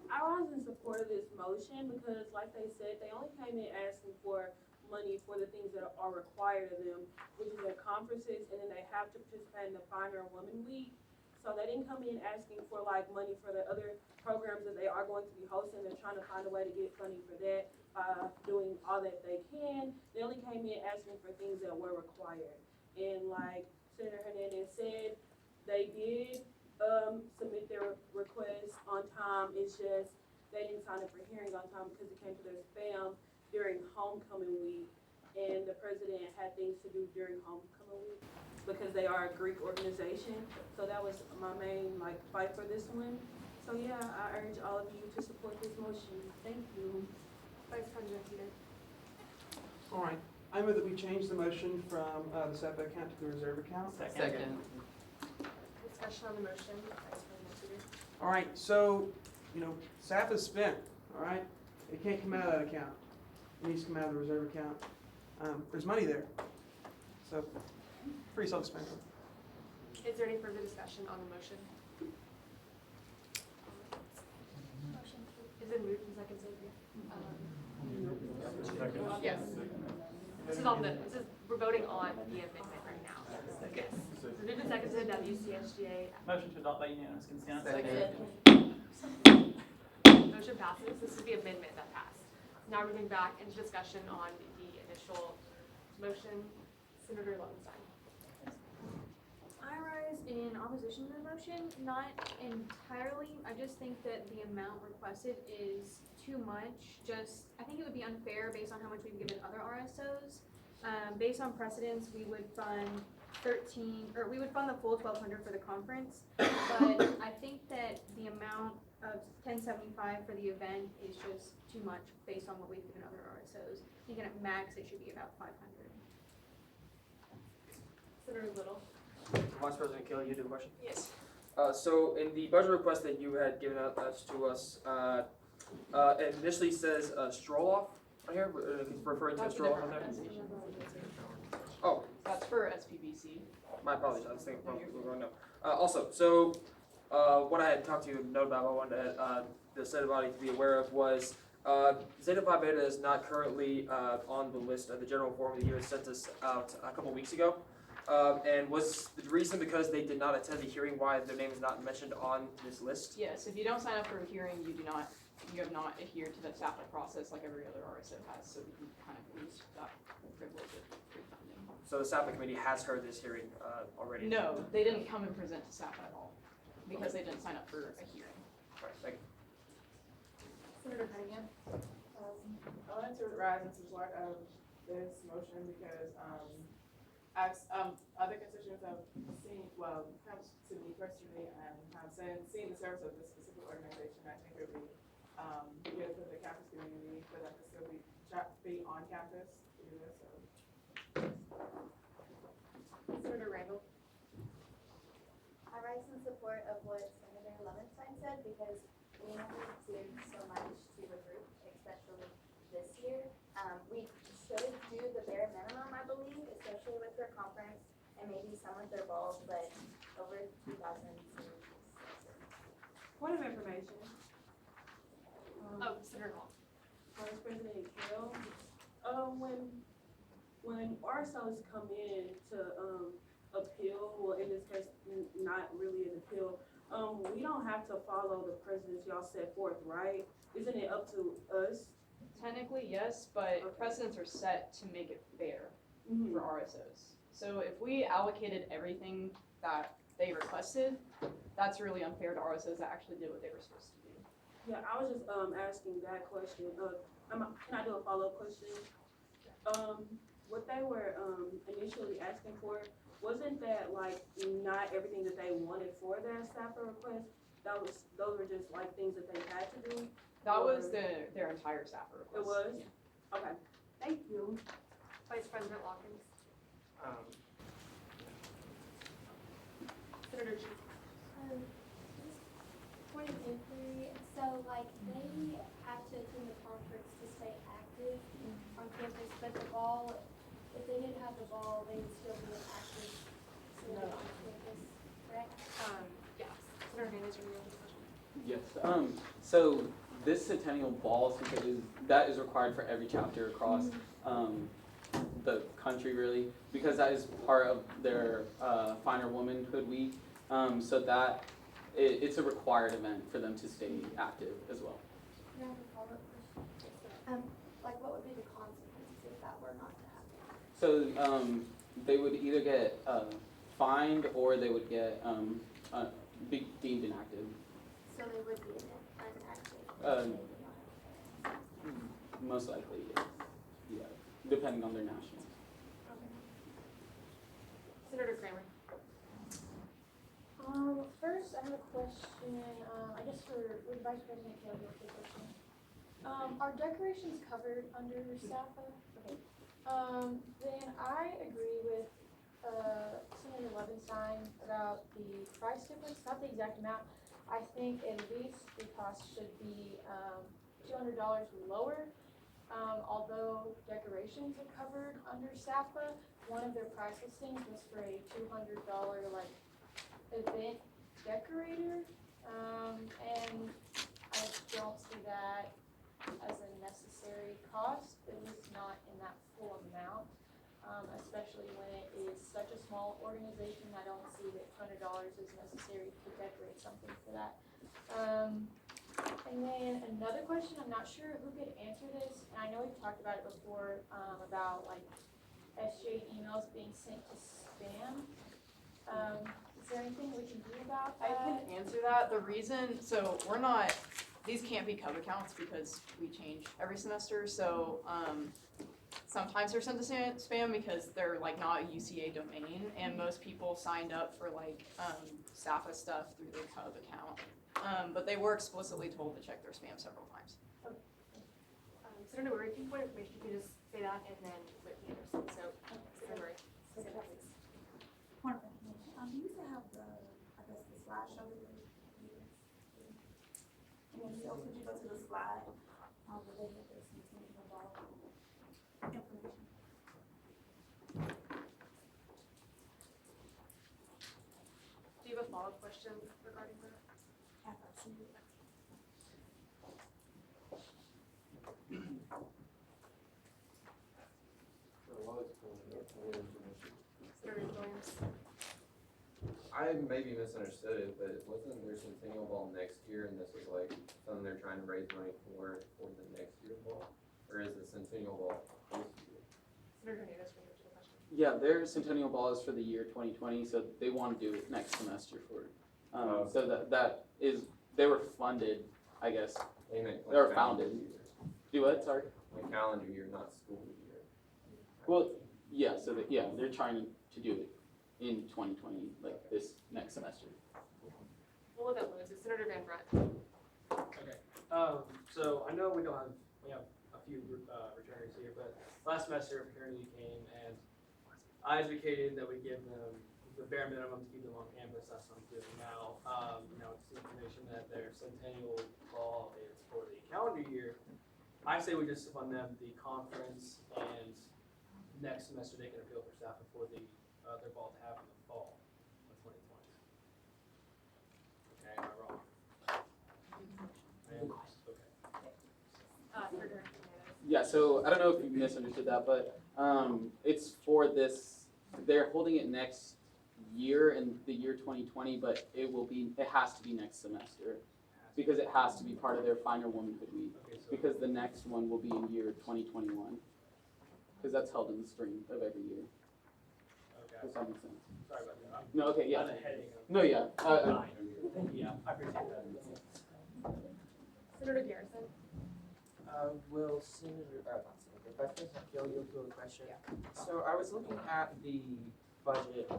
I was in support of this motion because, like they said, they only came in asking for money for the things that are required of them, which is their conferences, and then they have to participate in the Finder a Woman Week. So they didn't come in asking for like money for the other programs that they are going to be hosting. They're trying to find a way to get funding for that by doing all that they can. They only came in asking for things that were required. And like Senator Hernandez said, they did submit their request on time. It's just they didn't sign up for hearing on time because it came to their spam during homecoming week, and the president had things to do during homecoming week because they are a Greek organization. So that was my main like fight for this one. So yeah, I urge all of you to support this motion. Thank you. Vice President Peter. All right, I move that we change the motion from the SEPA account to the reserve account. Second. Discussion on the motion. Vice President Peter. All right, so, SAP is spent, all right? It can't come out of that account. It needs to come out of the reserve account. There's money there. So, pretty self-explanatory. Is there any further discussion on the motion? Is it moved and seconded? Yes. We're voting on the amendment right now. Yes. So moved and seconded that UCSGA. Motion to adopt by unanimous consent. Motion passes. This is the amendment that passed. Now we're moving back into discussion on the initial motion. Senator Lowenstein. I rise in opposition to the motion, not entirely. I just think that the amount requested is too much. I think it would be unfair based on how much we've given other RSOs. Based on precedence, we would fund we would fund the full $1,200 for the conference. But I think that the amount of $1,075 for the event is just too much based on what we've given other RSOs. I think at max it should be about $500. Senator Little. Vice President Kelly, you do a question? Yes. So in the budget request that you had given out to us, it initially says stroll off right here, referring to a stroll off on there. Oh, That's for SPBC. my apologies. I was thinking we're going no. Also, so what I had talked to you about, I wanted the Senate body to be aware of was Zeta Phi Beta is not currently on the list of the general forum that you had sent us out a couple weeks ago. And was the reason because they did not attend the hearing why their name is not mentioned on this list? Yes, if you don't sign up for a hearing, you have not adhered to the SAPA process like every other RSO has, so you kind of lose that privilege of pre-funding. So the SAPA committee has heard this hearing already? No, they didn't come and present to SAPA at all, because they didn't sign up for a hearing. All right, thank you. Senator Cunningham. I wanted to rise in support of this motion because as other constituents have seen, well, come to me personally and have seen the service of this specific organization, I think it would be good for the campus community for them to still be on campus to do this. So. Senator Randall. I rise in support of what Senator Lowenstein said because we never did so much to recruit, especially this year. We should do the bare minimum, I believe, especially with their conference and maybe some with their balls, but over 2,000 seems. Point of information. Senator Hall. Vice President Kell, when RSOs come in to appeal, well, in this case, not really an appeal, we don't have to follow the precedents y'all set forth, right? Isn't it up to us? Technically, yes, but precedents are set to make it fair for RSOs. So if we allocated everything that they requested, that's really unfair to RSOs that actually did what they were supposed to do. Yeah, I was just asking that question. Can I do a follow-up question? What they were initially asking for, wasn't that like not everything that they wanted for their SAPA request? Those were just like things that they had to do? That was their entire SAPA request. It was? Yeah. Okay, thank you. Vice President Watkins. Senator Cheese. Point of inquiry, so like they have to ball, if they didn't have the ball, they would still be an active student on campus, correct? Yes. Senator Hernandez, are you ready for this question? Yes. So this centennial ball that is required for every chapter across the country, really, because that is part of their Finer Womanhood Week. So that it's a required event for them to stay active as well. Can I have a follow-up question? Like what would be the consequences if that were not to happen? So they would either get fined or they would get be deemed inactive. So they would be inactive? Most likely, yes. Yeah, depending on their nationals. Senator Kramer. First, I have a question, I guess for Vice President Kelly, a question. Are decorations covered under SAFA? Okay. Then I agree with Senator Levinstein about the price difference, not the exact amount. I think at least the cost should be $200 lower. Although decorations are covered under SAFA, one of their price listings was for a $200 like event decorator, and I don't see that as a necessary cost, at least not in that full amount, especially when it is such a small organization. I don't see that $200 is necessary to decorate something for that. And then another question, I'm not sure who could answer this, and I know we've talked about it before, about like SJ emails being sent to spam. Is there anything we can do about I that? can answer that. The reason, so these can't be cub accounts because we change every semester. So sometimes they're sent to spam because they're like not a UCA domain, and most people signed up for like SAFA stuff through their cub account. But they were explicitly told to check their spam several times. Senator Murray, if you want information, you can just say that and then Whitney Anderson. So, Senator Murray, say that please. Point of information, do you still have the slideshow that they use? And then so could you go to the slide, where they have this centennial ball information? Do you have a follow-up question regarding that? Absolutely. Senator Williams. I maybe misunderstood it, but wasn't there Centennial Ball next year, and this was like something they're trying to raise money for the next year's ball? Or is it Centennial Ball this year? Senator Hernandez, for your question. Yeah, their centennial ball is for the year 2020, so they want to do it next semester for it. So that is, they were funded, I guess. They were founded. Do what? Sorry. Like calendar year, not school year. Well, yeah. So they're trying to do it in 2020, like this next semester. We'll let that lose. It's Senator Van Brent. Okay, so I know we have a few returners here, but last semester Paternity came and I advocated that we give them the bare minimum to keep them on campus. That's what I'm doing now. It's the information that their centennial ball is for the calendar year. I say we just fund them the conference, and next semester they can appeal for staff before their ball to have in the fall of 2020. Okay, am I wrong? Senator Hernandez. Yeah. So I don't know if you misunderstood that, but it's for this. They're holding it next year in the year 2020, but it has to be next semester because it has to be part of their Finer Womanhood Week. Okay, so Because the next one will be in year 2021. Because that's held in the spring of every year. okay. Does that make sense? Sorry about that. No, okay, yeah. I'm heading up. No, yeah. Yeah, I appreciate that. Senator Garrison. Will Senator, not Senator, Vice President Gill, you'll do a question? So I was looking at the budget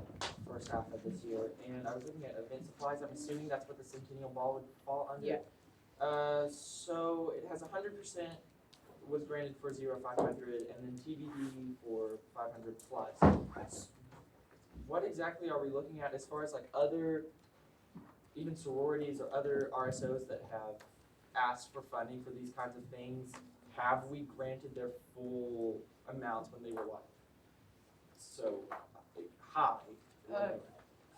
for staff of this year, and I was looking at event supplies. I'm assuming that's what the Centennial Ball would fall under? Yeah. So it has 100% was granted for 0-500, and then TBD for 500 plus. What exactly are we looking at as far as like other, even sororities or other RSOs that have asked for funding for these kinds of things? have we granted their full amounts when they were what? So high?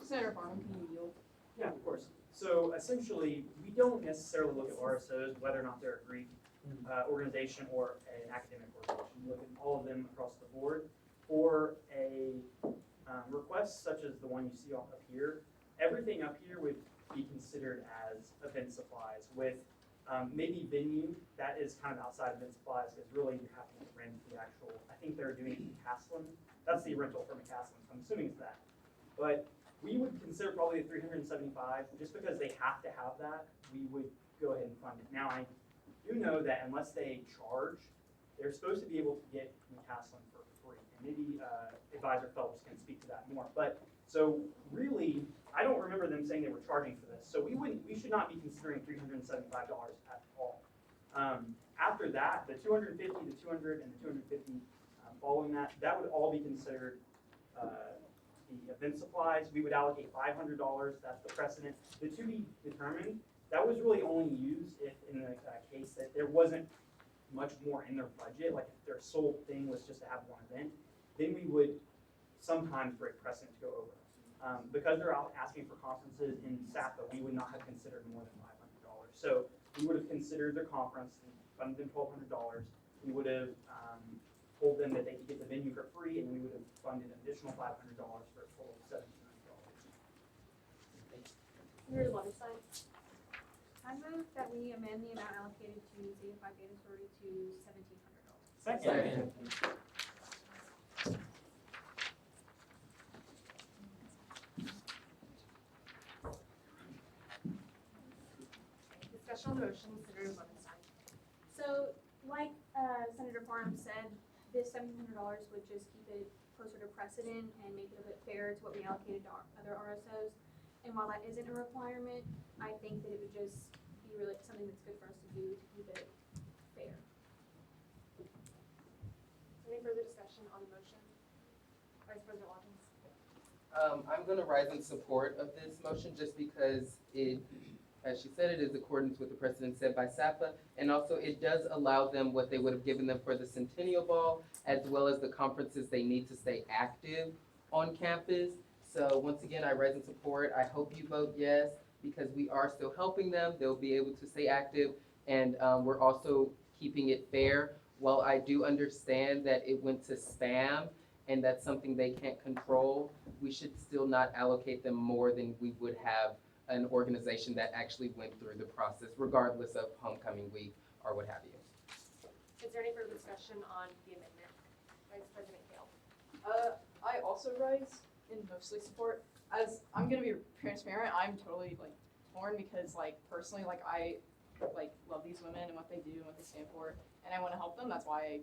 Senator Farnham, can you yield? Yeah, of course. So essentially, we don't necessarily look at RSOs, whether or not they're a Greek organization or an academic organization. We look at all of them across the board. For a request such as the one you see up here, everything up here would be considered as event supplies with maybe venue. That is kind of outside event supplies because really you have to rent the actual, I think they're doing McCaslin. That's the rental for McCaslin, so I'm assuming it's that. But we would consider probably a 375, just because they have to have that, we would go ahead and fund it. Now, I do know that unless they charge, they're supposed to be able to get McCaslin for free. And maybe Advisor Phelps can speak to that more. But so really, I don't remember them saying they were charging for this. So we should not be considering $375 at all. After that, the 250, the 200, and the 250 following that, that would all be considered the event supplies. We would allocate $500, that's the precedent. The to be determined, that was really only used if in the case that there wasn't much more in their budget, like if their sole thing was just to have one event, then we would sometimes break precedent to go over. Because they're out asking for conferences in SAPA, we would not have considered more than $500. So we would have considered their conference and funded them $1,200. We would have told them that they could get the venue for free, and we would have funded an additional $500 for a total of $1,700. Senator Lovenstein. I move that we amend the amount allocated to Zeta Phi Beta Sorority to $1,700. Second. Discussion on the motion, Senator Lovenstein. So, like Senator Farnham said, this $1,700 would just keep it closer to precedent and make it a bit fairer to what we allocated to other RSOs. And while that isn't a requirement, I think that it would just be really something that's good for us to do to keep it fair. Any further discussion on the motion? Vice President Watkins. I'm going to rise in support of this motion just because it, as she said, it is accordance with the precedent set by SAPA, and also it does allow them what they would have given them for the Centennial Ball, as well as the conferences they need to stay active on campus. So once again, I rise in support. I hope you vote yes, because we are still helping them. They'll be able to stay active, and we're also keeping it fair. While I do understand that it went to spam, and that's something they can't control, we should still not allocate them more than we would have an organization that actually went through the process, regardless of homecoming week or what have you. Is there any further discussion on the amendment? Vice President Kale. I also rise in mostly support. As I'm gonna be transparent, I'm totally like torn because like personally, like I like love these women and what they do and what they stand for, and I want to help them. That's why I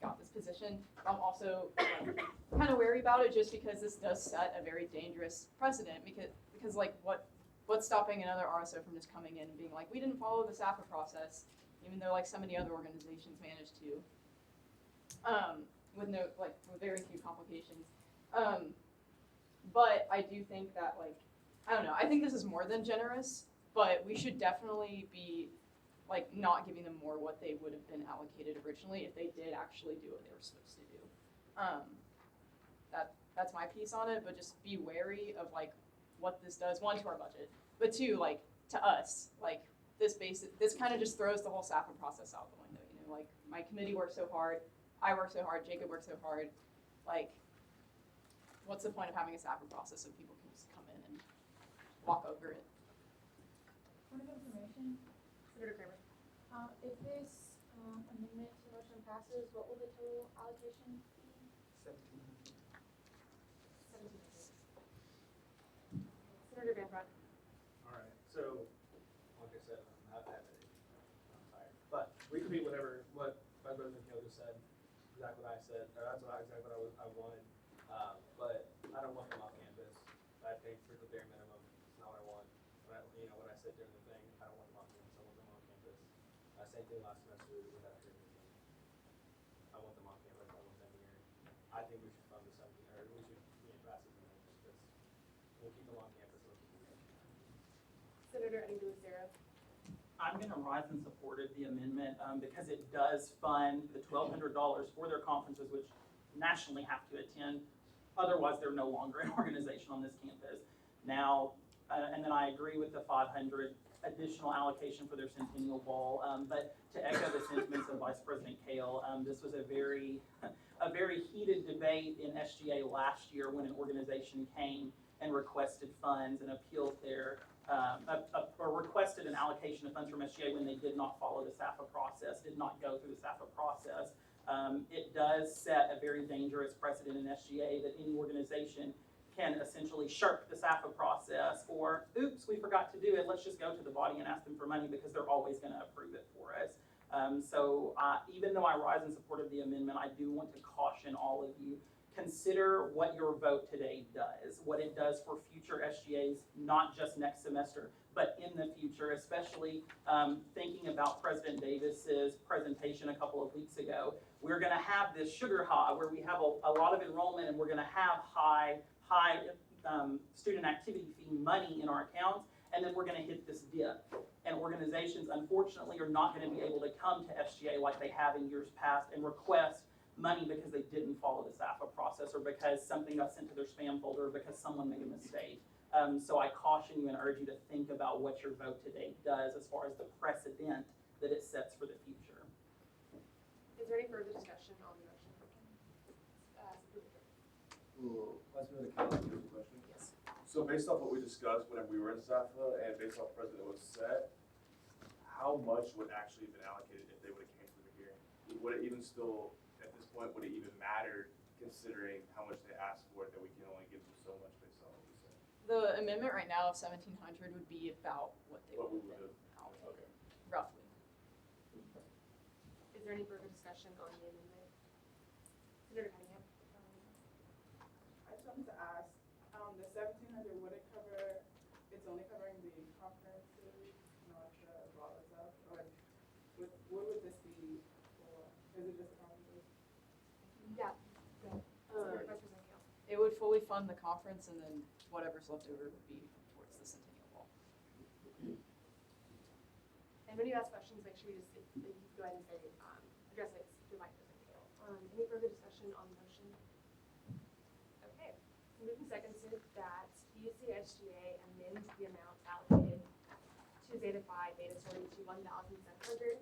got this position. I'm also like, kind of wary about it just because this does set a very dangerous precedent because like what's stopping another RSO from just coming in and being like, we didn't follow the SAPA process, even though like so many other organizations managed to, with very few complications. But I do think that like, I don't know, I think this is more than generous, but we should definitely be like not giving them more what they would have been allocated originally if they did actually do what they were supposed to do. That's my piece on it, but just be wary of like what this does, one, to our budget, but two, like to us, like this kind of just throws the whole SAPA process out the window. You know, like my committee worked so hard, I worked so hard, Jacob worked so hard, like what's the point of having a SAPA process if people can just come in and walk over it? Point of information, Senator Kramer. if this amendment to the motion passes, what will the total allocation be? 17. Senator Van Broek. Alright, so, like I said, I'm tired. But we could be whatever, what Vice President Kale just said, exactly what I said, or that's exactly what I wanted. But I don't want them off campus. I think for the bare minimum, it's not what I want. What I said during the thing, I don't want them off campus, I want them on campus. Same thing last semester with that training thing. I want them on campus, I want them here. I think we should fund the 17, or we should pass it because we'll keep them on campus. Senator Eddie Lucero. I'm gonna rise in support of the amendment, because it does fund the $1,200 for their conferences, which nationally have to attend. Otherwise, they're no longer an organization on this campus. Now, and then I agree with the 500 additional allocation for their Centennial Ball. But to echo the sentiments of Vice President Kale, this was a very heated debate in SGA last year when an organization came and requested funds and appealed their, or requested an allocation of funds from SGA when they did not follow the SAFA process, did not go through the SAFA process. It does set a very dangerous precedent in SGA that any organization can essentially shirk the SAFA process, or, oops, we forgot to do it, let's just go to the body and ask them for money because they're always gonna approve it for us. So even though I rise in support of the amendment, I do want to caution all of you, consider what your vote today does, what it does for future SGAs, not just next semester, but in the future, especially thinking about President Davis's presentation a couple of weeks ago. We're gonna have this sugar high where we have a lot of enrollment and we're gonna have high student activity fee money in our accounts, and then we're gonna hit this dip. And organizations, unfortunately, are not gonna be able to come to SGA like they have in years past and request money because they didn't follow the SAFA process, or because something got sent to their spam folder, or because someone made a mistake. So I caution you and urge you to think about what your vote today does as far as the precedent that it sets for the future. Is there any further discussion on the motion? Let's move to the question. Yes. So based off what we discussed whenever we were in SAFA and based off precedent was set, how much would actually have been allocated if they would have came through the hearing? Would it even still, at this point, would it even matter considering how much they asked for it, that we can only give them so much based on what we said? The amendment right now of 1,700 would be about what they would have allocated, roughly. Is there any further discussion on the amendment? Senator Cunningham? I just wanted to ask, the 1,700, would it cover, it's only covering the conferences, not the ball itself? Or what would this be for? Is it just the conferences? Yeah. Vice President Kale. It would fully fund the conference, and then whatever's left over would be towards the Centennial Ball. And when you ask questions, make sure you just go ahead and say, address it to Vice President Kale. Any further discussion on the motion? Okay. Moving seconds to that UCASGA amends the amount allocated to Zeta Phi Beta Sorority to 1,700.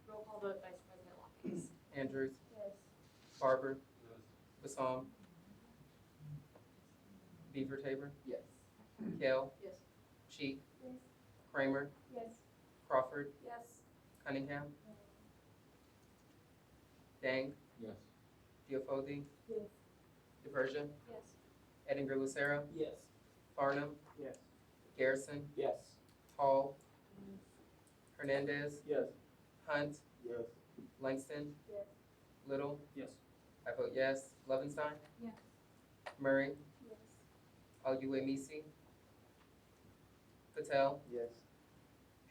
Roll call vote, Vice President Watkins. Andrews, Yes. Barber, Bassam, Beaver Tabor, Yes. Kale, Yes. Cheek, Yes. Kramer, Yes. Crawford, Yes. Cunningham, Dang, Yes. Diofodi, Yes. Diversion, Yes. Eddinger Lucero, Yes. Farnham, Yes. Garrison, Yes. Hall, Hernandez, Yes. Hunt, Yes. Langston, Yes. Little, Yes. I vote yes. Lovenstein, Yes. Murray, Yes. Aluemisi, Patel, Yes.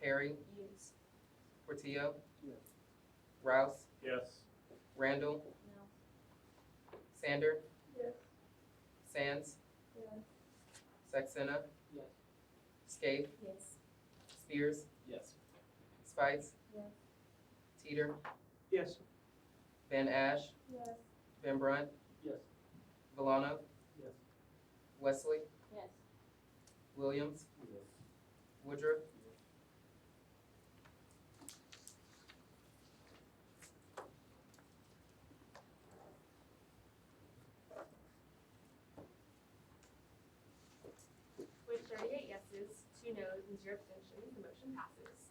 Perry, Yes. Portillo, Yes. Rouse, Yes. Randall, No. Sander, Yes. Sands, Yes. Saxena, Yes. Scaife, Yes. Spears, Yes. Spites, Yes. Teeter, Yes. Van Ash, Yes. Van Brunt, Yes. Villano, Yes. Wesley, Yes. Williams, Yes. Woodruff, With 38 yeses, 2 noes, and 0 abstentions, the motion passes.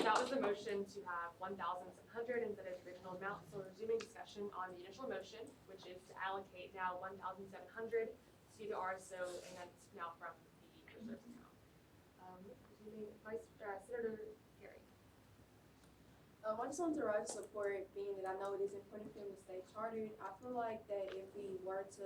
That was the motion to have 1,700 instead of the original amount. So we're resuming discussion on the initial motion, which is to allocate now 1,700 to the RSO, and that's now from the reserves account. Senator Gary. I just want to rise support, being that I know it is important for them to stay chartered. I feel like that if we were to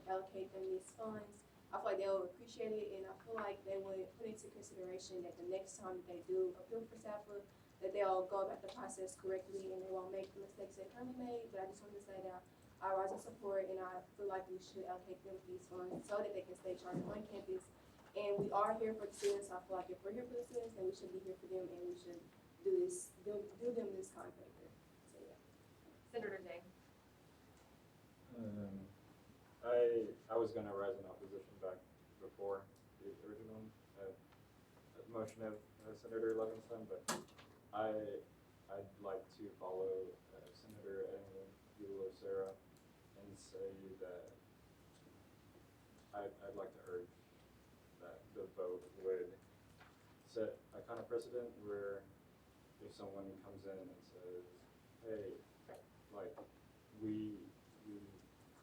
allocate them these funds, I feel like they would appreciate it, and I feel like they would put into consideration that the next time they do appeal for SAFA, that they'll go about the process correctly and they won't make the mistakes they currently made. But I just wanted to say that I rise in support, and I feel like we should allocate them these funds so that they can stay chartered on campus And we are here for the students, so I feel like if we're here for the students, then we should be here for them, and we should do them this kind of favor. So, yeah. Senator Day. I was gonna rise in opposition back before the original motion of Senator Levinson, but I'd like to follow Senator Lucera and say that I'd like to urge that the vote would set a kind of precedent where if someone comes in and says, hey, like, we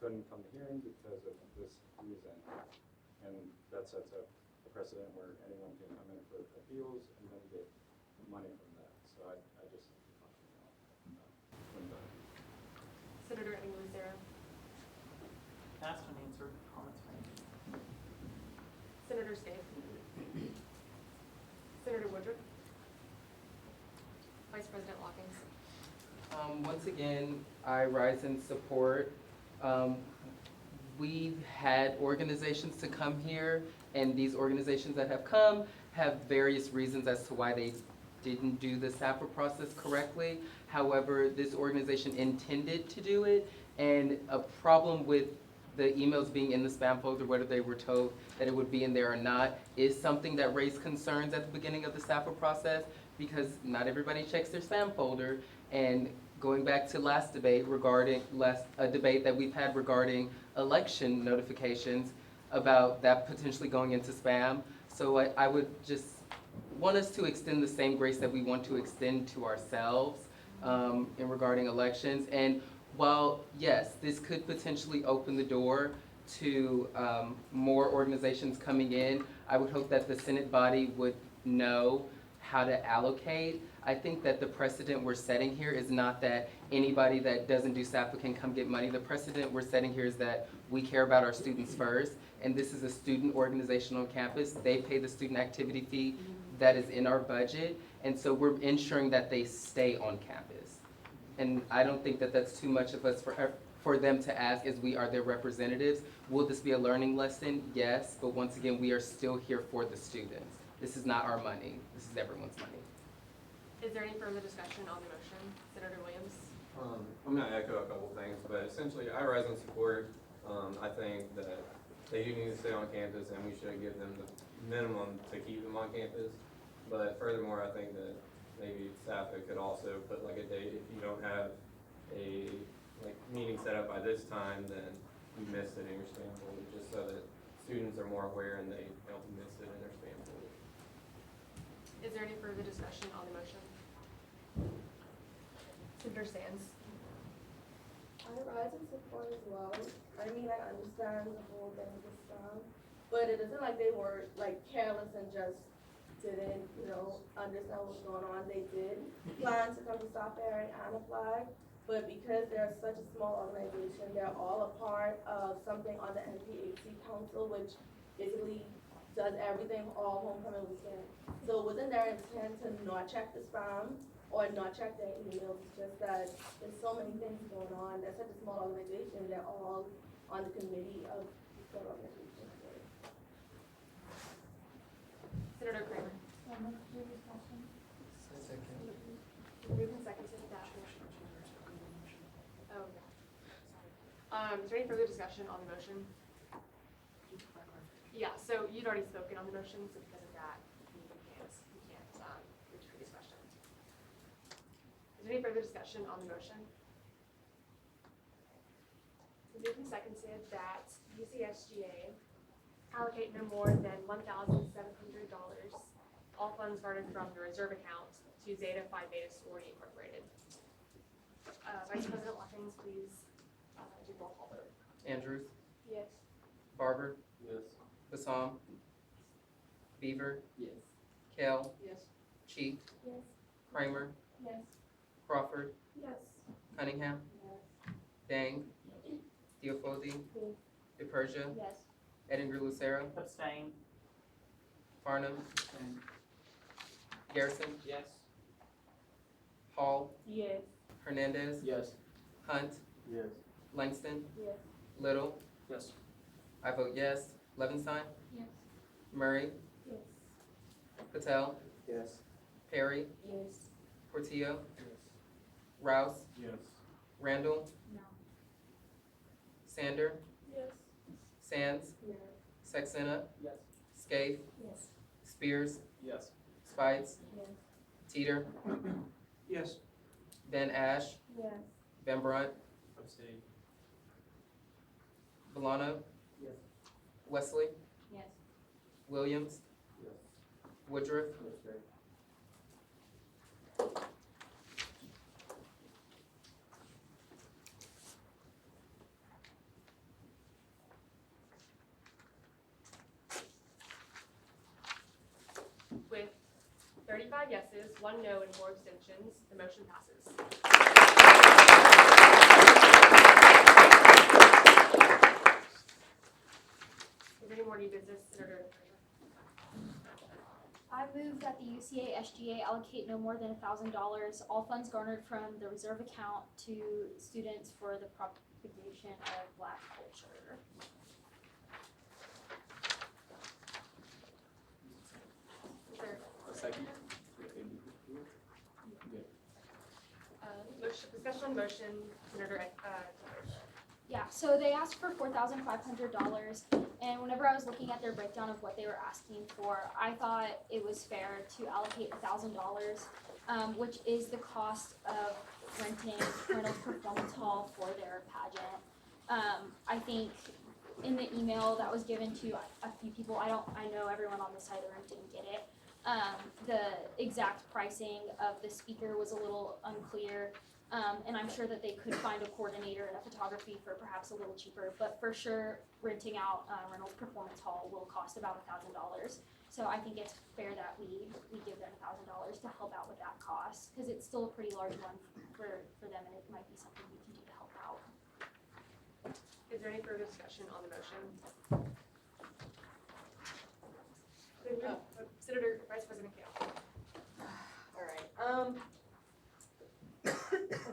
couldn't come to hearing because of this reason, and that sets up a precedent where anyone can come in for appeals and then get money from that. So I just caution you on when voting. Senator Lucera. Asked and answered, comments made. Senator Stave. Senator Woodruff. Vice President Lockings. Once again, I rise in support. We've had organizations to come here, and these organizations that have come have various reasons as to why they didn't do the SAPA process correctly. However, this organization intended to do it, and a problem with the emails being in the spam folder, whether they were told that it would be in there or not, is something that raised concerns at the beginning of the SAPA process, because not everybody checks their spam folder. And going back to last debate regarding, a debate that we've had regarding election notifications about that potentially going into spam. So I would just want us to extend the same grace that we want to extend to ourselves in regarding elections. And while, yes, this could potentially open the door to more organizations coming in, I would hope that the Senate body would know how to allocate. I think that the precedent we're setting here is not that anybody that doesn't do SAPA can come get money. The precedent we're setting here is that we care about our students first, and this is a student organization on campus. They pay the student activity fee that is in our budget, and so we're ensuring that they stay on campus. And I don't think that that's too much of us for them to ask, as we are their representatives. Will this be a learning lesson? Yes, but once again, we are still here for the students. This is not our money. This is everyone's money. Is there any further discussion on the motion? Senator Williams? I'm gonna echo a couple things, but essentially I rise in support. I think that they do need to stay on campus, and we should give them the minimum to keep them on campus. But furthermore, I think that maybe SAPA could also put like a date, if you don't have a meeting set up by this time, then you missed it in your spam folder, just so that students are more aware and they don't miss it in their spam folder. Is there any further discussion on the motion? Senator Sands. I rise in support as well. I mean, I understand the whole thing with STEM, but it isn't like they were like careless and just didn't, understand what's going on. They did plan to come to South Area and apply, but because they're such a small organization, they're all a part of something on the NPHC Council, which basically does everything all homecoming weekend. So within their intent to not check the spam or not check their emails, it's just that there's so many things going on. They're such a small organization, they're all on the committee of the organization. Senator Kramer. Moving second to that. Oh, yeah. Is there any further discussion on the motion? Yeah, so you'd already spoken on the motion, so because of that, we can't return these questions. Is there any further discussion on the motion? Moved and seconded that UCSGA allocate no more than $1,700, all funds garnered from the reserve account, to Zeta Phi Beta Sorority Incorporated. Vice President Watkins, please do roll call vote. Andrews? Yes. Barber? Yes. Bassam? Beaver? Yes. Kell? Yes. Cheek? Yes. Kramer? Yes. Crawford? Yes. Cunningham? Dang? Diofodi? DePersia? Yes. Edinburgh Lucero? Abstain. Farnham? Garrison? Yes. Hall? Yes. Hernandez? Yes. Hunt? Yes. Langston? Yes. Little? Yes. I vote yes. Levinstein? Yes. Murray, Yes. Patel, Yes. Perry, Yes. Portillo, Rouse, Yes. Randall, No. Yes. Sander, Sands, Yes. Saxena, Yes. Scaife, Yes. Spears, Yes. Spites, Yes. Teeter, Yes. Van Ash, Yes. Van Brunt, Abstain. Valano, Yes. Wesley, Yes. Williams, Yes. Woodruff, With 35 yeses, 1 no, and 4 abstentions, the motion passes. Is there any more new business, Senator? I move that the UCASGA allocate no more than $1,000, all funds garnered from the reserve account to students for the propagation of Black culture. Is there A second. motion, discussion on motion, Senator, Yeah, so they asked for $4,500, and whenever I was looking at their breakdown of what they were asking for, I thought it was fair to allocate $1,000, which is the cost of renting Reynolds Performance Hall for their pageant. I think in the email that was given to a few people, I know everyone on this side of the room didn't get it. The exact pricing of the speaker was a little unclear. And I'm sure that they could find a coordinator and a photography for perhaps a little cheaper, but for sure renting out Reynolds Performance Hall will cost about $1,000. So I think it's fair that we give them $1,000 to help out with that cost, because it's still a pretty large one for them, and it might be something we can do to help out. is there any further discussion on the motion? Senator Vice President Kale. All right.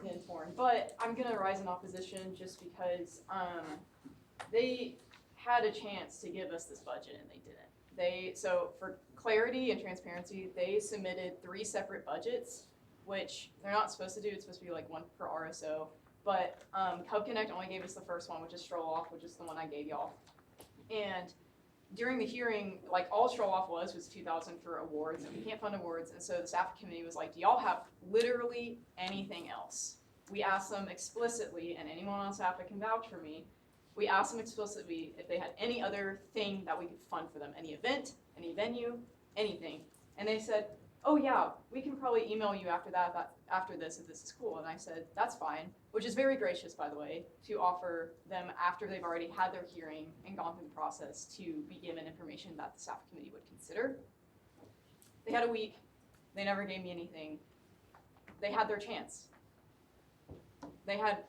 Again, torn, but I'm gonna rise in opposition just because they had a chance to give us this budget and they didn't. So for clarity and transparency, they submitted 3 separate budgets, which they're not supposed to do. It's supposed to be like 1 per RSO. But Cub Connect only gave us the first one, which is Stroll Off, which is the one I gave y'all. And during the hearing, like all Stroll Off was $2,000 for awards, and we can't fund awards. And so the staff committee was like, do y'all have literally anything else? We asked them explicitly, and anyone on staff that can vouch for me, we asked them explicitly if they had any other thing that we could fund for them, any event, any venue, anything. And they said, oh yeah, we can probably email you after after this if this is cool. And I said, that's fine, which is very gracious, by the way, to offer them after they've already had their hearing and gone through the process to be given information that the staff committee would consider. They had a week. They never gave me anything. They had their chance. They had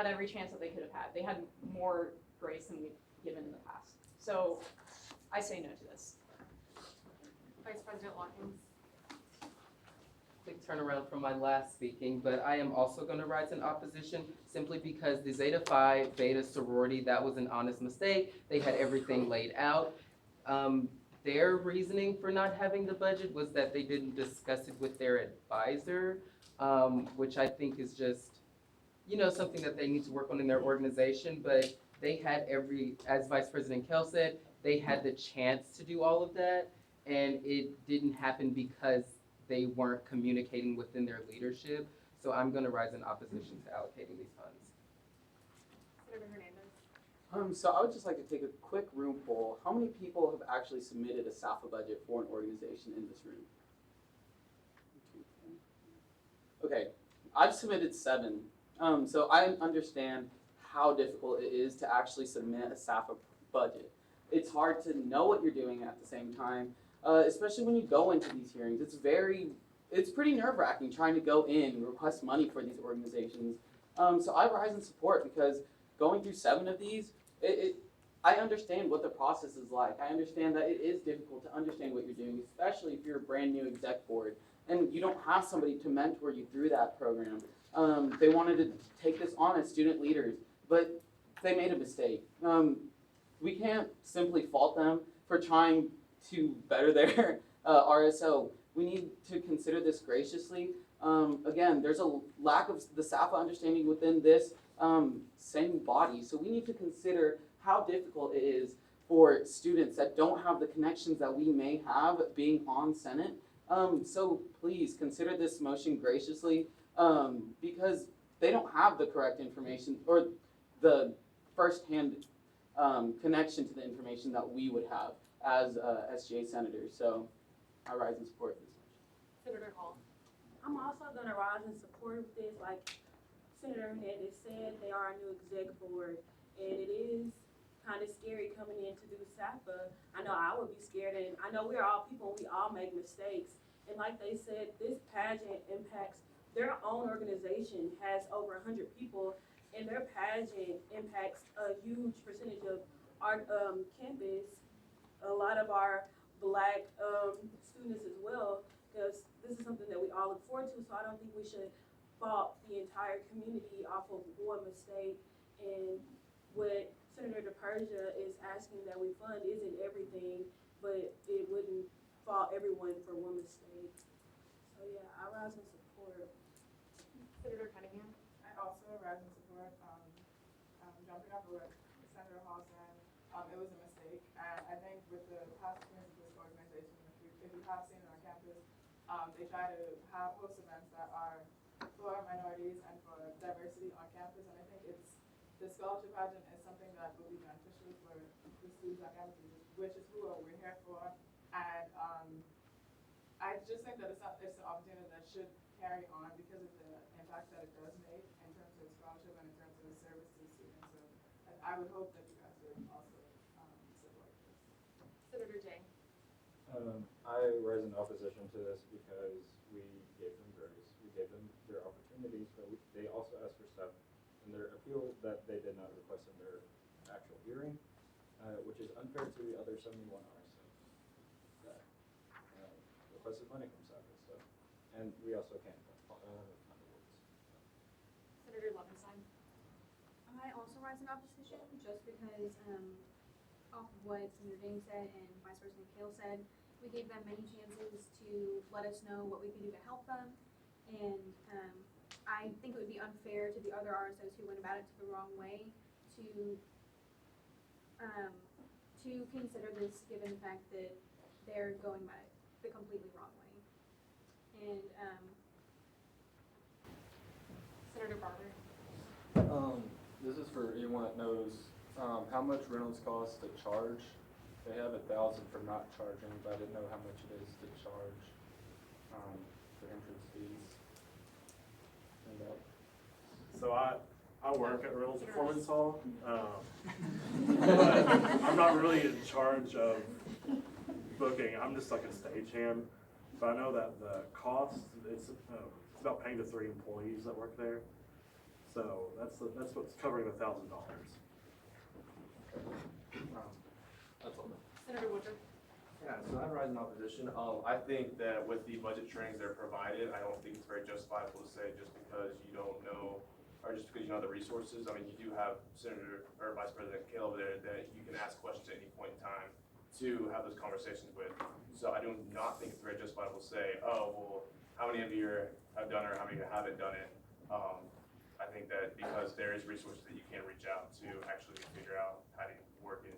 every chance that they could have had. They had more grace than we've given in the past. So I say no to this. Vice President Watkins. Quick turnaround from my last speaking, but I am also going to rise in opposition simply because the Zeta Phi Beta sorority, that was an honest mistake. They had everything laid out. Their reasoning for not having the budget was that they didn't discuss it with their advisor, which I think is just, something that they need to work on in their organization. But they had as Vice President Kell said, they had the chance to do all of that, and it didn't happen because they weren't communicating within their leadership. So I'm going to rise in opposition to allocating these funds. Senator Hernandez. So I would just like to take a quick room poll. How many people have actually submitted a SAFA budget for an organization in this room? Okay, I've submitted 7. So I understand how difficult it is to actually submit a SAFA budget. It's hard to know what you're doing at the same time, especially when you go into these hearings. It's pretty nerve-wracking trying to go in and request money for these organizations. So I rise in support because going through 7 of these, I understand what the process is like. I understand that it is difficult to understand what you're doing, especially if you're a brand new exec board and you don't have somebody to mentor you through that program. They wanted to take this on as student leaders, but they made a mistake. We can't simply fault them for trying to better their RSO. We need to consider this graciously. Again, there's a lack of the SAFA understanding within this same body, so we need to consider how difficult it is for students that don't have the connections that we may have being on Senate. So please consider this motion graciously, because they don't have the correct information or the firsthand connection to the information that we would have as SGA senators. So I rise in support of this motion. Senator Hall. I'm also gonna rise in support of this, like Senator Hernandez said, they are a new exec board, and it is kind of scary coming in to do SAFA. I know I would be scared, and I know we're all people, we all make mistakes. And like they said, this pageant impacts, their own organization has over 100 people, and their pageant impacts a huge percentage of our campus, a lot of our Black students as well, because this is something that we all look forward to, so I don't think we should fault the entire community off of one mistake. And what Senator DePersia is asking that we fund isn't everything, but it wouldn't fault everyone for one mistake. So yeah, I rise in support. Senator Cunningham. I also rise in support, jumping off of what Senator Hall said, it was a mistake, and I think with the past experience of this organization, if you have seen it on campus, they try to host events that are for minorities and for diversity on campus, and I think the scholarship pageant is something that will be beneficial for the students on campus, which is who we're here for, and I just think that it's an opportunity that should carry on because of the impact that it does make in terms of scholarship and in terms of the service to the students. So I would hope that you guys would also support this. Senator Jay. I rise in opposition to this because we gave them grace, we gave them their opportunities, but they also asked for stuff in their appeal that they did not request in their actual hearing, which is unfair to the other 71 RSOs that requested money from SAFA. So, and we also can't fund awards. Senator Levinstein. I also rise in opposition just because off of what Senator Dane said and Vice President Kale said, we gave them many chances to let us know what we could do to help them, and I think it would be unfair to the other RSOs who went about it the wrong way to consider this, given the fact that they're going about it the completely wrong way. And Senator Barber. This is for anyone that knows how much rentals cost to charge. They have 1,000 for not charging, but I didn't know how much it is to charge for entrance fees. So I work at Reynolds Performance Hall, but I'm not really in charge of booking. I'm just like a stagehand. But I know that the cost, it's about paying to 3 employees that work there. So that's what's covering the $1,000. That's all. Senator Woodruff. Yeah, so I rise in opposition. I think that with the budget trainings that are provided, I don't think it's very justifiable to say just because you don't know, or just because you know the resources. I mean, you do have Senator or Vice President Kale over there that you can ask questions at any point in time to have those conversations with. So I do not think it's very justifiable to say, oh, well, how many of you have done it or how many of you haven't done it? I think that because there is resources that you can reach out to actually figure out how to work it.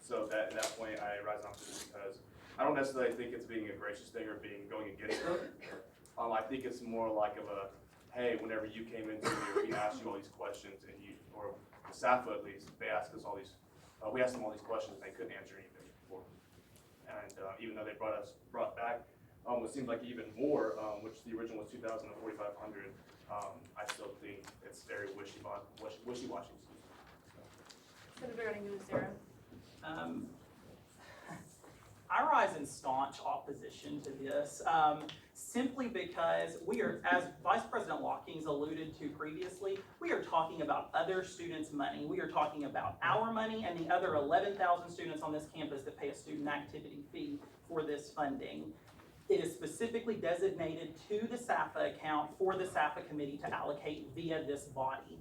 So at that point, I rise in opposition because I don't necessarily think it's being a gracious thing or going against them. I think it's more like of a, hey, whenever you came into here, we asked you all these questions, and you, or the SAFA at least, they asked us all these, we asked them all these questions, and they couldn't answer anything before. And even though they brought back what seems like even more, which the original was 2,000 to 4,500, I still think it's very wishy-washy. Senator Gunning-Lucero. I rise in staunch opposition to this, simply because we are, as Vice President Watkins alluded to previously, we are talking about other students' money. We are talking about our money and the other 11,000 students on this campus that pay a student activity fee for this funding. It is specifically designated to the SAFA account for the SAFA committee to allocate via this body.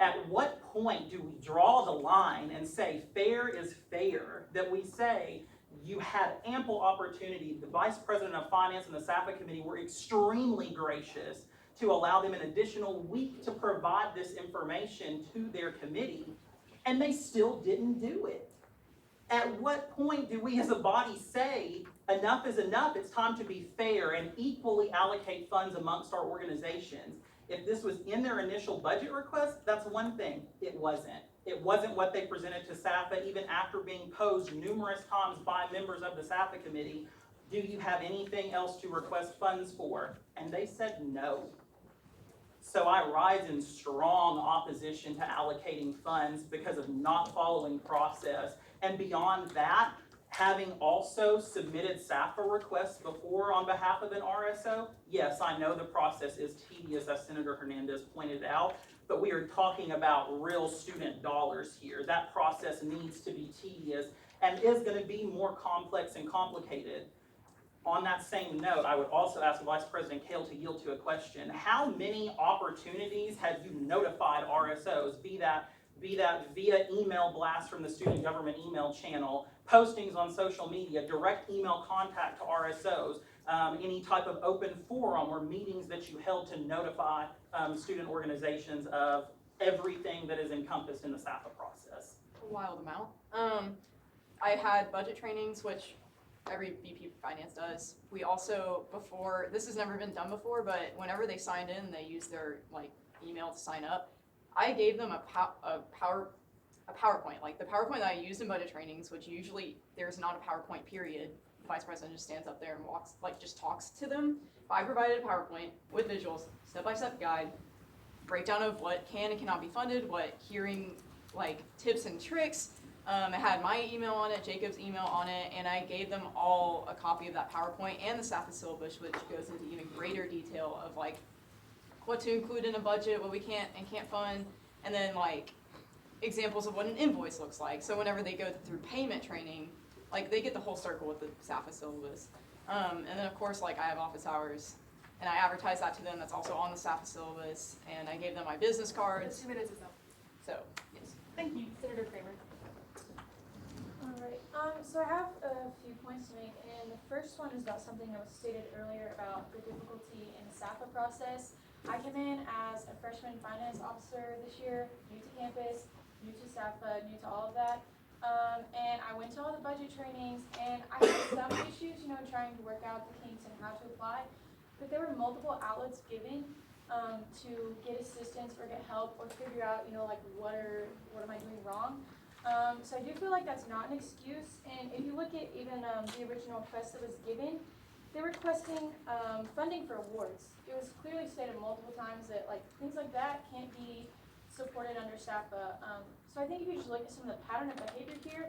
At what point do we draw the line and say fair is fair, that we say You had ample opportunity. The Vice President of Finance and the SAFA Committee were extremely gracious to allow them an additional week to provide this information to their committee, and they still didn't do it. At what point do we as a body say, enough is enough, it's time to be fair and equally allocate funds amongst our organizations? If this was in their initial budget request, that's one thing. It wasn't. It wasn't what they presented to SAFA, even after being posed numerous times by members of the SAFA committee. Do you have anything else to request funds for? And they said no. So I rise in strong opposition to allocating funds because of not following process. And beyond that, having also submitted SAFA requests before on behalf of an RSO, yes, I know the process is tedious, as Senator Hernandez pointed out, but we are talking about real student dollars here. That process needs to be tedious and is going to be more complex and complicated. On that same note, I would also ask Vice President Kale to yield to a question. How many opportunities have you notified RSOs, be that via email blast from the student government email channel, postings on social media, direct email contact to RSOs, any type of open forum or meetings that you held to notify student organizations of everything that is encompassed in the SAFA process? A wild amount. I had budget trainings, which every VP Finance does. We also, before, this has never been done before, but whenever they signed in, they used their email to sign up. I gave them a PowerPoint, like the PowerPoint that I used in budget trainings, which usually there's not a PowerPoint period. The Vice President just stands up there and just talks to them. I provided a PowerPoint with visuals, step-by-step guide, breakdown of what can and cannot be funded, what hearing tips and tricks. It had my email on it, Jacob's email on it, and I gave them all a copy of that PowerPoint and the SAFA syllabus, which goes into even greater detail of what to include in a budget, what we can't and can't fund, and then examples of what an invoice looks like. So whenever they go through payment training, they get the whole circle with the SAFA syllabus. And then of course, I have office hours, and I advertise that to them. That's also on the SAFA syllabus, and I gave them my business cards. 2 minutes is up. So, yes. Thank you, Senator Kramer. Alright, so I have a few points to make, and the first one is about something that was stated earlier about the difficulty in the SAFA process. I came in as a freshman finance officer this year, new to campus, new to SAFA, new to all of that. And I went to all the budget trainings, and I had some issues, trying to work out the kinks and how to apply. But there were multiple outlets given to get assistance or get help or figure out, what am I doing wrong. So I do feel like that's not an excuse. And if you look at even the original request that was given, they were requesting funding for awards. It was clearly stated multiple times that things like that can't be supported under SAFA. So I think if you just look at some of the pattern of behavior here,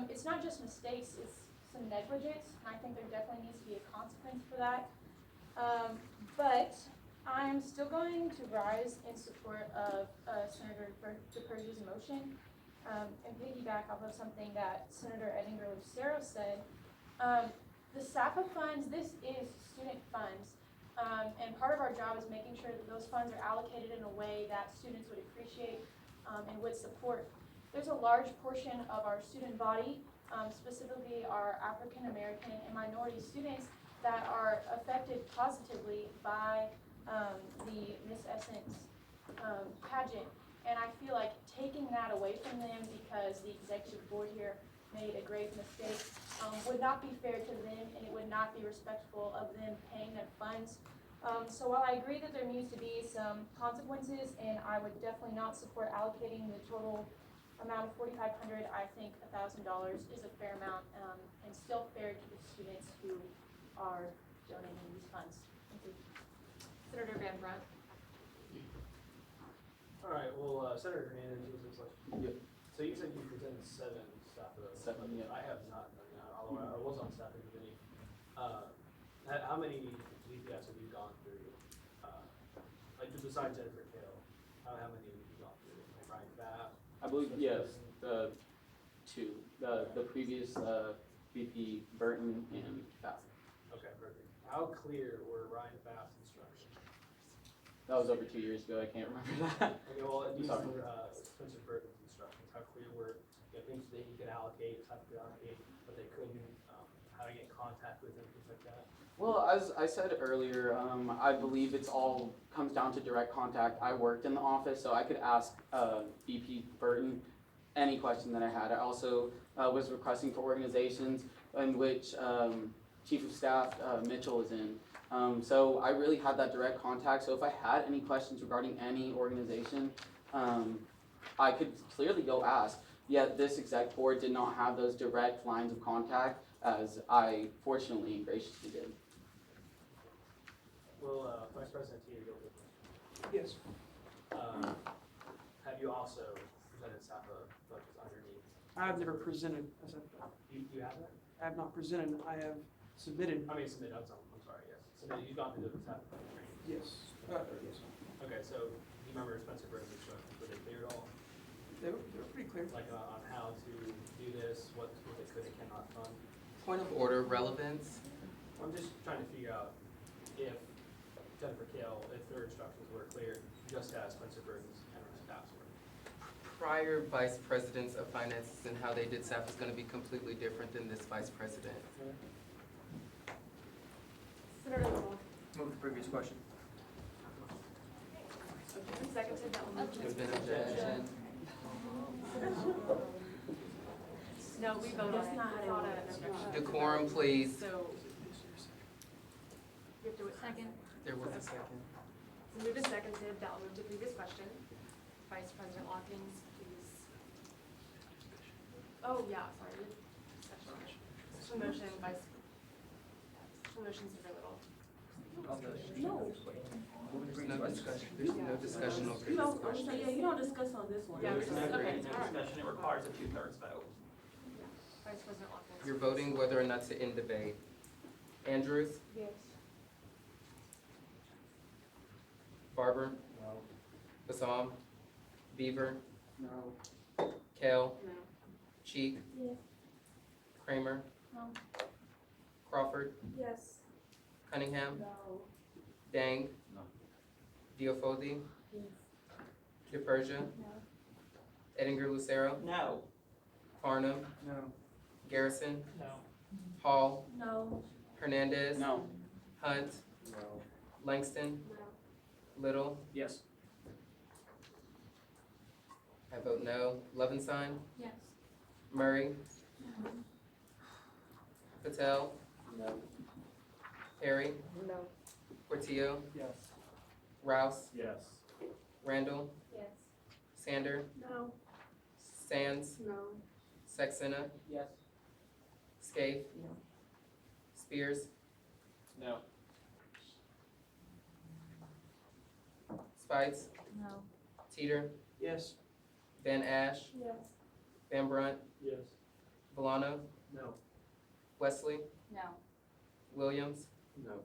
it's not just mistakes, it's some negligence, and I think there definitely needs to be a consequence for that. But I'm still going to rise in support of Senator DePerdier's motion and piggyback off of something that Senator Edinger Lucero said. The SAFA funds, this is student funds, and part of our job is making sure that those funds are allocated in a way that students would appreciate and would support. There's a large portion of our student body, specifically our African American and minority students, that are affected positively by the Miss Essence pageant. And I feel like taking that away from them because the executive board here made a grave mistake would not be fair to them, and it would not be respectful of them paying their funds. So while I agree that there needs to be some consequences, and I would definitely not support allocating the total amount of $4,500, I think $1,000 is a fair amount and still fair to the students who are donating these funds. Thank you. Senator Van Brunt. All right, well, Senator Hernandez was this question. Yep. So you said you presented 7 SAFA. 7, yeah. I have not done that, although I was on SAFA committee. How many VPS have you gone through? Besides Jennifer Kale, how many have you gone through? Ryan Bath? I believe, yes, the 2. The previous VP Burton and Bath. Okay, perfect. How clear were Ryan Bath's instructions? That was over 2 years ago. I can't remember that. Okay, well, these Sorry. were Spencer Burton's instructions. How clear were things that he could allocate, staff could allocate, but they couldn't, how to get in contact with him, things like that. Well, as I said earlier, I believe it's all comes down to direct contact. I worked in the office, so I could ask VP Burton any question that I had. I also was requesting for organizations in which Chief of Staff Mitchell is in. So I really had that direct contact. So if I had any questions regarding any organization, I could clearly go ask. Yet this exec board did not have those direct lines of contact, as I fortunately and graciously did. Will Vice President Teeter go with Yes. Have you also presented staff a budget underneath? I've never presented, You have that? I have not presented, I have submitted. I mean, submitted, I'm sorry, yes. Submitted, you've gone through the staff budget training? Yes. Yes. Okay, so do you remember Spencer Burton's instructions, were they clear at all? They were pretty clear. Like on how to do this, what they could and cannot fund? Point of order, relevance. I'm just trying to figure out if Jennifer Kale, if their instructions were clear, just as Spencer Burton's and our staff's were. Prior vice presidents of finances and how they did staff is gonna be completely different than this vice president. Senator Little. Move the previous question. Seconded, that one. There's been objection. No, we voted. That's not an objection. Decorum, please. So. You have to wait. Second. There was a second. So moved and seconded, that will move to the previous question. Vice President Watkins, please. Oh, yeah, sorry. Special motion, special motion, Senator Little. No. No discussion, there's no discussion over You this don't, question. yeah, you don't discuss on this one. Yeah, There's no okay, agreement, no all right. discussion, it requires a 2/3 vote. Vice President Watkins. You're voting whether or not to end debate. Andrews, Yes. Barber, No. Basam, Beaver, No. Kale, No. Cheek, Yes. Kramer, No. Crawford, Yes. Cunningham, No. Dang, No. Diofodi, Yes. DePersia, No. Eddinger Lucero, No. Farnham, No. Garrison, No. Hall, No. Hernandez, No. Hunt, No. Langston, No. Little. Yes. I vote no. Levenstein, Yes. Murray, Patel, No. Perry, No. Portillo, Yes. Rouse, Yes. Randall, Yes. Sander, No. Sands, No. Sexena, Yes. Scaife, No. Spears, No. Spites, No. Teeter, Yes. Van Ash, Yes. Van Brunt, Yes. Volano, No. Wesley, No. Williams, No.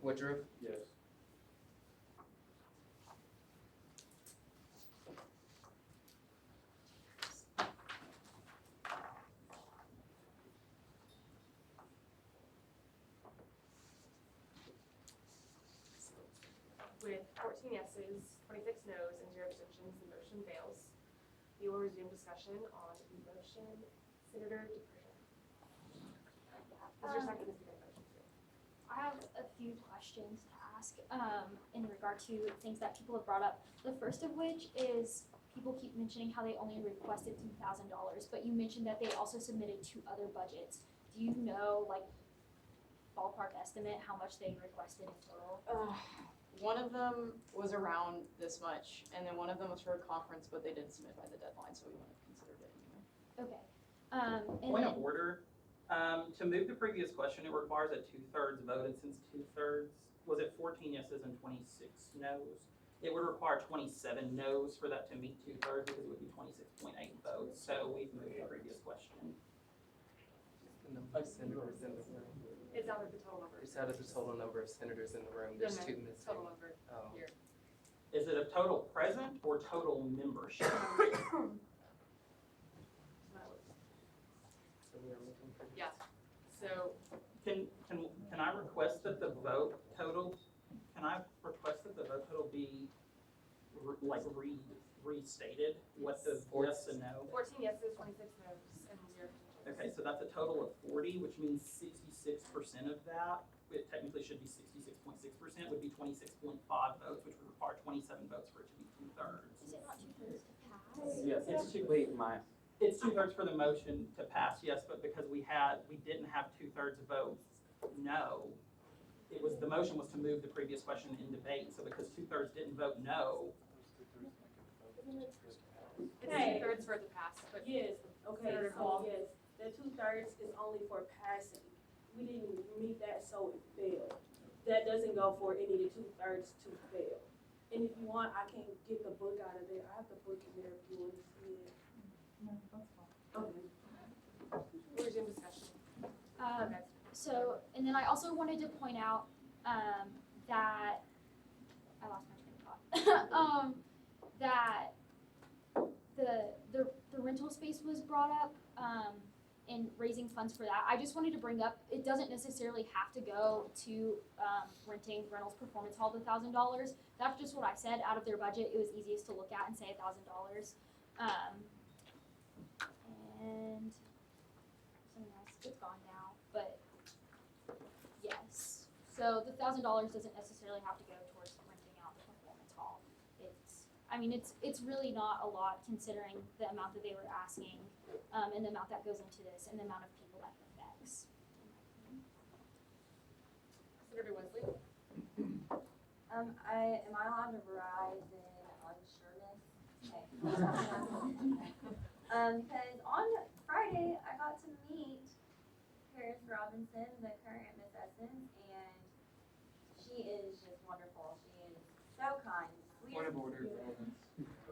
Woodruff, Yes. With 14 yeses, 26 noes, and 0 abstentions, the motion fails. We will resume discussion on the motion. Senator DePersia. Is your second is the motion too? I have a few questions to ask in regard to things that people have brought up. The first of which is people keep mentioning how they only requested $2,000, but you mentioned that they also submitted 2 other budgets. Do you know, like, ballpark estimate how much they requested in total? One of them was around this much, and then one of them was for a conference, but they didn't submit by the deadline, so we wouldn't have considered it anyway. Okay. And Point then, of order, to move the previous question, it requires a 2/3 vote, and since 2/3, was it 14 yeses and 26 noes? It would require 27 noes for that to meet 2/3, because it would be 26.8 votes, so we've moved the previous question. the number of senators in the room. It's out of the total number. It's out of the total number of senators in the room, No, there's no, 2 missing. total number Oh. here. Is it a total present or total membership? So we are looking for. Yeah, so, Can I request that the vote total, can I request that the vote total be stated what the yes and no. 14 yeses, 26 noes, and 0 abstentions. Okay, so that's a total of 40, which means 66% of that, it technically should be 66.6%, would be 26.5 votes, which would require 27 votes for it to be 2/3. Is it not 2/3 to pass? Yes, it's two. Wait, my, It's 2/3 for the motion to pass, yes, but because we didn't have 2/3 vote no, it was, the motion was to move the previous question in debate, so because 2/3 didn't vote no, It's Hey. 2/3 for it to pass, but Yes, okay, Senator so Hall. yes, the 2/3 is only for passing. We didn't meet that, so it failed. That doesn't go for any of the 2/3 to fail. And if you want, I can get the book out of there. I have the book in there if you want to see it. Okay. we'll resume discussion. Okay. So, and then I also wanted to point out, that, I lost my train of thought. That the rental space was brought up, and raising funds for that. I just wanted to bring up, it doesn't necessarily have to go to, renting Reynolds Performance Hall the $1,000. That's just what I said, out of their budget, it was easiest to look at and say $1,000. And something else, it's gone now, but yes. So the $1,000 doesn't necessarily have to go towards renting out the performance hall. It's really not a lot considering the amount that they were asking, and the amount that goes into this and the amount of people that it affects. Senator Wesley. Am I allowed to rise in unsureness? Okay. Because on Friday, I got to meet Paris Robinson, the current Miss Essence, and she is just wonderful. She is so kind. point of order.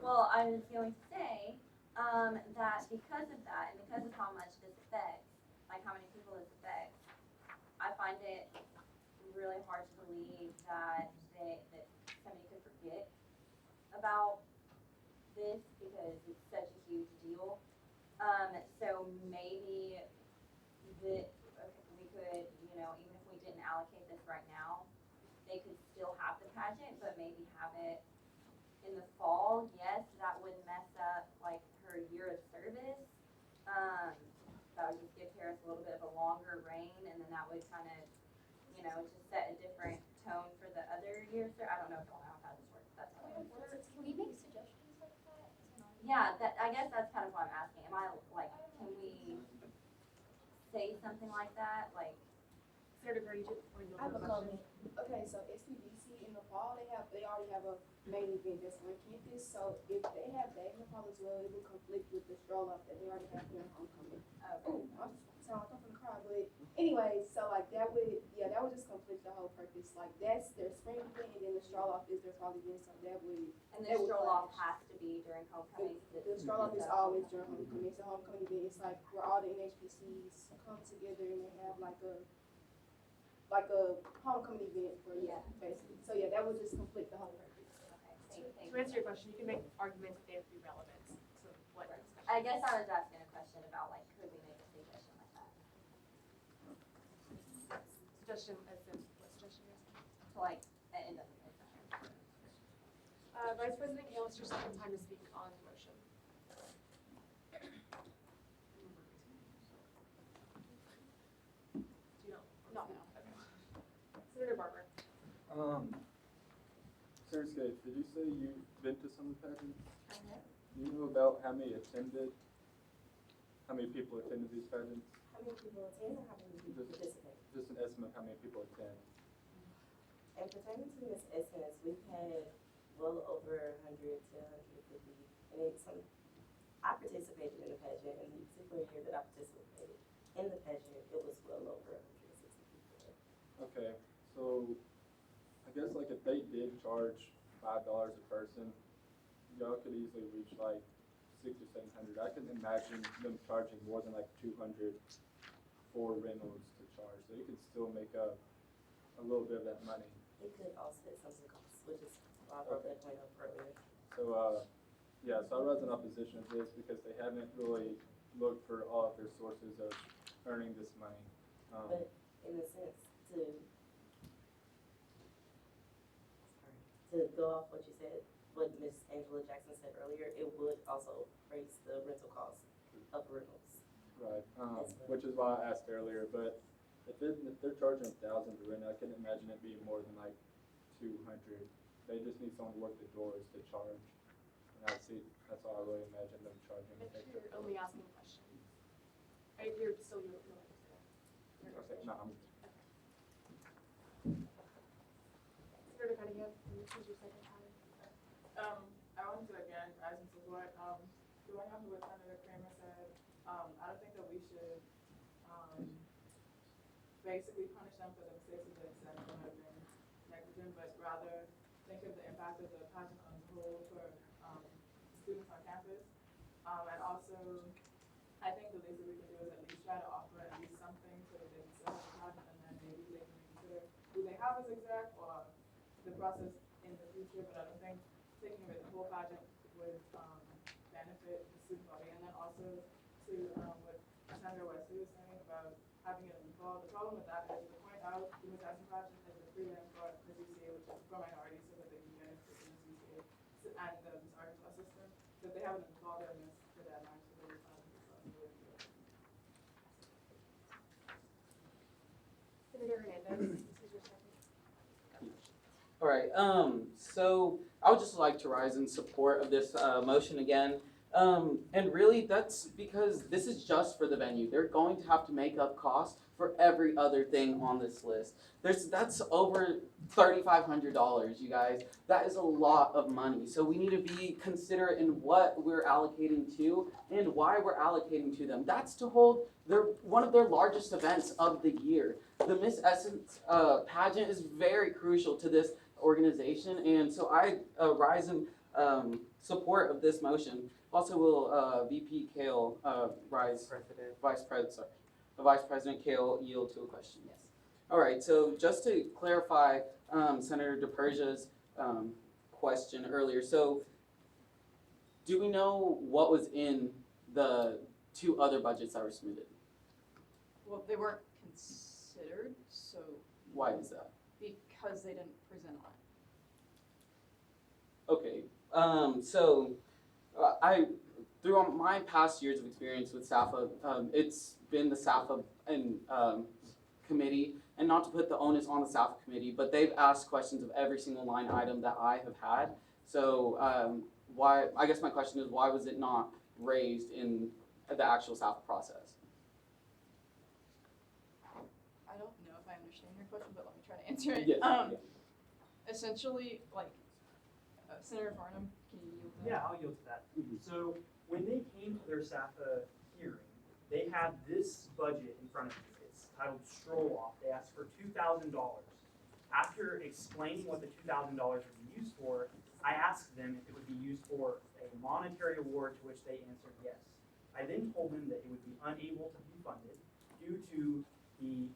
Well, I was going to say, that because of that, and because of how much this affects, like how many people this affects, I find it really hard to believe that somebody could forget about this because it's such a huge deal. So maybe we could, even if we didn't allocate this right now, they could still have the pageant, but maybe have it in the fall. Yes, that would mess up like her year of service. That would just give Paris a little bit of a longer reign, and then that would kind of, just set a different tone for the other years. I don't know how this works. That's how it works. Can we make suggestions like that? Yeah, I guess that's kind of what I'm asking. Can we say something like that? Like, Senator Grady, I have a comment. Okay, so SPBC in the fall, they already have a main event that's on campus. So if they have that in the fall as well, it will conflict with the stroll off that they already have for homecoming. Oh, I sound like I'm gonna cry, but anyway, so like that would just conflict the whole purpose. Like that's their spring event, and then the stroll off is their fall event. So that would. And the stroll off has to be during homecoming. The stroll off is always during homecoming. It's a homecoming event. It's like where all the NHPCs come together and they have like a homecoming event for basically. So yeah, that would just complete the whole purpose. Okay, To answer your question, you can make arguments that they have to be relevant to what discussion. I guess I was asking a question about like, could we make a suggestion like that? Suggestion as in, what suggestion is it? To like, it doesn't make sense. Vice President Kale, it's your second time to speak on the motion. Do you know? Not now. Okay. Senator Barber. Senator Skates, did you say you've been to some of the pageants? Do you know about how many attended? How many people attended these pageants? How many people attend or how many people participate? Just an estimate of how many people attend. And pertaining to Miss Essence, we've had well over 100 to 150. And I participated in the pageant, and the particular year that I participated in the pageant, it was well over 160 people. Okay, so I guess like if they did charge $5 a person, y'all could easily reach like 600 or 700. I can imagine them charging more than like 200 for Reynolds to charge. So you could still make up a little bit of that money. It could offset some of the costs, which is why I brought that point up earlier. So yeah, so I was in opposition of this because they haven't really looked for all of their sources of earning this money. But in a sense, to go off what you said, what Ms. Angela Jackson said earlier, it would also raise the rental cost of rentals. Right, which is why I asked earlier, but if they're charging 1,000 to rent, I can imagine it being more than like 200. They just need someone to work the doors to charge. And that's all I really imagine them charging. If you're only asking questions, if you're still your Okay, no, I'm Senator Cunningham, this is your second time. I wanted to again rise in support. Going off of what Senator Kramer said, I don't think that we should basically punish them for the mistakes that they said that have been negligent, but rather think of the impact of the pageant on the whole for students on campus. And also, I think the least that we can do is at least try to offer at least something so that they can still have a pageant, and then maybe they can consider who they have as exec or the process in the future. But I don't think taking away the whole pageant would benefit the student body. And then also to what Senator Wesley was saying about having it involved. The problem with that is the point out the Wisconsin pageant is a prelim for the UCA, which is for minorities, so that they can get into the UCA and the Miss Arkansas system. So if they haven't involved in this, the deadline for the Senator Hernandez, this is your second. All right, so I would just like to rise in support of this motion again. And really, that's because this is just for the venue. They're going to have to make up costs for every other thing on this list. That's over $3,500, you guys. That is a lot of money. So we need to be considerate in what we're allocating to and why we're allocating to them. That's to hold one of their largest events of the year. The Miss Essence pageant is very crucial to this organization, and so I rise in support of this motion. Also, will VP Kale Vice President Kale yield to a question? Yes. All right. So just to clarify, Senator DePersia's question earlier. So, do we know what was in the two other budgets that were submitted? Well, they weren't considered, so. Why is that? Because they didn't present on it. Okay. So. Through my past years of experience with SAFA, it's been the SAFA and committee, and not to put the onus on the SAFA committee, but they've asked questions of every single line item that I have had. So I guess my question is, why was it not raised in the actual SAFA process? I don't know if I understand your question, but let me try to answer it. Yes. Essentially, like, Senator Farnham, can you yield to that? Yeah, I'll yield to that. So when they came to their SAFA hearing, they had this budget in front of them. It's titled Stroll Off. They asked for $2,000. After explaining what the $2,000 would be used for, I asked them if it would be used for a monetary award, to which they answered yes. I then told them that it would be unable to be funded due to the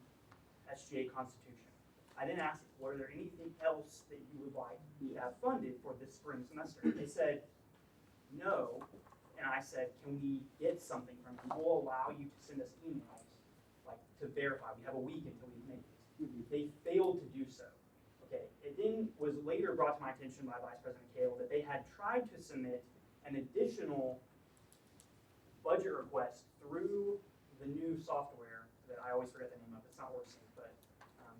SGA Constitution. I then asked, were there anything else that you would like to have funded for this spring semester? They said, no. And I said, can we get something from you? We'll allow you to send us emails, like, to verify. We have a week until we make these. They failed to do so. Okay. It then was later brought to my attention by Vice President Kale that they had tried to submit an additional budget request through the new software that I always forget the name of. It's not WorkSync, but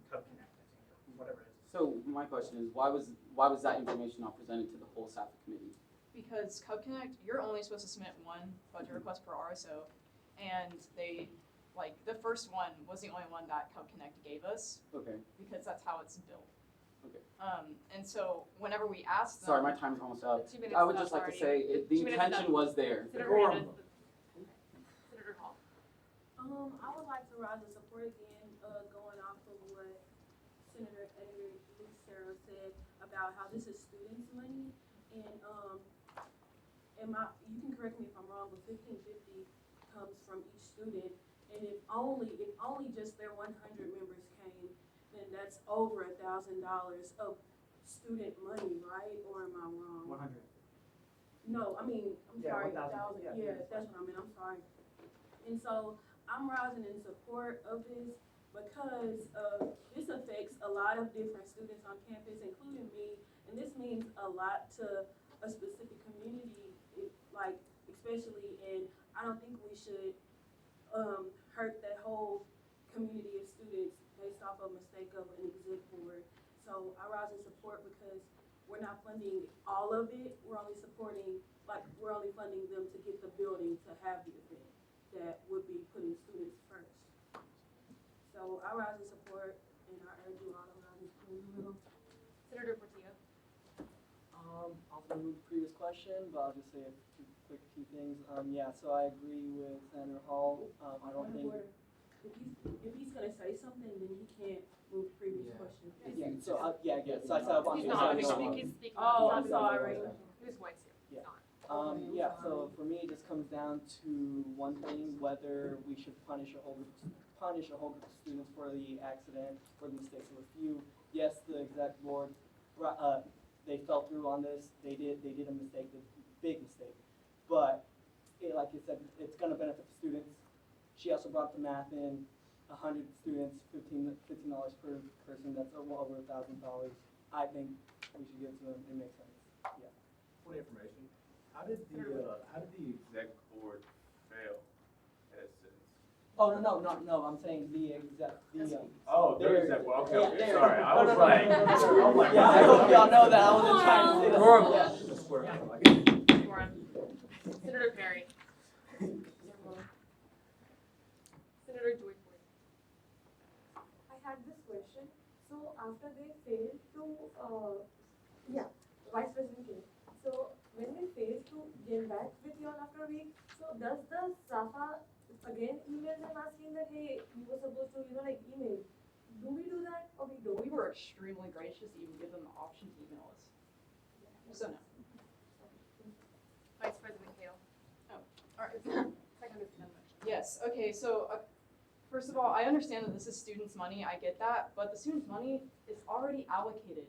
Cub Connect, I think, or whatever it is. So my question is, why was that information not presented to the whole SAFA committee? Because Cub Connect, you're only supposed to submit one budget request per RSO, and they, like, the first one was the only one that Cub Connect gave us. Okay. Because that's how it's built. Okay. And so whenever we asked them. Sorry, my time's almost up. 2 minutes I would is just up like to already. say, the 2 minutes is intention up. was there. Senator Hernandez. Senator Hall. I would like to rise in support again, going off of what Senator Edgar Lucero said about how this is students' money, and you can correct me if I'm wrong, but 1550 comes from each student, and if only just their 100 members came, then that's over $1,000 of student money, right? Or am I wrong? 100. No, I mean, I'm Yeah, sorry, 1,000. 1,000, Yeah, yeah, that's that's what I meant, I'm sorry. And so, I'm rising in support of this because this affects a lot of different students on campus, including me, and this means a lot to a specific community, like, especially, and I don't think we should, hurt that whole community of students based off of a mistake of an exec board. So I rise in support because we're not funding all of it, we're only supporting, like, we're only funding them to get the building to have the event that would be putting students first. So I rise in support, and I urge you all to rise in support as well. Senator Portillo. I'll move the previous question, but I'll just say a few things. Yeah, so I agree with Senator Hall. I don't think. If he's gonna say something, then he can't move the previous question. Yeah, so, yeah. So I said I'm He's just not, saying- he's speaking. Oh, I'm sorry. He was going to. Yeah. Not. Yeah, so for me, it just comes down to one thing, whether we should punish a whole group of students for the accident, for the mistakes of a few. Yes, the exec board, they fell through on this, they did a mistake, a big mistake. But, like you said, it's gonna benefit the students. She also brought the math in, 100 students, $15 per person, that's well over $1,000. I think we should give it to them, it makes sense, yeah. Point of information, how did the exec board fail in a sentence? Oh, no, I'm saying the exec, Oh, their exec, well, okay, yeah, there. sorry, I No, was no, like, no, no, no, I'm like. yeah, I hope y'all know that, I wasn't trying to say that. Horrible. Yeah. Senator Perry. Senator Joy Ford. I had this question. So after they failed to, Vice President King. So when they failed to get back with you all after a week, so does the SAFA again email them asking that, hey, you were supposed to, email? Do we do that or we don't? We were extremely gracious to even give them the option to email us. So no. Vice President Kale. Oh, all right. Yes, okay, so first of all, I understand that this is students' money, I get that, but the students' money is already allocated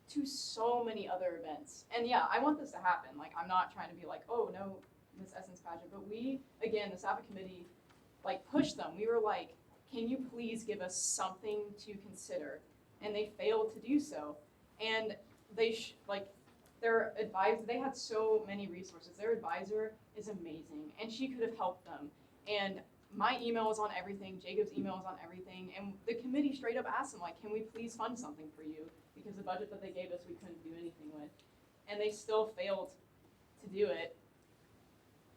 to so many other events. And yeah, I want this to happen. Like, I'm not trying to be like, oh, no, Miss Essence pageant, but we, again, the SAFA committee, like, pushed them. We were like, can you please give us something to consider? And they failed to do so. And they, their advisor, they had so many resources. Their advisor is amazing, and she could have helped them. And my email is on everything, Jacob's email is on everything, and the committee straight up asked them, like, can we please fund something for you? Because the budget that they gave us, we couldn't do anything with. And they still failed to do it.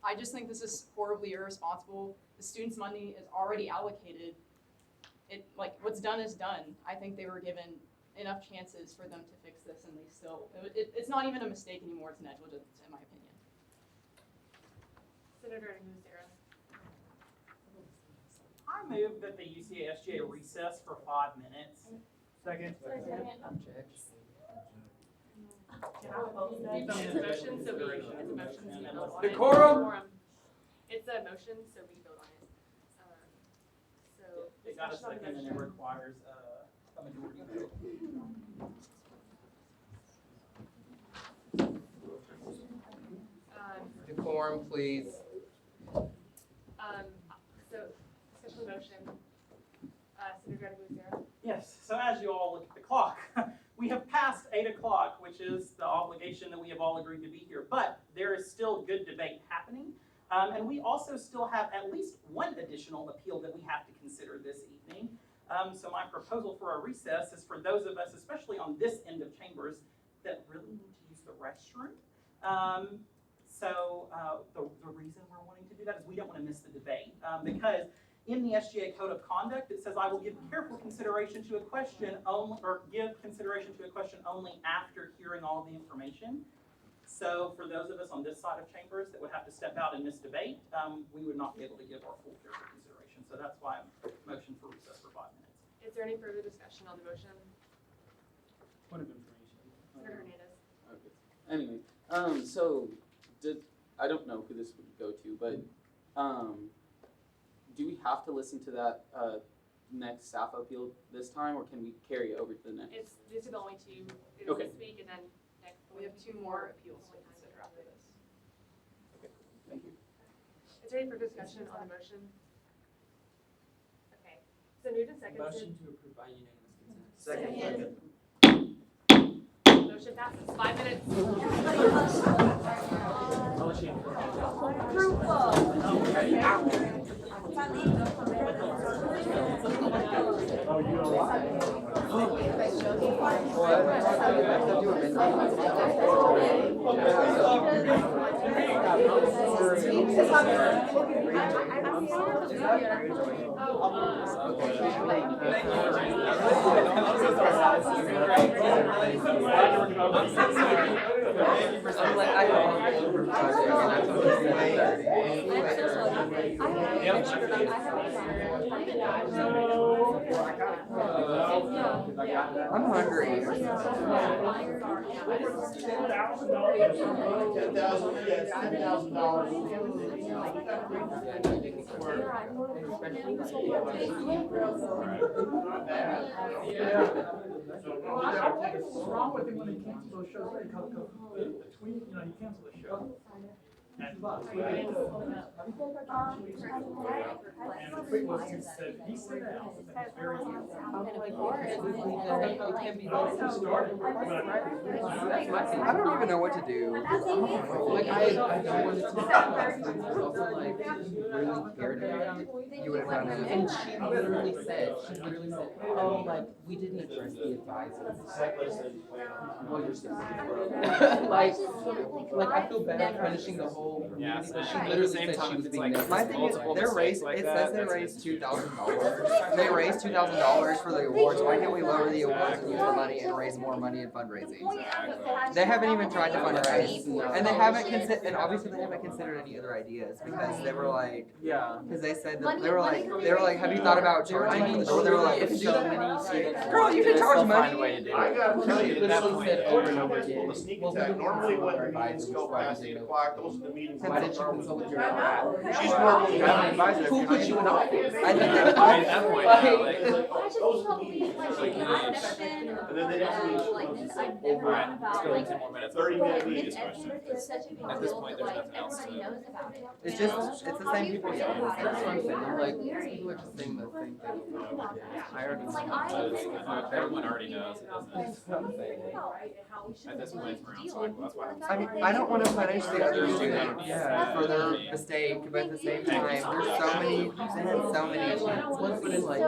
I just think this is horribly irresponsible. The students' money is already allocated. What's done is done. I think they were given enough chances for them to fix this, and they still, it's not even a mistake anymore, it's negligence, in my opinion. Senator Musera. I move that the UCASGA recess for 5 minutes. Second. It's a motion, so we vote on it. Decorum. It's a motion, so we vote on it. So. It got a discussion on the second and it motion. requires a majority vote. Decorum, please. So, discussion on the motion. Senator Musera. Yes, so as you all look at the clock, we have passed 8 o'clock, which is the obligation that we have all agreed to be here, but there is still good debate happening. And we also still have at least one additional appeal that we have to consider this evening. So my proposal for a recess is for those of us, especially on this end of chambers, that really need to use the restroom. The reason we're wanting to do that is we don't want to miss the debate, because in the SGA Code of Conduct, it says I will give careful consideration to a question only, or give consideration to a question only after hearing all the information. So for those of us on this side of chambers that would have to step out and miss debate, we would not be able to give our full careful consideration. So that's why I'm motion for recess for 5 minutes. Is there any further discussion on the motion? Point of information. Senator Hernandez. Okay. Anyway, so I don't know who this would go to, but do we have to listen to that next SAFA appeal this time, or can we carry it over to the next? These are the only two. Okay. This week and then next. We have 2 more appeals to consider after this. Okay, thank you. Is there any further discussion on the motion? Okay. So moved and seconded. Motion to approve by unanimous consent. Second. Second. The Motion passes. 5 minutes. I'm like, I don't want to over project, and I told her 7:30. I'm hungry. What's wrong with it when they cancel those shows? They tweet, you cancel the show. And Quick was he said that. It's very It can be done. I don't even know what to do. Like, I don't want it to be also like, if you really cared about it, you would have done it. And she literally said, oh, like, we didn't address the advisors. Well, you're still like, I feel bad punishing the whole community, but she literally said she was being negative. My thing is, their raise, it says they raised $2,000. They raised $2,000 for the awards. Why can't we lower the awards and use the money and raise more money in fundraising? They haven't even tried to fundraise, and they haven't and obviously they haven't considered any other ideas because they were like, because they said that they were like, have you thought about charging? Or they were like, if so many students, girl, you can charge money. I gotta tell you, at that point, said over and over again. the sneak attack, normally when the meetings go past 8 o'clock, those are the meetings. Why did you consult with your She's normally. Who put you in office? I think at that point, I've never been, and then the next meeting. I've never known about, like, 30-minute meeting. it's such a big deal that, like, everybody knows about it. It's just, it's the same people. That's what I'm saying. I'm like, these people are just saying the same thing. I already Everyone already knows. That's what I'm saying. At this point, it's around cycle. That's why I mean, I don't want to punish the other students for their mistake, but at the same time, there's so many, they had so many issues. Once again, like,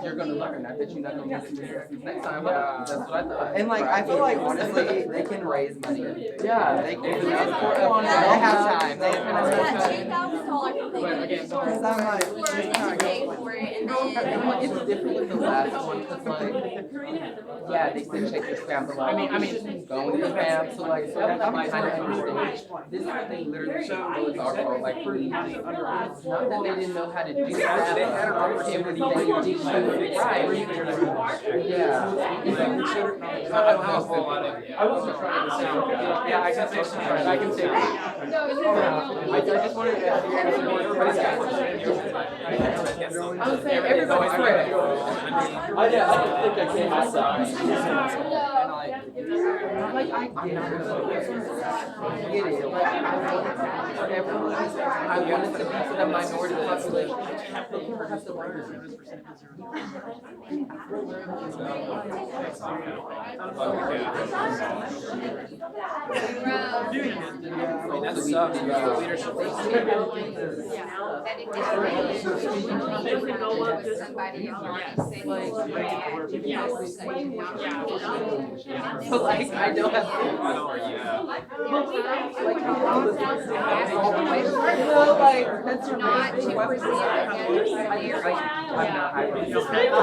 you're gonna learn. I bet you're not gonna miss it next time. Yeah. That's what I thought. And like, I feel like honestly, they can raise money. Yeah. They can. They have time. They have That time. $2,000 thing, Because I'm like, for us to pay for it, and then. It's different with the last one, cause like, yeah, they said check your spam, but like, I mean, go with your spam, so like, so that's my kind of understanding. This is they literally should go with our fault, like, for not that they didn't know how to do that. They had an opportunity, they didn't do it right. Yeah. I don't have a whole lot of. I wasn't trying to sound good. Yeah, I can say something. I can say that. I just wanted to figure out everybody's got it. I was saying everybody's correct. I don't think I came outside. Like, I get it. Like, I wanted for everyone, I wanted to be for the minority population. People have to learn. That sucks. Leadership. But like, I don't have. Like, that's not to present I'm not. Like, I'm sorry.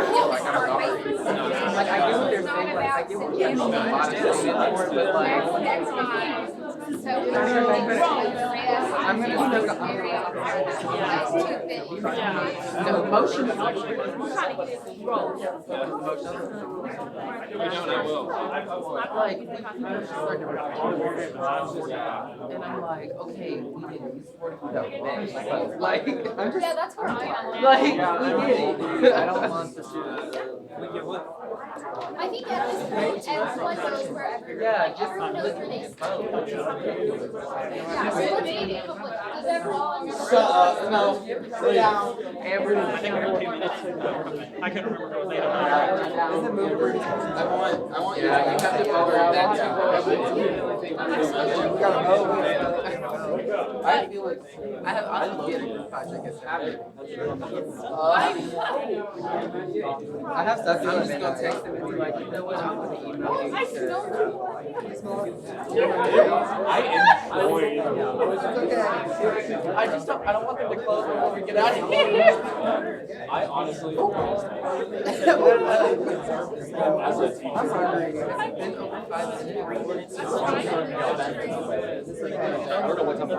Like, I get what they're saying. Like, I get what they're saying. A lot of students for it, but like. I'm gonna still go. The motion is actually. We know and I will. Like, we started and I'm like, okay, we did these 45 minutes. Like, I'm just. Yeah, that's where I am. Like, we did it. I don't want the students to. I think at this point, everyone knows where everyone, Yeah, like, just everyone knows where they stand. vote. Yeah, so let's make it public. Does everyone? Shut up, no, sit down. Amber, I think we're 2 minutes. I couldn't remember what they Is it moved? I want yeah, you have to vote that too. I feel like I love the project it's happening. I have stuff I'm just gonna text them and be like, you know what, I'm gonna email you. I just don't. I don't want them to close before we get out of here. I honestly. I'm hungry. It's been over 5 minutes. I don't know what time it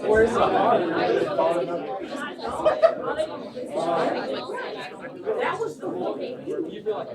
Where's the heart? That was the one. You feel like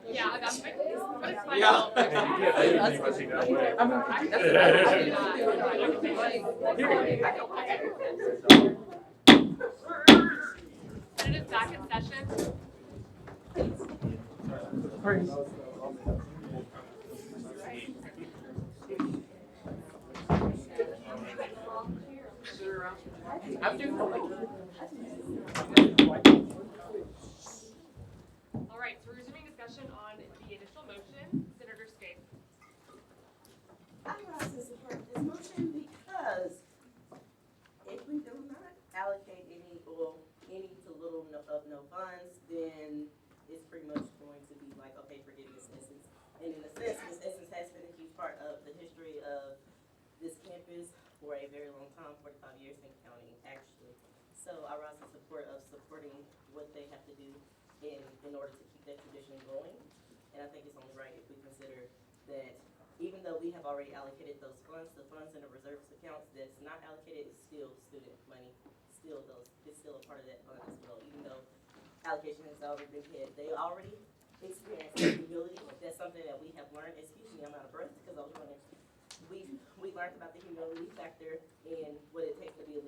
Yeah, that's my, but it's fine. Yeah. And it is back in session. I'm doing All right, so we're resuming discussion on the initial motion. Senator Skate. I rise to support this motion because if we do not allocate any to little of no funds, then it's pretty much going to be like, okay, forget Miss Essence. And in a sense, Miss Essence has been a huge part of the history of this campus for a very long time, 45 years in counting, actually. So I rise in support of supporting what they have to do in order to keep that tradition going. And I think it's only right if we consider that even though we have already allocated those funds, the funds in the reserves accounts that's not allocated is still student money. It's still a part of that fund as well, even though allocation has already been hit. They already experienced humility. That's something that we have learned. Excuse me, I'm out of breath because I was running. We learned about the humility factor and what it takes to be in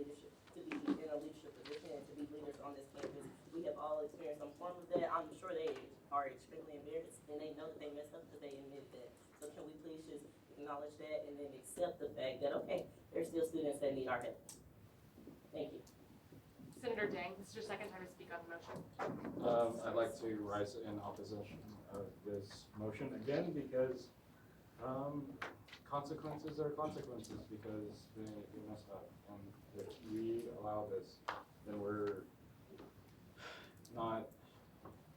a leadership position and to be leaders on this campus. We have all experienced some form of that. I'm sure they are extremely embarrassed and they know that they messed up because they admitted that. So can we please just acknowledge that and then accept the fact that, okay, there's still students that need our help. Thank you. Senator Dang, this is your second time to speak on the motion. I'd like to rise in opposition of this motion again because consequences are consequences because they messed up. And if we allow this, then we're not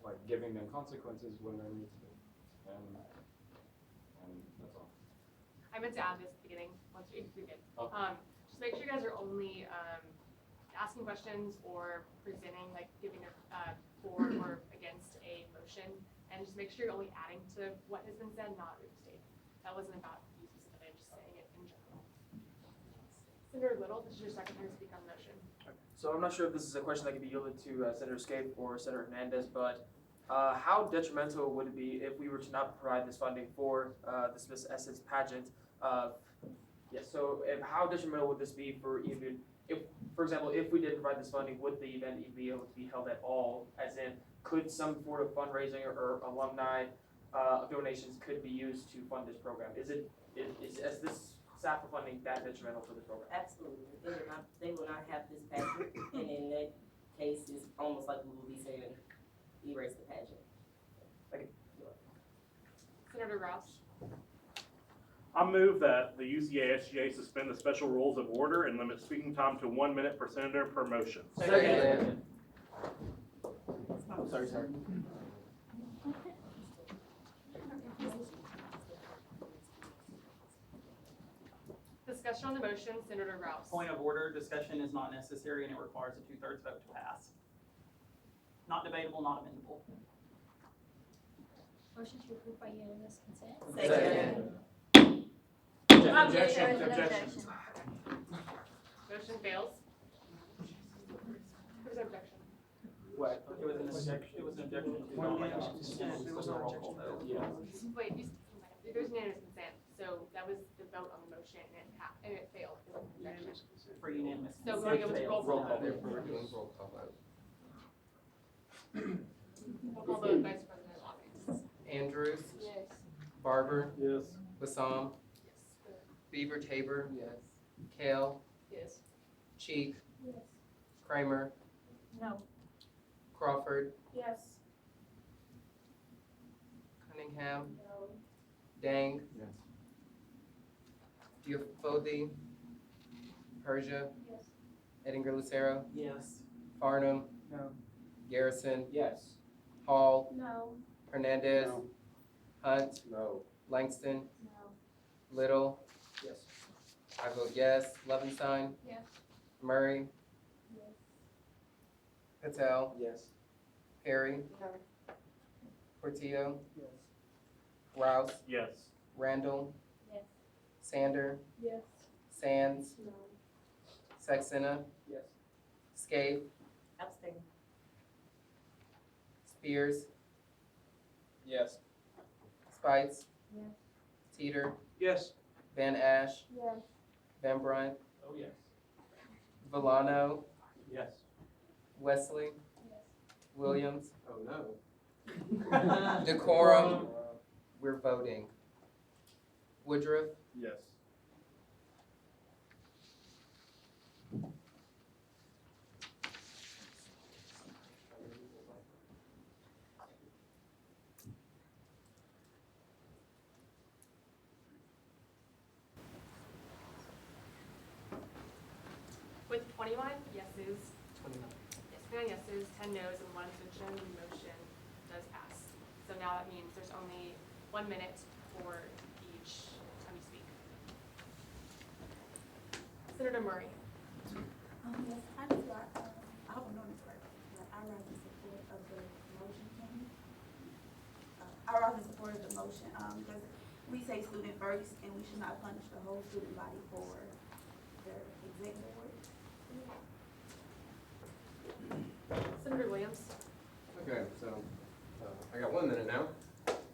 like giving them consequences when there needs to be. And that's all. I meant to add this at the beginning, once you're good. Oh. Just make sure you guys are only asking questions or presenting, like giving a for or against a motion, and just make sure you're only adding to what has been said, not restating. That wasn't about you specifically, I'm just saying it in general. Senator Little, this is your second time to speak on the motion. So I'm not sure if this is a question that can be yielded to Senator Scape or Senator Hernandez, but how detrimental would it be if we were to not provide this funding for this Miss Essence pageant? So how detrimental would this be for even if for example, if we did provide this funding, would the event even be able to be held at all? As in, could some sort of fundraising or alumni donations could be used to fund this program? Is this SAFA funding that detrimental to this program? Absolutely. They will not have this pageant, and in that case, it's almost like we will be saying, erase the pageant. Senator Rouse. I move that the UCASGA suspend the special rules of order and limit speaking time to 1 minute per senator per motion. Second. I'm sorry. Discussion on the motion, Senator Rouse. Point of order, discussion is not necessary and it requires a 2/3 vote to pass. Not debatable, not amendable. Motion to approve by unanimous consent. Second. Objection. Motion fails. Who's objection? What? It was an objection to unanimous consent. It was a roll call vote. Wait, there's unanimous consent, so that was the vote on the motion and it failed. For unanimous So consent. going over to roll call. We're doing roll call vote. Roll call vote, Vice President Watkins. Andrews, Yes. Barber, Yes. Bassam, Beaver Tabor, Yes. Kale, Yes. Cheek, Yes. Kramer, No. Crawford, Yes. Cunningham, No. Dang, Yes. Diofodi, Persia, Yes. Eddinger Lucero, Yes. Farnham, No. Garrison, Yes. Hall, No. Hernandez, Hunt, No. Langston, No. Little, Yes. I vote yes. Levenstein, Yes. Murray, Yes. Patel, Yes. Perry, No. Portillo, Yes. Rouse, Yes. Randall, Yes. Sander, Yes. Sands, No. Saxena, Yes. Scaife, Abstain. Spears, Yes. Spites, Yes. Teeter, Yes. Van Ash, Yes. Van Brunt, Oh, yes. Villano, Yes. Wesley, Yes. Williams, Oh, no. Decorum, we're voting. Woodruff, Yes. With 21 yeses, 29 yeses, 10 noes, and 1 abstention, the motion does pass. So now that means there's only 1 minute for each time you speak. Senator Murray. Yes, I just got, I hope I'm doing this right, but I rise in support of the motion, I rise in support of the motion, because we say student first, and we should not punish the whole student body for their executive work. Senator Williams. Okay, so I got 1 minute now.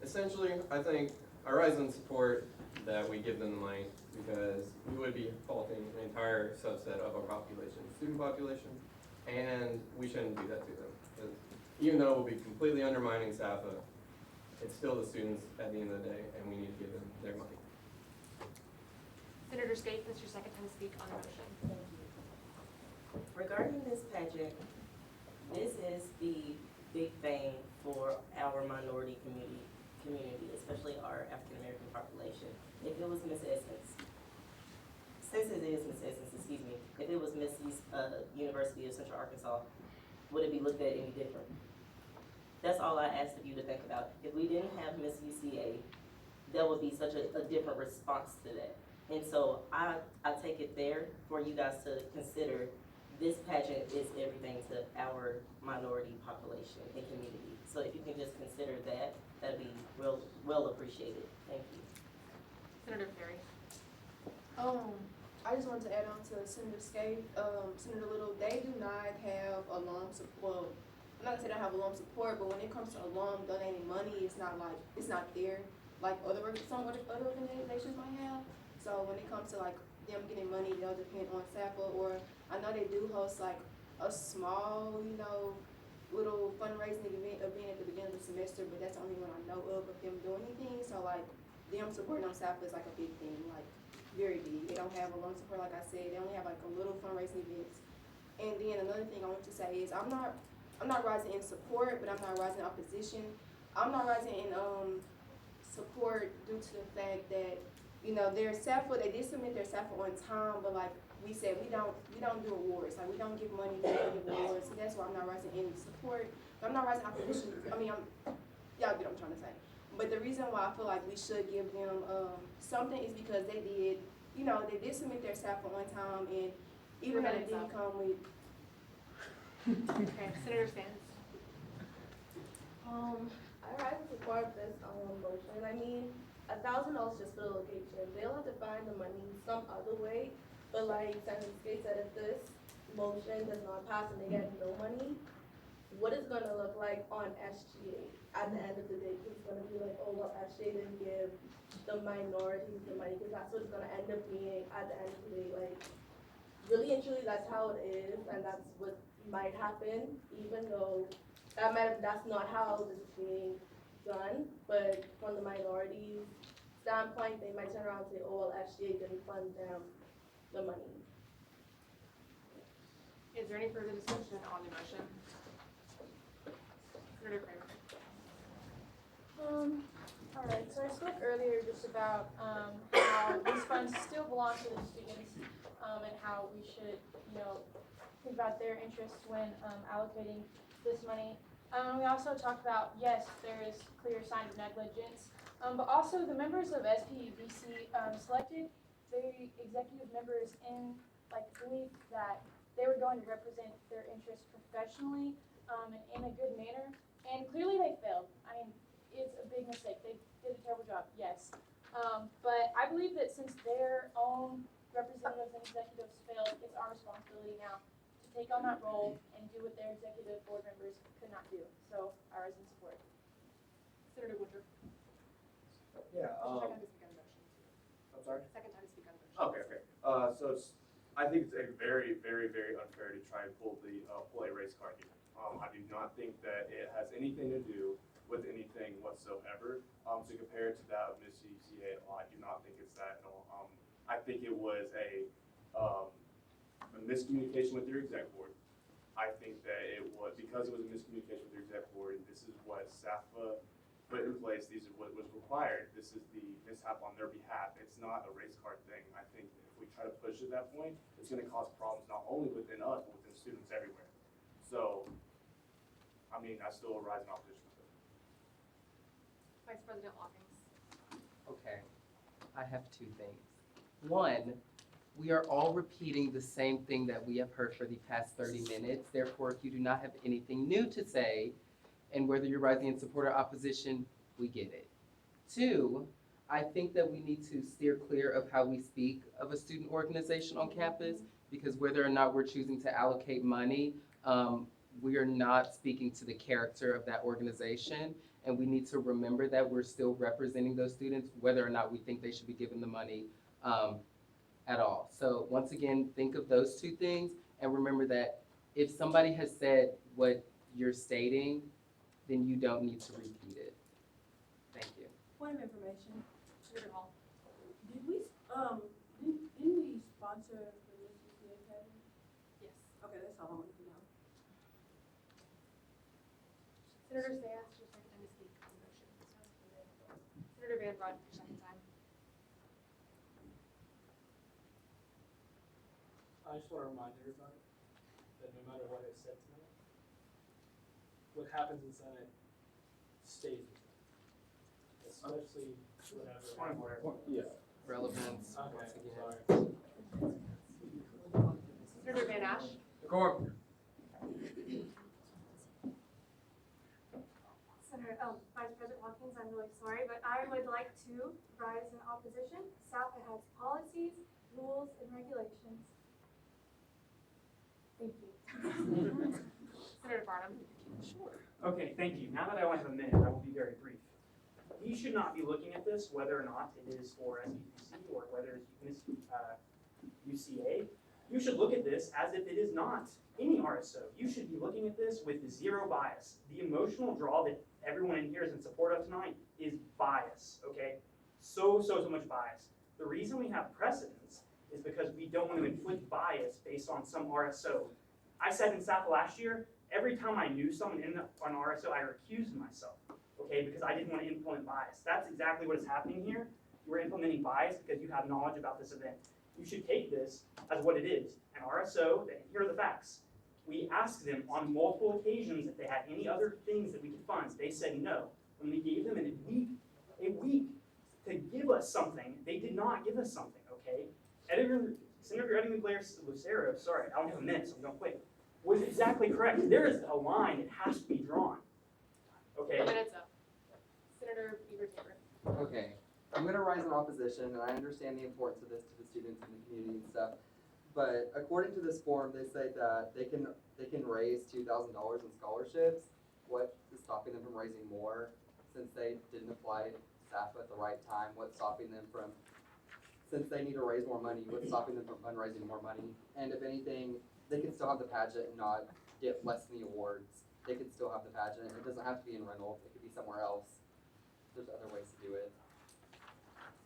Essentially, I think I rise in support that we give them the money because we would be faulting an entire subset of our population, student population, and we shouldn't do that to them. 'Cause even though it will be completely undermining SAFA, it's still the students at the end of the day, and we need to give them their money. Senator Scaife, this is your second time to speak on the motion. Thank you. Regarding this pageant, this is the big thing for our minority community, especially our African American population. If it was Miss Essence, since it is Miss Essence, excuse me, if it was Miss University of Central Arkansas, would it be looked at any different? That's all I asked of you to think about. If we didn't have Miss UCA, that would be such a different response to that. And so I take it there for you guys to consider this pageant is everything to our minority population and community. So if you can just consider that, that'd be well appreciated. Thank you. Senator Perry. I just wanted to add on to Senator Scaife, Senator Little, they do not have alum support. I'm not gonna say they don't have alum support, but when it comes to alum donating money, it's not there like some other organizations might have. So when it comes to like them getting money, they'll depend on SAFA, or I I know they do host like a small, you know, little fundraising event at the beginning of the semester, but that's the only one I know of them doing anything. So like them supporting on South is like a big thing, like very big. They don't have a long support, like I said. They only have like a little fundraising events. And then another thing I want to say is I'm not rising in support, but I'm not rising in opposition. I'm not rising in support due to the fact that, you know, their SAFA, they did submit their SAFA on time, but like we said, we don't do awards. Like we don't give money to give awards. So that's why I'm not rising in support. But I'm not rising opposition. I mean, y'all get what I'm trying to say. But the reason why I feel like we should give them something is because they did, you know, they did submit their SAFA on time, and even though it didn't come with. Okay, Senator Sands. I rise in support of this motion. I mean, $1,000 just for the location. They'll have to find the money some other way. But like Senator Skate said, if this motion does not pass and they get no money, what is gonna look like on SGA at the end of the day? It's gonna be like, oh well, SGA didn't give the minorities the money, because that's what it's gonna end up being at the end of the day. Like, really and truly, that's how it is, and that's what might happen, even though that's not how this is being done. But from the minorities standpoint, they might turn around and say, oh well, SGA didn't fund them the money. Is there any further discussion on the motion? Senator Kramer. All right, so I spoke earlier just about how these funds still belong to the students, and how we should, you know, think about their interests when allocating this money. We also talked about, yes, there is clear sign of negligence, but also the members of SPUBC selected the executive members in like belief that they were going to represent their interests professionally and in a good manner, and clearly they failed. I mean, it's a big mistake. They did a terrible job, yes. But I believe that since their own representatives and executives failed, it's our responsibility now to take on that role and do what their executive board members could not do. So I rise in support. Senator Woodruff. Yeah. Second time to speak on the motion. I'm sorry? Second time to speak on the motion. Okay. So I think it's a very, very, very unfair to try and pull a race card here. I do not think that it has anything to do with anything whatsoever. So compared to that of Miss UCA, I do not think it's that at all. I think it was a miscommunication with your exec board. I think that it was, because it was a miscommunication with your exec board, this is what SAFA put in place, these are what was required. This is the mishap on their behalf. It's not a race card thing. I think if we try to push it that point, it's gonna cause problems not only within us, but within students everywhere. So, I mean, I still rise in opposition to it. Vice President Lockings. Okay, I have two things. One, we are all repeating the same thing that we have heard for the past 30 minutes. Therefore, if you do not have anything new to say, and whether you're rising in support or opposition, we get it. Two, I think that we need to steer clear of how we speak of a student organization on campus, because whether or not we're choosing to allocate money, we are not speaking to the character of that organization. And we need to remember that we're still representing those students, whether or not we think they should be given the money at all. So once again, think of those two things, and remember that if somebody has said what you're stating, then you don't need to repeat it. Thank you. Point of information. Senator Hall. Didn't we sponsor the Miss UCA Academy? Yes. Okay, that's all I wanted to know. Senator Sands, your second time to speak on the motion. Senator Van Run, your second time. I just want to remind everybody that no matter what is said tonight, what happens in Senate stays in Senate. Especially whatever. Yeah. Relevance, Okay, once again. sorry. Senator Van Ash. Decorum. Senator, Vice President Watkins, I'm really sorry, but I would like to rise in opposition. SAFA has policies, rules, and regulations. Thank you. Senator Barnum. Sure. Okay, thank you. Now that I only have a minute, I will be very brief. We should not be looking at this whether or not it is for SPUC or whether it's UCA. you should look at this as if it is not any RSO. You should be looking at this with zero bias. The emotional draw that everyone in here is in support of tonight is bias, okay? So much bias. The reason we have precedence is because we don't want to inflict bias based on some RSO. I said in SAFA last year, every time I knew someone in an RSO, I recused myself, okay, because I didn't want to implement bias. That's exactly what is happening here. You are implementing bias because you have knowledge about this event. You should take this as what it is, an RSO, and here are the facts. We asked them on multiple occasions if they had any other things that we could fund. They said no. When we gave them a week to give us something, they did not give us something, okay? Senator Lucero, sorry, I don't have a minute, so I'm going quick, was exactly correct. There is a line that has to be drawn, okay? 4 minutes up. Senator Beaver-Taylor. Okay, I'm gonna rise in opposition, and I understand the importance of this to the students and the community and stuff. But according to this form, they say that they can raise $2,000 in scholarships. What is stopping them from raising more since they didn't apply SAFA at the right time? What's stopping them from, since they need to raise more money, what's stopping them from fundraising more money? And if anything, they can still have the pageant and not get less than the awards. They can still have the pageant. It doesn't have to be in Reynolds. It could be somewhere else. There's other ways to do it.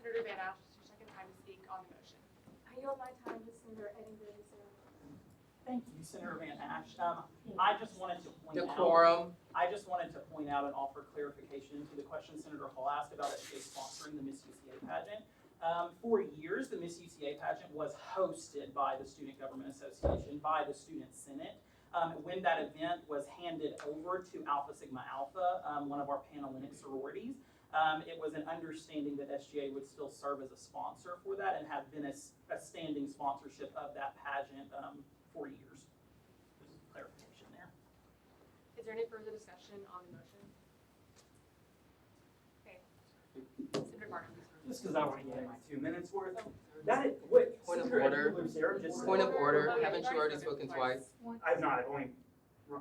Senator Van Ash, it's your second time to speak on the motion. I yield my time to Senator Edinburgh. Thank you, Senator Van Ash. I just wanted to point Decorum. out and offer clarification to the question Senator Hall asked about SGA sponsoring the Miss UCA pageant. For years, the Miss UCA pageant was hosted by the Student Government Association, by the Student Senate. When that event was handed over to Alpha Sigma Alpha, one of our Panhellenic sororities, it was an understanding that SGA would still serve as a sponsor for that and have been a standing sponsorship of that pageant for years. Just clarification there. Is there any further discussion on the motion? Okay. Senator Martin, please. Just because I want to get in my 2 minutes worth. That is what. Point of Senator order. Lucero just said. Point of order. Haven't you already spoken twice? I have not. I've only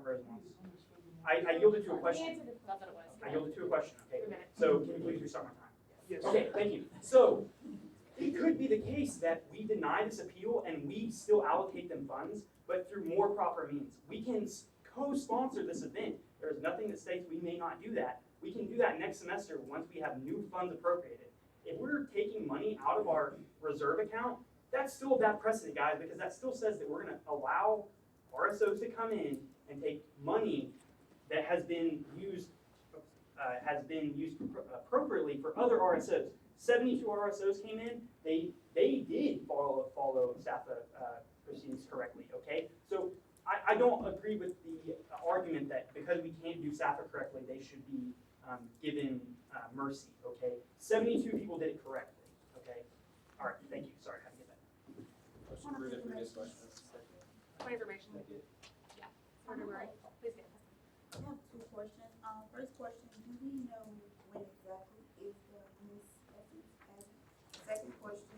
heard once. I yielded to a question. That's what it was. I yielded to a question, okay? 3 minutes. So can you please restart my time? Yes. Okay, thank you. So it could be the case that we deny this appeal and we still allocate them funds, but through more proper means. We can co-sponsor this event. There is nothing that states we may not do that. We can do that next semester once we have new funds appropriated. If we're taking money out of our reserve account, that's still a bad precedent, guys, because that still says that we're going to allow RSOs to come in and take money that has been used appropriately for other RSOs. 72 RSOs came in. They did follow SAFA proceedings correctly. Okay, so I don't agree with the argument that because we can't do SAFA correctly, they should be given mercy. Okay, 72 people did it correctly. Okay, all right. Thank you. Sorry, I had to get that. Motion to read the previous question. Point of information. Yeah. Senator Murray, please get it. I have two questions. First question, do we know when exactly is the Miss Essence pageant? Second question,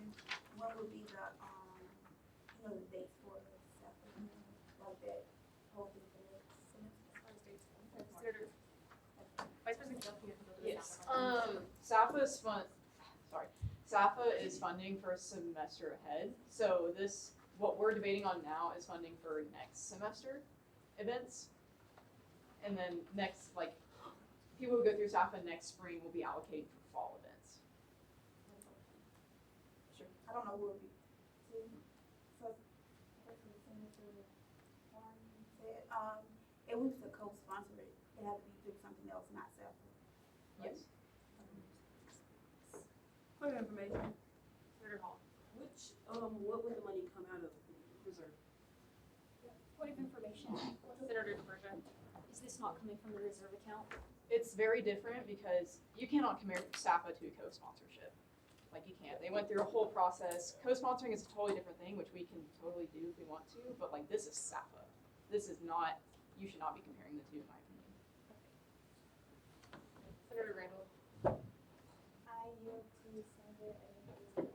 when will be the, the dates for the SAFA, like that, whole thing for the Senator, Vice President Duffy, Yes, SAFA is SAFA is funding for a semester ahead. So what we're debating on now is funding for next semester events. And then people who go through SAFA next spring will be allocated for fall events. Sure. I don't know who will be. So, if we was to co-sponsor it, it had to be through something else, not SAFA. Yes. Point of information, Senator Hall. what would the money come out of? Reserve. Point of information. Senator DeFerja. Is this not coming from the reserve account? It's very different because you cannot compare SAFA to a co-sponsorship. Like you can't. They went through a whole process. Co-sponsoring is a totally different thing, which we can totally do if we want to, but like this is SAFA. This is not, you should not be comparing the two in my opinion. Senator Randall. I yield to Senator Edinburgh.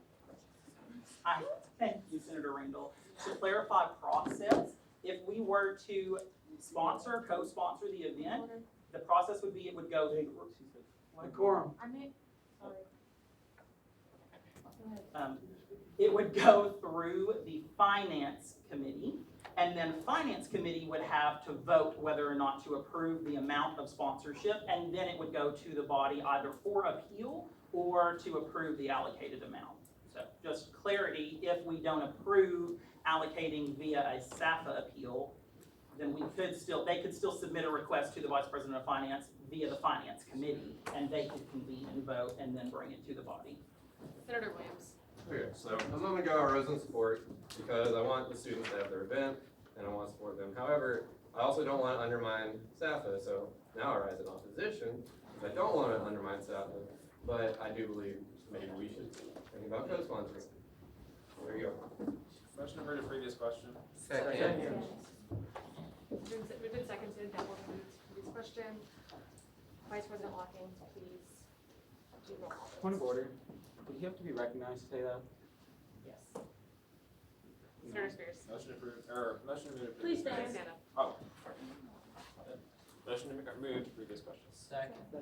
Thank you, Senator Randall. To clarify process, if we were to co-sponsor the event, the process would be it would go through. Decorum. I mean, sorry. Go ahead. it would go through the finance committee, and then finance committee would have to vote whether or not to approve the amount of sponsorship, and then it would go to the body either for appeal or to approve the allocated amount. So just clarity, if we don't approve allocating via a SAFA appeal, then they could still submit a request to the Vice President of Finance via the Finance Committee, and they could convene and vote and then bring it to the body. Senator Williams. Okay, so I'm gonna go Rise and support because I want the students to have their event and I want to support them. However, I also don't want to undermine SAFA, so now I rise in opposition because I don't want to undermine SAFA, but I do believe maybe we should think about co-sponsoring. There you go. Motion to move to previous question. Second. Moved and seconded, that will move to previous question. Vice President Locking, please do roll call. Point of order. Did he have to be recognized to say that? Yes. Senator Spears. Motion to approve, or motion to move to Please previous stand. Oh. Motion to move to previous question. Second. So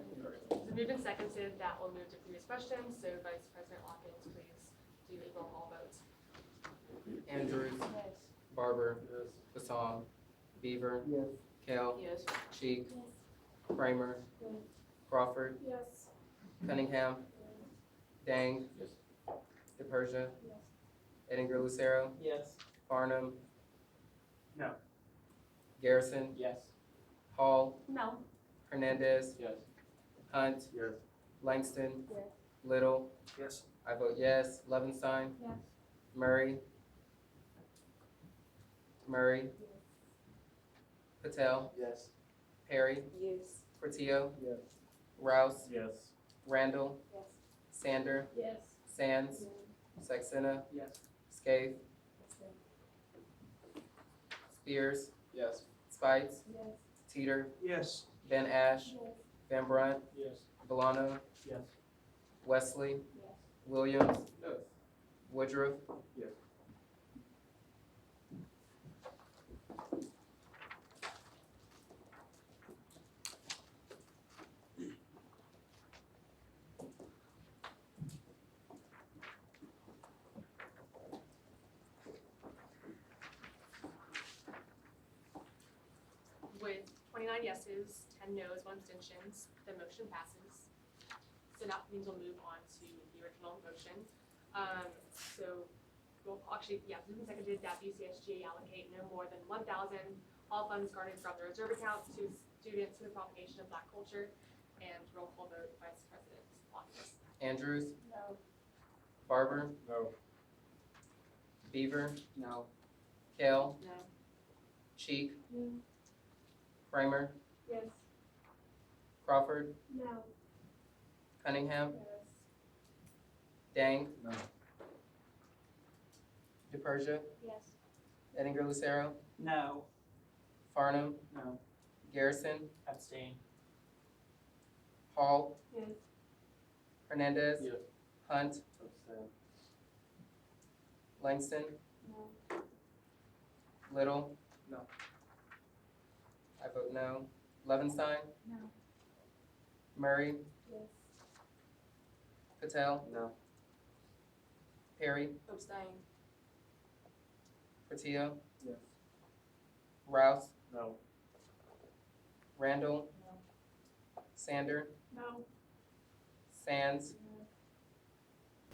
moved and seconded, that will move to previous questions. So Vice President Locking, please do a roll call vote. Andrews. Barber. Hassan. Beaver. Kale. Yes. Cheek. Kramer. Crawford. Yes. Cunningham. Dang. DePersia. Edingur Lucero. Yes. Farnham. No. Garrison. Yes. Hall. No. Hernandez. Yes. Hunt. Yes. Langston. Yes. Little. Yes. I vote yes. Levenstein. Yes. Murray. Murray. Patel. Yes. Perry. Yes. Portillo. Yes. Rouse. Yes. Randall. Yes. Sander. Yes. Sands. Saxena. Yes. Scaife. Spears. Yes. Spites. Yes. Teeter. Yes. Van Ash. Van Brunt. Yes. Bolano. Yes. Wesley. Yes. Williams. Yes. Woodruff. Yes. With 29 yeses, 10 noes, 1 abstention, the motion passes. So now means we'll move on to the original motion. So we'll actually, moved and seconded that UCSGA allocate no more than 1,000 all funds garnered from the reserve account to students for the propagation of Black culture. And roll call vote, Vice President Watkins. Andrews. No. Barber. No. Beaver. No. Kale. No. Cheek. No. Kramer. Yes. Crawford. No. Cunningham. Yes. Dang. No. DePersia. Yes. Edingur Lucero. No. Farnham. No. Garrison. Abstain. Hall. Yes. Hernandez. Yes. Hunt. Langston. No. Little. No. I vote no. Levenstein. No. Murray. Yes. Patel. No. Perry. Abstain. Portillo. Yes. Rouse. No. Randall. No. Sander. No. Sands.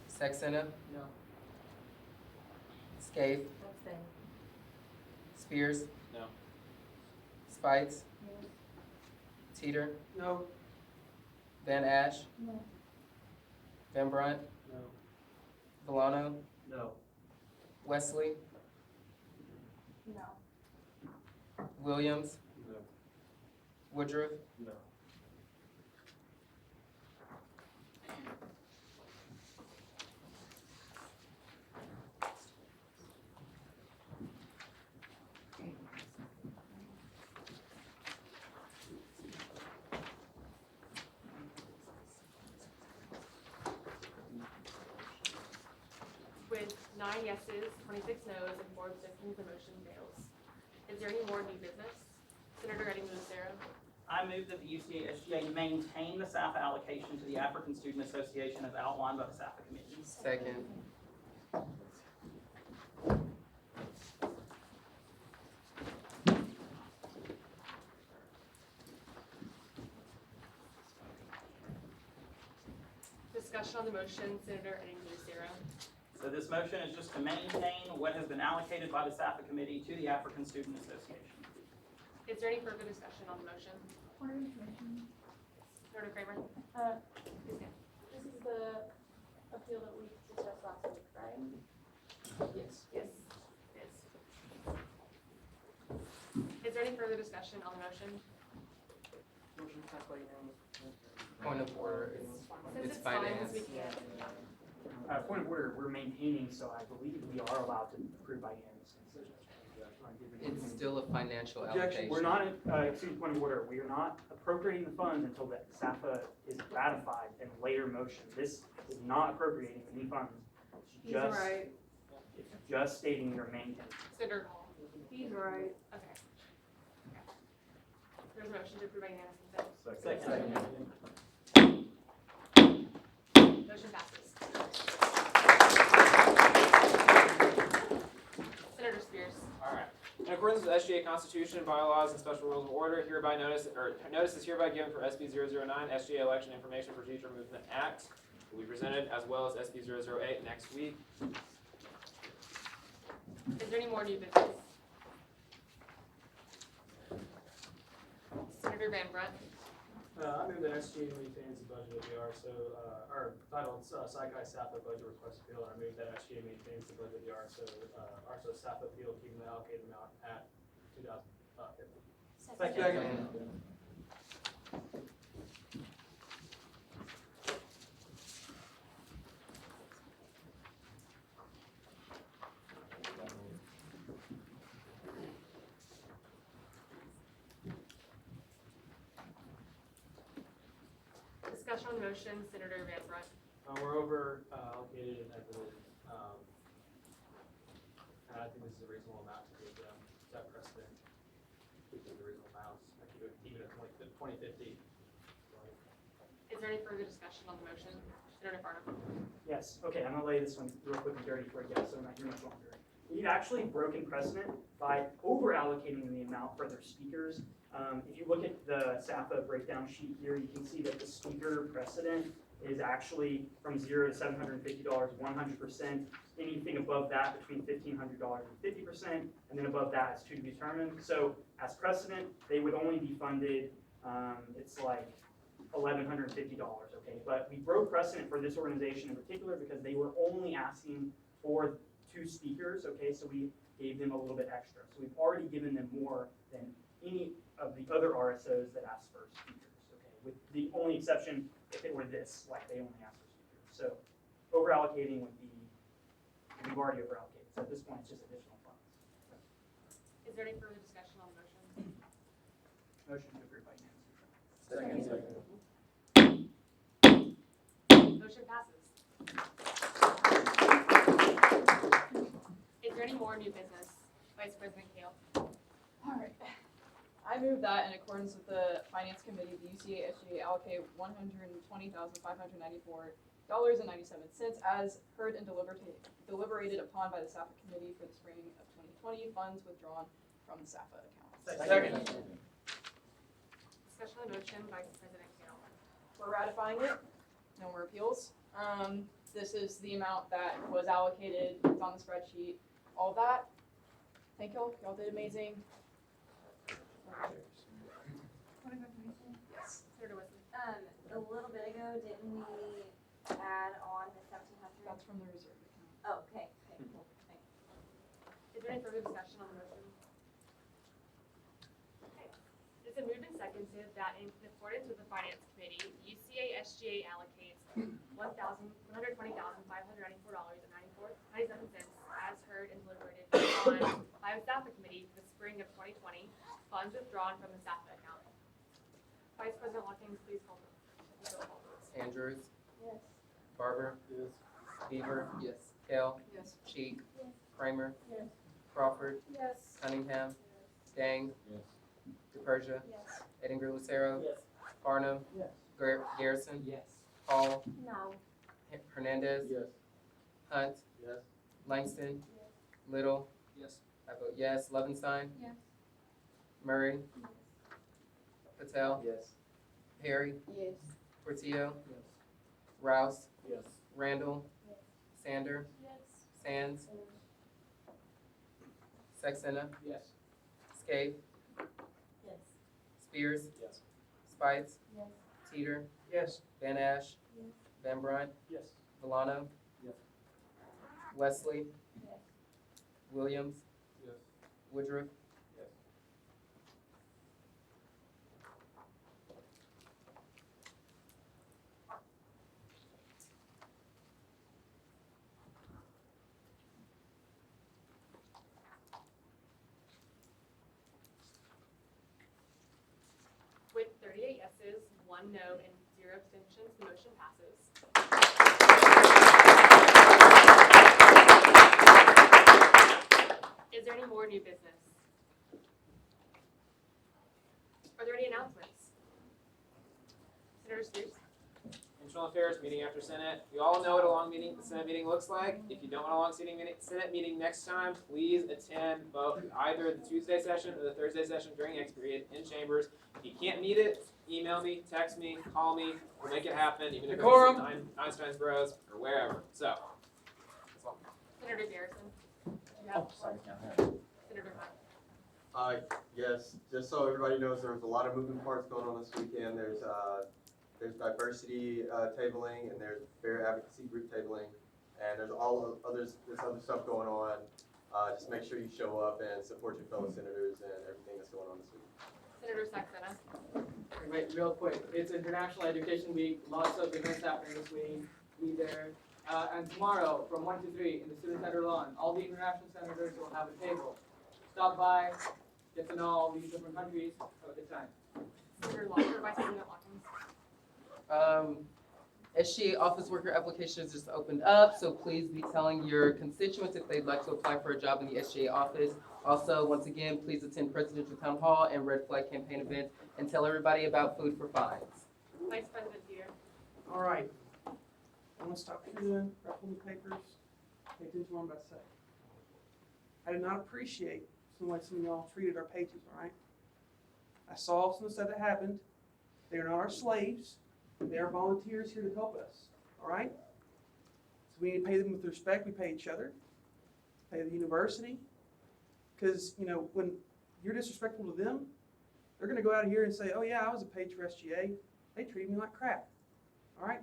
Saxena. No. Scaife. Abstain. Spears. No. Spites. No. Teeter. No. Van Ash. No. Van Brunt. No. Bolano. No. Wesley. No. Williams. No. Woodruff. No. With 9 yeses, 26 noes, and 4 abstentions, the motion fails. Is there any more new business? Senator Edingur Lucero. I move that the UCASGA maintain the SAFA allocation to the African Student Association as outlined by the SAFA committee. Second. Discussion on the motion, Senator Eddie Lucero. So this motion is just to maintain what has been allocated by the SAFA committee to the African Student Association. Is there any further discussion on the motion? Senator Kramer? Please stand. This is the appeal that we discussed last week, right? Yes. Yes. Yes. Is there any further discussion on the motion? Motion passed by unanimous. Point of order, Since it's finance, finance. we can't. Point of order, we're maintaining, so I believe we are allowed to approve by unanimous consent. It's still a financial Objection, allocation. we're not, excuse me, point of order, we are not appropriating the funds until the SAFA is ratified in later motion. This is not appropriating any funds. It's just, it's just stating your maintaining. Senator Hall? He's right. Okay. There's a motion to approve by unanimous consent. Second. Motion passes. Senator Spears. All right. In accordance with SGA Constitution, bylaws, and special rules of order, hereby notice is hereby given for SB 009, SGA Election Information Procedure Movement Act, will be presented, as well as SB 008 next week. Is there any more new business? Senator Van Brunt. I move that SGA maintains the budget of the RSO, or titled SciGuy SAFA Budget Request Appeal, and I move that SGA maintains the budget of the RSO SAFA appeal, keeping the allocated amount at 2050. Second. Discussion on the motion, Senator Van Brunt. We're over allocated, I believe, and I think this is a reasonable amount to give them, set precedent. Keep it a reasonable amount, I keep it at 2050. Is there any further discussion on the motion? Senator Farnham. Yes, okay, I'm gonna lay this one real quick and dirty for you guys, so I'm not here much longer. We've actually broken precedent by over allocating the amount for their speakers. If you look at the SAFA breakdown sheet here, you can see that the speaker precedent is actually from $0 to $750, 100%. Anything above that, between $1,500 and 50%, and then above that is to be determined. So as precedent, they would only be funded, it's like $1,150, okay? But we broke precedent for this organization in particular because they were only asking for 2 speakers, okay? So we gave them a little bit extra. So we've already given them more than any of the other RSOs that asked for speakers, okay? With the only exception if it were this, like they only asked for speakers. So over allocating would be, we've already over allocated. So at this point, it's just additional funds. Is there any further discussion on the motion? Motion to approve by unanimous consent. Motion passes. Is there any more new business? Vice President Kale. All right. I move that in accordance with the Finance Committee, the UCASGA allocate $120,594.97 as heard and deliberated upon by the SAFA Committee for the spring of 2020, funds withdrawn from the SAFA account. Second. Discussion on the motion, Vice President Kale. We're ratifying it, no more appeals. This is the amount that was allocated, it's on the spreadsheet, all that. Thank y'all, y'all did amazing. Yes. Senator Wesley. A little bit ago, didn't we add on the 1,700? That's from the reserve account. Oh, okay, cool, thanks. Is there any further discussion on the motion? Okay. It's been moved and seconded that in accordance with the Finance Committee, UCASGA allocates $120,594.97 as heard and deliberated on by the SAFA Committee for the spring of 2020, funds withdrawn from the SAFA account. Vice President Watkins, please call the roll. Andrews. Yes. Barber. Yes. Beaver. Yes. Kale. Yes. Cheek. Yes. Kramer. Yes. Crawford. Yes. Cunningham. Gang. Yes. DePersia. Yes. Edinburgh Lucero. Yes. Farnham. Yes. Garrison. Yes. Hall. No. Hernandez. Yes. Hunt. Yes. Langston. Yes. Little. Yes. I vote yes. Levenstein. Yes. Murray. Yes. Patel. Yes. Perry. Yes. Portillo. Yes. Rouse, Yes. Randall, Sander, Sands, Saxena, Yes. Scape, Yes. Spears, Yes. Spites, Yes. Teeter, Yes. Van Ash, Yes. Van Brunt, Yes. Milano, Yes. Wesley, Yes. Williams, Yes. Woodruff, Yes. With 38 yeses, 1 no, and 0 abstentions, the motion passes. Is there any more new business? Are there any announcements? Senator Spears? Internal Affairs, meeting after Senate. You all know what a long Senate meeting looks like. If you don't want a long Senate meeting next time, please attend both either the Tuesday session or the Thursday session during X period in chambers. If you can't meet it, email me, text me, call me. We'll make it happen, even if Decorum. it's Einstein's Bros or wherever. So, that's all. Senator Garrison? Do you have Senator Hunt? Yes, just so everybody knows, there's a lot of moving parts going on this weekend. There's diversity tabling, and there's fair advocacy group tabling, and there's there's other stuff going on. Just make sure you show up and support your fellow senators and everything that's going on this week. Senator Saxena? Right, real quick, it's International Education Week, lots of events happening this week, be there. And tomorrow, from 1 to 3, in the Student Center lawn, all the international senators will have a table. Stop by, get to know all these different countries, have a good time. Senator Locker, Vice President Watkins? SGA office worker applications just opened up, so please be telling your constituents if they'd like to apply for a job in the SGA office. Also, once again, please attend Presidential Town Hall and Red Flag campaign events and tell everybody about food for fines. Vice President Peter? All right. I'm gonna stop what you're doing, ruffle the papers, pay attention to what I'm about to say. I did not appreciate the way some of y'all treated our pages, all right? I saw some of the stuff that happened. They are not our slaves. They are volunteers here to help us, all right? So we need to pay them with respect. We pay each other, pay the university. Because, you know, when you're disrespectful to them, they're going to go out here and say, oh yeah, I was a page for SGA. They treated me like crap, all right?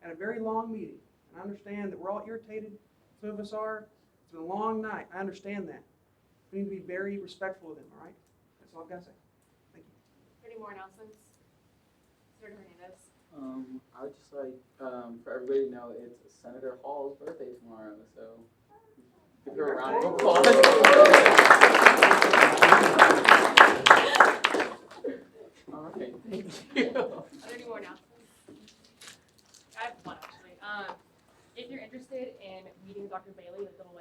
At a very long meeting. And I understand that we're all irritated. Some of us are. It's been a long night. I understand that. We need to be very respectful of them, all right? That's all I've got to say. Thank you. Any more announcements? Senator Hernandez? I would just like, for everybody to know it's Senator Hall's birthday tomorrow, so give her a round of applause. All right, thank you. Are there any more announcements? I have one actually. If you're interested in meeting with Dr. Bailey, the little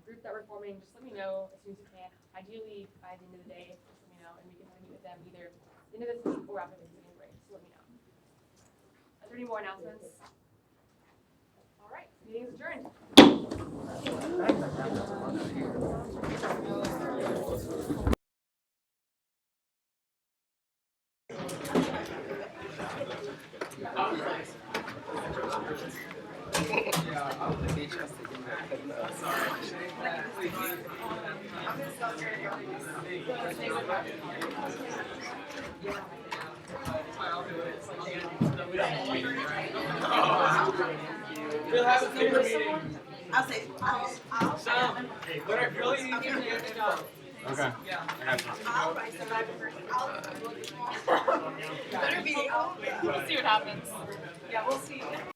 group that we're forming, just let me know as soon as you can. Ideally by the end of the day, just let me know, and we can have a meet with them either the end of this week or after Thanksgiving break. So let me know. Are there any more announcements? All right, meeting is adjourned. We'll have a favorite meeting. I'll say, But I really need to get it out. Okay. Yeah. I got you. I'll write somebody first. Better be. We'll see what happens. Yeah, we'll see.